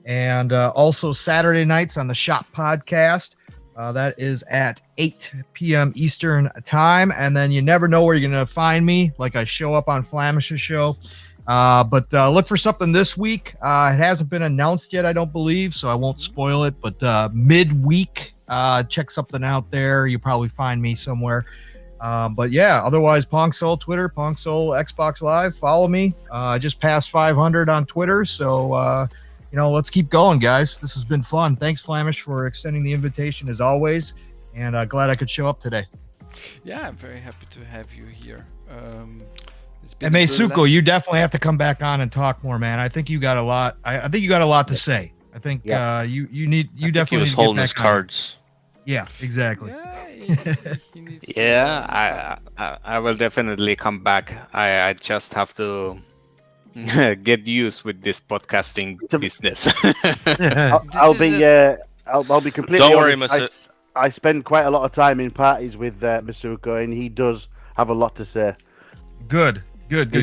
and also Saturday nights on the Shop Podcast. That is at 8 p.m. Eastern time, and then you never know where you're gonna find me. Like I show up on Flamish's show, but look for something this week. It hasn't been announced yet, I don't believe, so I won't spoil it. But midweek, check something out there. You'll probably find me somewhere. But yeah, otherwise, Pong Soul Twitter, Pong Soul Xbox Live. Follow me. I just passed 500 on Twitter, so let's keep going, guys. This has been fun. Thanks, Flamish, for extending the invitation as always, and glad I could show up today. Yeah, I'm very happy to have you here. It's And been a Meisuko, blast. you definitely have to come back on and talk more, man. I think you got a lot. I think you got a lot to say. I think Yeah. you I definitely think he was need to get holding his back on. cards. Yeah, exactly. Yeah, he needs to, Yeah, I will definitely come back. I just have to get used with this podcasting business. I'll is be I'll be completely Don't worry, honest. I spend quite a lot of time in parties with Meisuko, and he does have a lot to say. Good. He's good.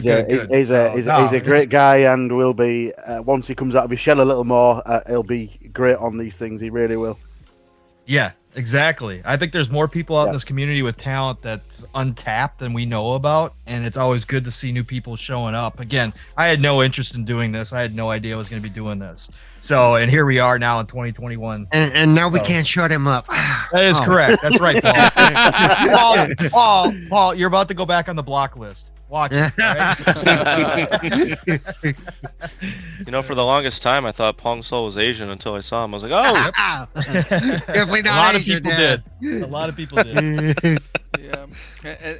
he's So, a great guy, and will be once he comes out of his shell a little more, he'll be great on these things. He really will. Yeah, exactly. I think there's more people out in Yeah. this community with talent that's untapped than we know about, and it's always good to see new people showing up. Again, I had no interest in doing this. I had no idea I was going to be doing this. So, and here we are now in 2021. And now we So- can't shut him up. That is Oh. correct. That's right, Paul, you're about to go back on the block list. Watch it. Right? For the longest time, I thought Pong Soul was Asian until I saw him. I was like, oh, Definitely A not lot of Asian, people yeah. did. A lot of people did. yeah,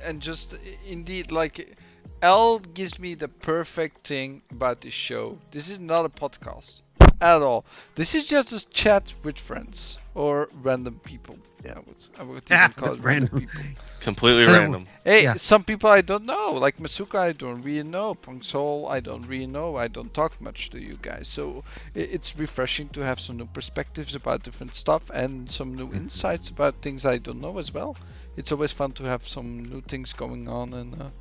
and just indeed, like, L gives me the perfect thing about this show. This is not a podcast at all. This is just a chat with friends or random people. Yeah, I would even call it random people. completely random. Hey, Yeah. some people I don't know, like Meisuko, I don't really know. Punctual, I don't really know. I don't talk much to you guys, so it's refreshing to have some new perspectives about different stuff and some new insights about things I don't know as well. It's always fun to have some new things going on, and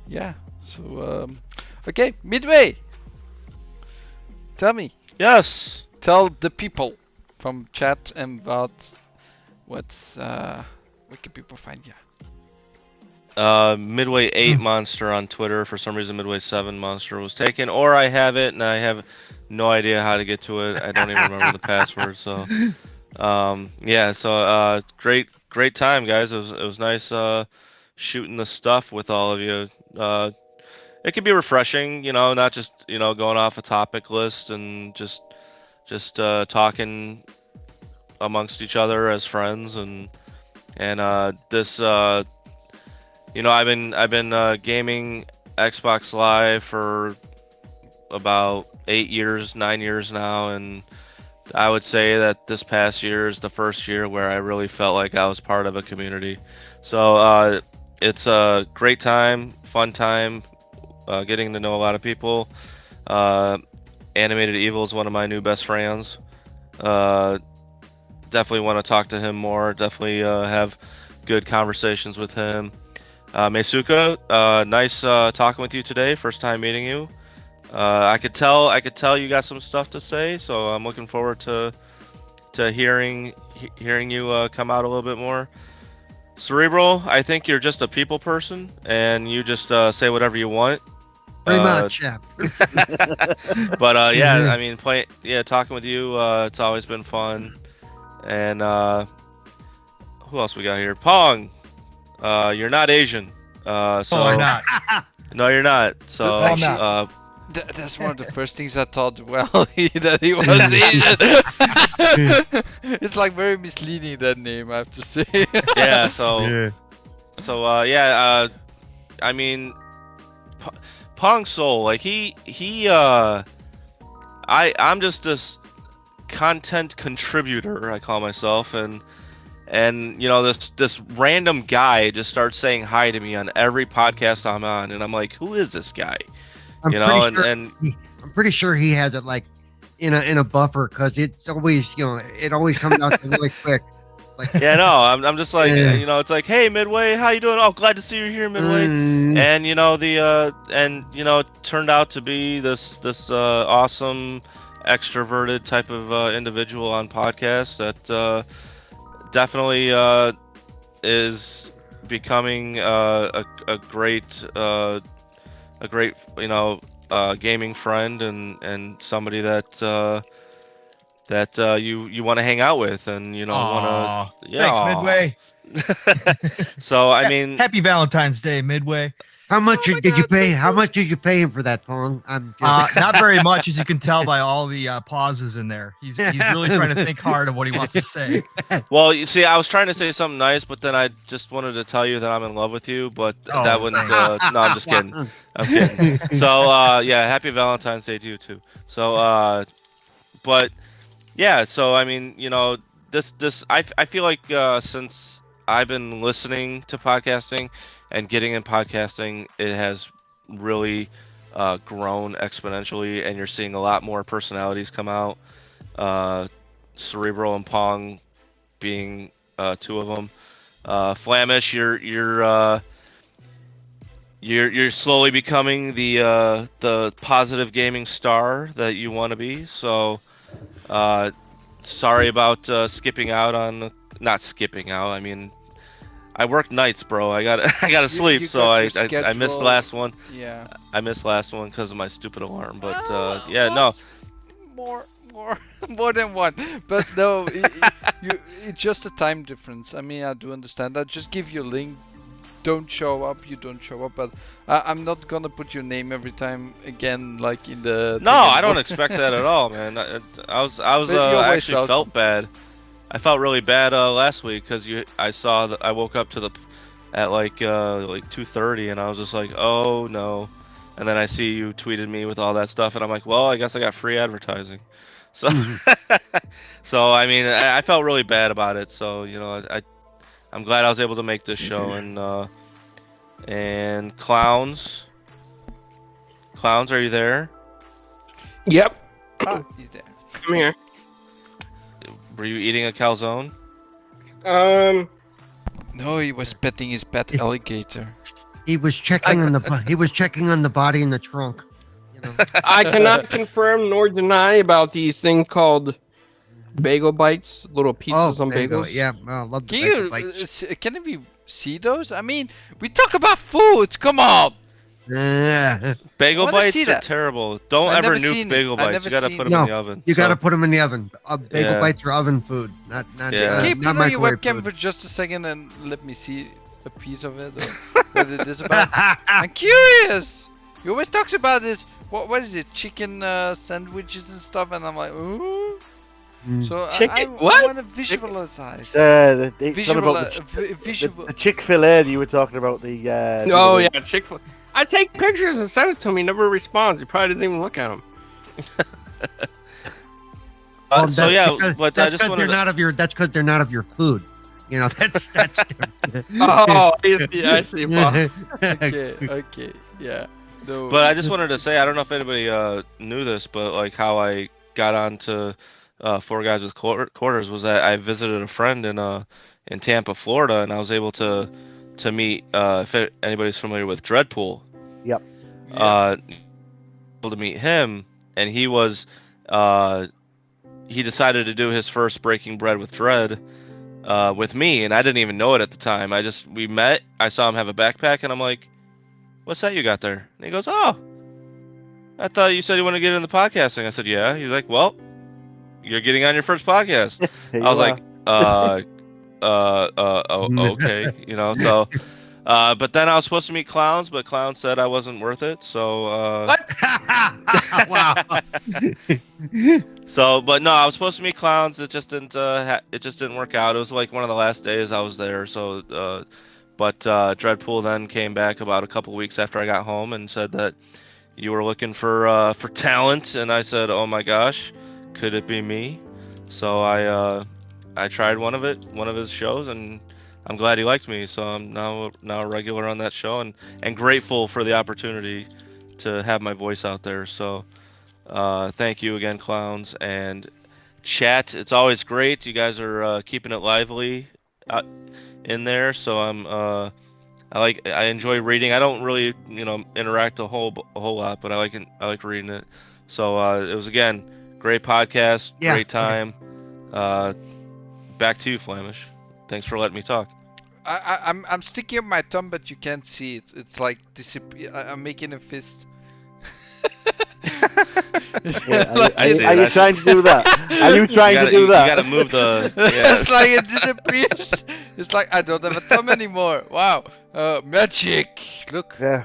yeah. So okay, Midway. Tell me, Yes. tell the people from chat and about where can people find you? Midway 8 Monster on Twitter. For some reason, Midway 7 Monster was taken, or I have it and I have no idea how to get to it. I don't even remember the password. So, yeah. So, great time, guys. It was nice shooting the stuff with all of you. It can be refreshing, not just going off a topic list and just talking amongst each other as friends and this. I've been gaming Xbox Live for about 8 years, 9 years now, and I would say that this past year is the first year where I really felt like I was part of a community. So it's a great time, fun time, getting to know a lot of people. Animated Evil is one of my new best friends. Definitely want to talk to him more. Definitely have good conversations with him. Meisuko, nice talking with you today. First time meeting you. I could tell you got some stuff to say, so I'm looking forward to hearing you come out a little bit more. Cerebral, I think you're just a people person, and you just say whatever you want. Pretty much, yeah. But yeah, I mean, talking with you, it's always been fun. And who else we got here? Pong, you're not Asian. So I'm not. No, you're not. So No, I'm not. That's one of the first things I thought. Well, that he was Asian. It's like very misleading, that name, I have to say. yeah. So yeah. I mean, Pong Soul, like I'm just this content contributor, I call myself, and you know, this random guy just starts saying hi to me on every podcast I'm on, and I'm like, who is this guy? I'm You know, pretty sure and I'm pretty sure he has it like in a buffer because it's always, you know, it always comes out really quick. Like, yeah, no, I'm just like, you know, it's like, hey, Midway, how you doing? Oh, glad to see you here, Midway. And you know, it turned out to be this awesome extroverted type of individual on podcast that definitely is becoming a great you know, gaming friend and somebody that you want to hang out with, and you know, Aw, want to. Yeah. Thanks, Midway. So I mean, Happy Valentine's Day, Midway. how much did you pay? How much did you pay him for that, Pong? I'm just, Not very much, as you can tell by all the pauses in there. He's really trying to think hard of what he wants to say. well, you see, I was trying to say something nice, but then I just wanted to tell you that I'm in love with you, but Oh, that wouldn't. No, I'm just kidding. I'm kidding. So yeah, happy Valentine's Day to you too. So but yeah, so I mean, you know, I feel like since I've been listening to podcasting and getting in podcasting, it has really grown exponentially, and you're seeing a lot more personalities come out. Cerebral and Pong being two of them. Flamish, you're slowly becoming the positive gaming star that you want to be. So sorry about skipping out on, not skipping out. I mean, I work nights, bro. I gotta sleep, so got I your missed the schedule. last one. Yeah. I missed last one because of my stupid alarm. But yeah, no. More than one. But no, it's just a time difference. I mean, I do understand that. Just give you a link. Don't show up, you don't show up. But I'm not gonna put your name every time again, like in the. No, I don't expect that at all, man. I was But you're I always actually welcome. felt bad. I felt really bad last week because I saw that I woke up at like 2:30, and I was just like, oh no. And then I see you tweeted me with all that stuff, and I'm like, well, I guess I got free advertising. So so I mean, I felt really bad about it. So you know, I'm glad I was able to make this show. And clowns, are you there? Yep, Ah, he's there. I'm here. Were you eating a calzone? No, he was petting his pet alligator. he was checking on the body in the trunk. You know, I cannot confirm nor deny about these things called bagel bites, little pieces on bagel, bagels. yeah, I love the Can bagel you bites. can we see those? I mean, we talk about food. Come on. Bagel wanna bites see are that. terrible. Don't I've ever never seen nuke it. bagel I've bites. never You gotta seen put it. them in No, the oven. you got to So- put them in the oven. Bagel Yeah. bites are oven food, not Yeah. Can you not put on your microwave webcam food. for just a second and let me see a piece of it? Or what it is about? I'm curious. He always talks about this. What is it? Chicken sandwiches and stuff, and I'm like, ooh. So Chicken- I what? want to visualize. It's on Visual, about visual. the Chick-fil-A you were talking about. The Oh yeah, Chick-fil-A. I take pictures and send it to him. He never responds. He probably doesn't even look at them. so yeah, because, but that's I just wanted they're to, not of your. That's because they're not of your food. You know, that's Oh, I see. Bob. Okay, yeah. No. but I just wanted to say, I don't know if anybody knew this, but like how I got onto Four Guys with Quarters was that I visited a friend in Tampa, Florida, and I was able to meet if anybody's familiar with Dreadpool. Yep. Able to meet him, and he was he decided to do his first Breaking Bread with Dread with me, and I didn't even know it at the time. We met, I saw him have a backpack, and I'm like, what's that you got there? And he goes, oh, I thought you said you want to get into podcasting. I said, yeah. He's like, well, you're getting on your first podcast. Here I was you like, okay, you know. So, but then I was supposed to meet Clowns, but Clowns said I wasn't worth it. So, What? Wow. so, but no, I was supposed to meet Clowns. It just didn't. It just didn't work out. It was like one of the last days I was there. So, but Dreadpool then came back about a couple weeks after I got home and said that you were looking for talent, and I said, oh my gosh, could it be me? So I tried one of his shows, and I'm glad he liked me. So I'm now a regular on that show, and grateful for the opportunity to have my voice out there. So thank you again, Clowns, and chat. It's always great. You guys are keeping it lively in there. So I enjoy reading. I don't really interact a whole lot, but I like reading it. So it was again great podcast, Yeah. great time. Back to you, Flamish. Thanks for letting me talk. I'm sticking up my thumb, but you can't see it. It's like I'm making a fist. Yeah, I see are you that. trying to do that? Are you trying to do that? You gotta move the. Yeah. It's like it disappears. It's like I don't have a thumb anymore. Wow. Magic. Look. Yeah.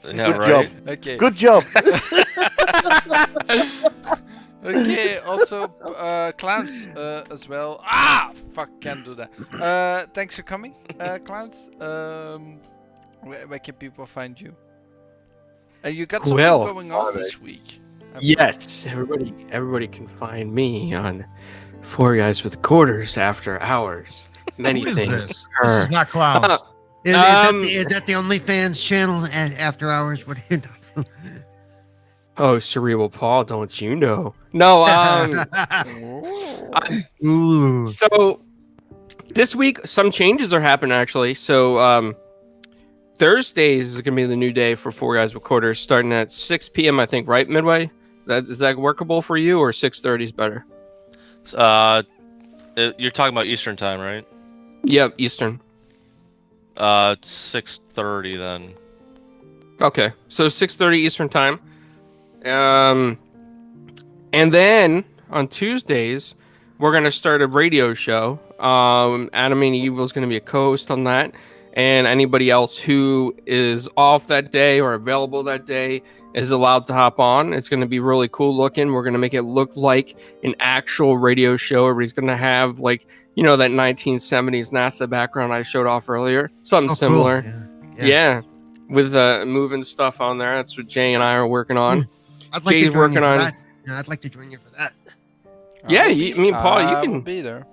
Yeah, Good right. job. Okay. Good job. Okay. Also, Clowns as well. Ah, fuck, can't do that. Thanks for coming, Clowns. Where can people find you? You got something Well, going on this week. Yes, everybody can find me on Four Guys with Quarters After Hours. Many Who is things. this? This is not Clowns. Is that the OnlyFans channel after hours? What? Oh, Cerebral Paul, don't you know? No, Ooh. so this week some changes are happening actually. So Thursdays is gonna be the new day for Four Guys with Quarters, starting at 6 p.m. I think, right, Midway? Is that workable for you, or 6:30 is better? You're talking about Eastern time, right? Yep, Eastern. 6:30 then. Okay, so 6:30 Eastern time. And then on Tuesdays, we're gonna start a radio show. Adam and Evil is gonna be a co-host on that, and anybody else who is off that day or available that day is allowed to hop on. It's gonna be really cool looking. We're gonna make it look like an actual radio show. Everybody's gonna have that 1970s NASA background I showed off earlier, something Oh, similar. Cool. Yeah, with moving stuff on there. That's what Jay and I are working on. I'd like Jay's to join you working for on- that. Yeah, I'd like to join you for that. Yeah, me and Paul, you I will can. be there.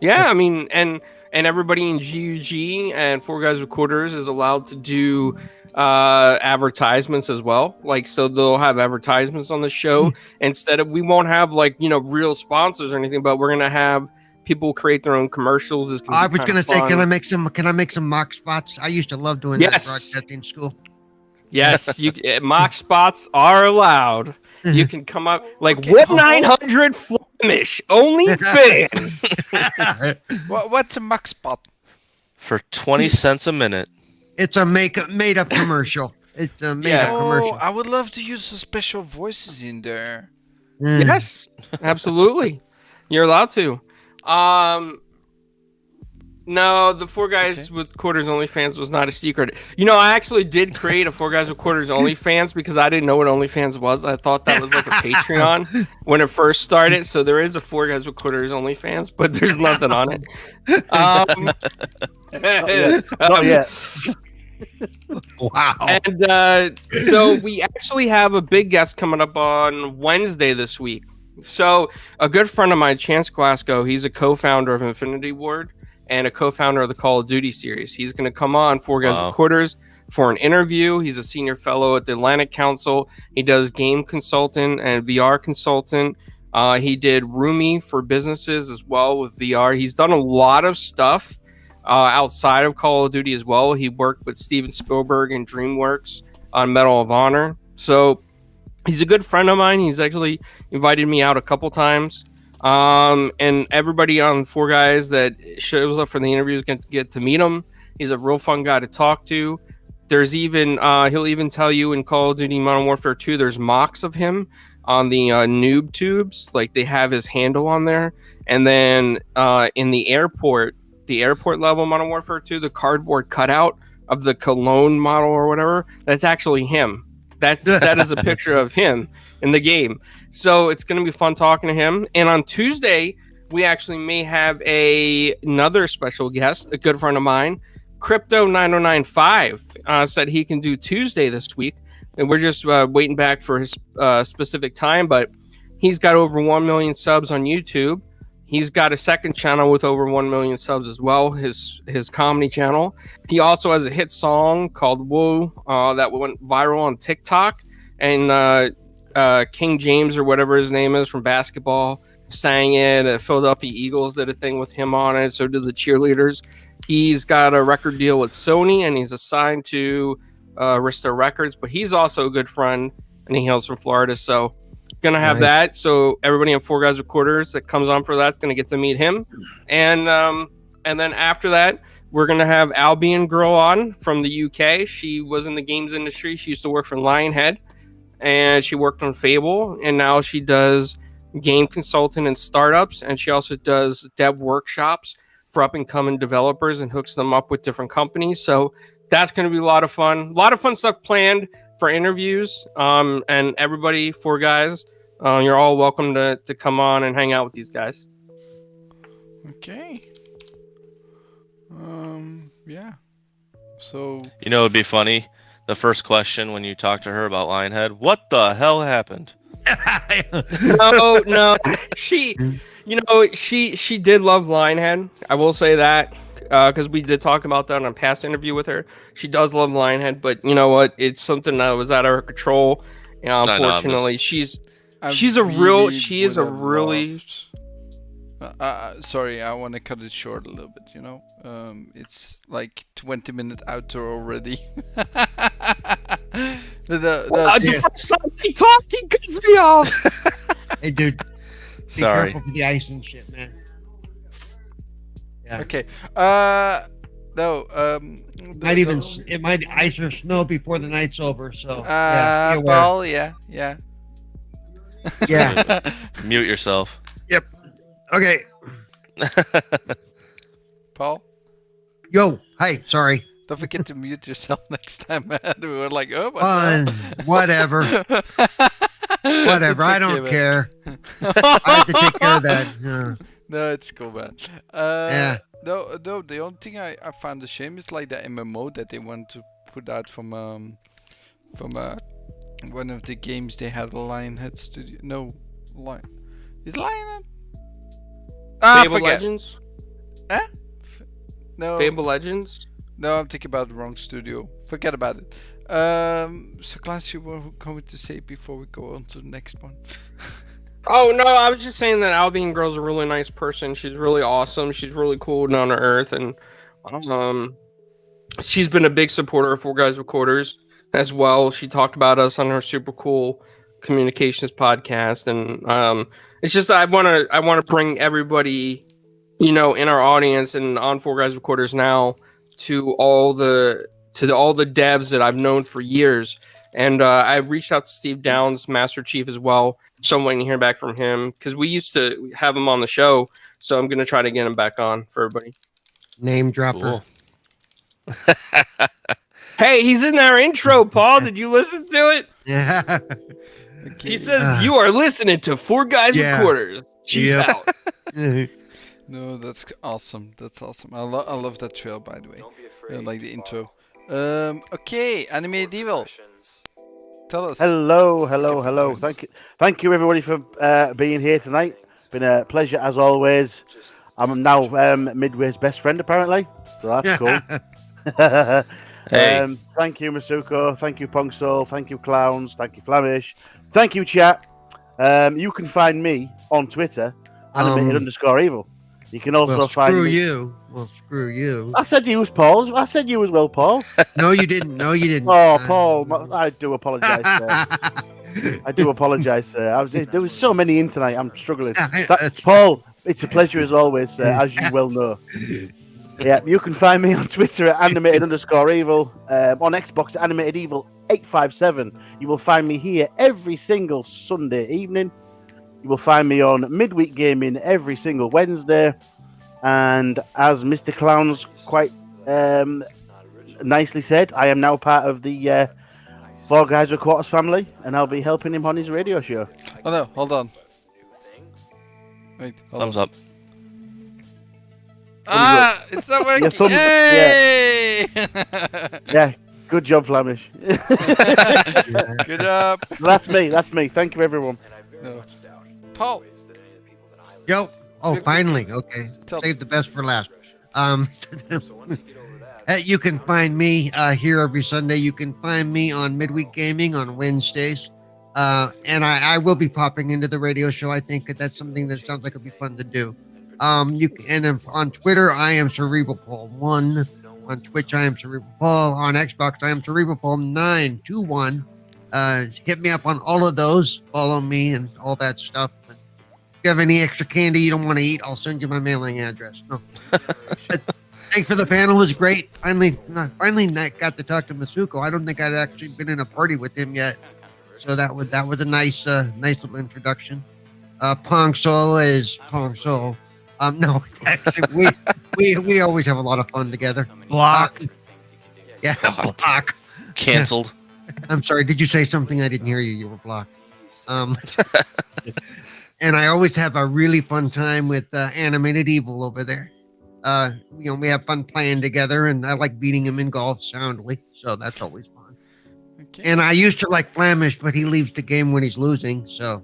Yeah, I mean, and everybody in GUG and Four Guys with Quarters is allowed to do advertisements as well. So they'll have advertisements on the show instead of, we won't have real sponsors or anything, but we're gonna have people create their own commercials. It's I be was kinda gonna say, fun. can I make some mock spots? I used to love doing that Yes. broadcasting school. Yes, mock spots are allowed. You can come up like Okay, what hold- 900 Flamish only fans. What's a max spot? For 20 cents a minute. It's a made up commercial. It's a made up Yeah. commercial. I would love to use the special voices in there. Yes, absolutely. You're allowed to. No, the Four Guys with Quarters OnlyFans was not a secret. I actually did create a Four Guys with Quarters OnlyFans because I didn't know what OnlyFans was. I thought that was like a Patreon when it first started. So there is a Four Guys with Quarters OnlyFans, but there's nothing on it. Not yet. Wow. And so we actually have a big guest coming up on Wednesday this week. So a good friend of mine, Chance Glasgow, he's a co-founder of Infinity Ward and a co-founder of the Call of Duty series. He's going to come on Four Guys with Quarters for an interview. He's a senior fellow at the Atlantic Council. He does game consultant and VR consultant. He did Roomy for businesses as well with VR. He's done a lot of stuff outside of Call of Duty as well. He worked with Steven Spielberg and DreamWorks on Medal of Honor. So he's a good friend of mine. He's actually invited me out a couple times. And everybody on Four Guys that shows up for the interviews get to meet him. He's a real fun guy to talk to. There's even he'll even tell you in Call of Duty Modern Warfare 2, there's mocks of him on the noob tubes, like they have his handle on there. And then in the airport level Modern Warfare 2, the cardboard cutout of the Cologne model or whatever, that's actually him. That is a picture of him in the game. So it's going to be fun talking to him. And on Tuesday, we actually may have another special guest, a good friend of mine, Crypto 9095, said he can do Tuesday this week. And we're just waiting back for his specific time. But he's got over 1 million subs on YouTube. He's got a second channel with over 1 million subs as well, his comedy channel. He also has a hit song called Woo that went viral on TikTok. And King James, or whatever his name is from basketball, sang it. Philadelphia Eagles did a thing with him on it. So did the cheerleaders. He's got a record deal with Sony, and he's assigned to Arista Records. But he's also a good friend, and he hails from Florida. So gonna have that. So everybody in Four Guys with Quarters that comes on for that's gonna get to meet him. And then after that, we're gonna have Albion Girl on from the UK. She was in the games industry. She used to work for Lionhead, and she worked on Fable, and now she does game consulting and startups, and she also does dev workshops for up and coming developers and hooks them up with different companies. So that's going to be a lot of fun. A lot of fun stuff planned for interviews. And everybody, Four Guys, you're all welcome to come on and hang out with these guys. Okay. Yeah. So You know, it'd be funny. The first question when you talk to her about Lionhead, what the hell happened? No. She did love Lionhead. I will say that because we did talk about that on a past interview with her. She does love Lionhead, but you know what? It's something that was out of her control. Unfortunately, she is a really. Sorry, I want to cut it short a little bit. You know, it's like 20-minute outro already. The first time he talked, he cuts me off. Hey, dude. Be Sorry. careful for the ice and shit, man. Yeah. Okay. No. It might ice or snow before the night's over. So. Be aware. Well, yeah. Yeah. Mute yourself. Yep. Okay. Paul, Yo. Hi. Sorry. don't forget to mute yourself next time, man. We were like, oh, what the hell? Whatever. Whatever. I don't care. I have to take care of that. No, it's cool, man. Yeah. No, the only thing I found a shame is like the MMO that they want to put out from one of the games they had, Lionhead Studio. No, is Lionhead? Fable forget. Legends? Huh? No. Fable Legends? No, I'm thinking about the wrong studio. Forget about it. So Klaus, you were going to say before we go on to the next one. Oh no, I was just saying that Albion Girl's a really nice person. She's really awesome. She's really cool down to earth, and she's been a big supporter of Four Guys with Quarters as well. She talked about us on her super cool communications podcast, and it's just I want to bring everybody, in our audience and on Four Guys with Quarters now to all the devs that I've known for years. And I reached out to Steve Downs, Master Chief, as well. So I'm waiting to hear back from him because we used to have him on the show. So I'm going to try to get him back on for everybody. Name dropper. Cool. Hey, he's in our intro, Paul. Did you listen to it? Yeah. Okay. He says, you are listening to Four Guys with Quarters. Chief out. No, that's awesome. That's awesome. I love that trail, by the way. I like the intro. Okay, Anime Devil. Tell us. Hello. Thank you everybody for being here tonight. Been a pleasure as always. I'm now Midway's best friend apparently, so that's cool. Hey. Thank you Meisuko, thank you Pongsoul, thank you Clowns, thank you Flamish, thank you chat. You can find me on Twitter, @animated_evil. You can also find me. Screw you. I said you was Paul. I said you as well, Paul. No, you didn't. Oh, Paul, I do apologise, sir. I do apologise, sir. There was so many in tonight. I'm struggling. Paul, it's a pleasure as always, sir, as you well know. Yeah, you can find me on Twitter at animated_evil, on Xbox at animatedevil857. You will find me here every single Sunday evening. You will find me on Midweek Gaming every single Wednesday. And as Mr. Clown's quite nicely said, I am now part of the Four Guys with Quarters family, and I'll be helping him on his radio show. Oh no, hold on. Wait, hold Thumbs on. up. Ah, it's not working. thumb- Yay! Yeah, good job, Flamish. Good job. That's me. Thank you, everyone. No. Paul. Yo. Oh, Quick, finally. Okay. Tell- Save the best for last. You can find me here every Sunday. You can find me on Midweek Gaming on Wednesdays. And I will be popping into the radio show. I think that's something that sounds like it'll be fun to do. On Twitter, I am CerebralPaul1. On Twitch, I am Cerebral Paul. On Xbox, I am Cerebral Paul 921. Hit me up on all of those. Follow me and all that stuff. If you have any extra candy you don't want to eat, I'll send you my mailing address. No. But thanks for the panel. It was great. Finally got to talk to Meisuko. I don't think I'd actually been in a party with him yet. So that was a nice little introduction. Pong Soul is Pong Soul. No, actually, we always have a lot of fun together. Block. Yeah, block. Cancelled. I'm sorry. Did you say something? I didn't hear you. You were blocked. And I always have a really fun time with Animated Evil over there. We have fun playing together, and I like beating him in golf soundly. So that's always fun. Okay. And I used to like Flamish, but he leaves the game when he's losing. So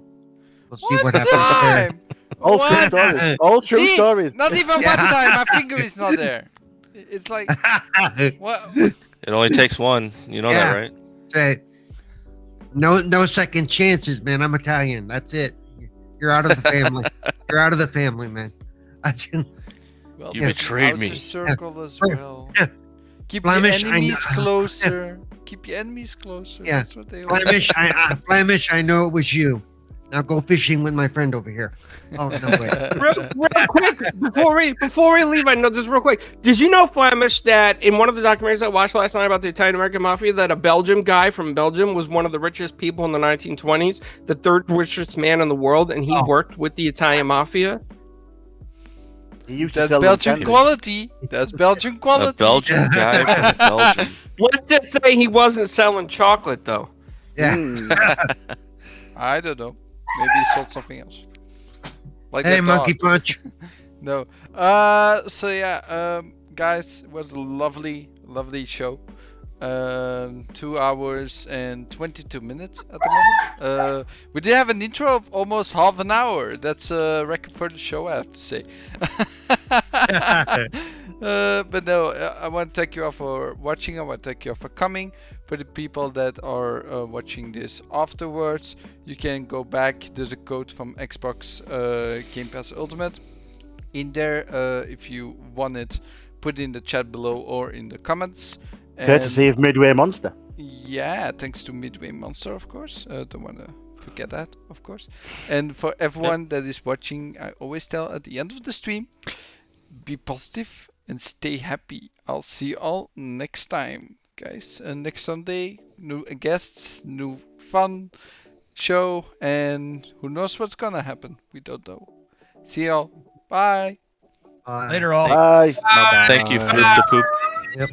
we'll see what happens there. time? All true What? stories. All true See? stories. Not even one time. My finger is not there. It's like what? It only takes one. You know that, right? Say, no second chances, man. I'm Italian. That's it. You're out of the family. You're out of the family, man. Well, You that's betrayed out me. the circle as Yeah. well. Keep Flamish, your I enemies know- closer. Keep your enemies closer. Yeah. That's what they always Flamish, I know it was you. Now go fishing with my friend over here. Oh no way. Real quick, before we leave, I know this real quick. Did you know, Flamish, that in one of the documentaries I watched last night about the Italian American Mafia, that a Belgian guy from Belgium was one of the richest people in the 1920s, the third richest man in the world, and he worked with the Italian Mafia? He used to That's sell them Belgian candy. quality. That's Belgian quality. A Belgian guy from Belgium. Let's just say he wasn't selling chocolate, though. Yeah. I don't know. Maybe he sold something else. Like Hey, that Monkey dog. Punch. No. So yeah, guys, it was a lovely show. 2 hours and 22 minutes at the moment. We did have an intro of almost half an hour. That's a record for the show, I have to say. But no, I want to thank you all for watching. I want to thank you all for coming. For the people that are watching this afterwards, you can go back. There's a code from Xbox Game Pass Ultimate in there. If you want it, put it in the chat below or in the comments. Courtesy of Midway Monster. Yeah, thanks to Midway Monster, of course. Don't want to forget that, of course. And for everyone that is watching, I always tell at the end of the stream, be positive and stay happy. I'll see you all next time, guys. And next Sunday, new guests, new fun show, and who knows what's gonna happen? We don't know. See y'all. Bye. Later, all. Bye. Thank you, Flip the Poop. Yep.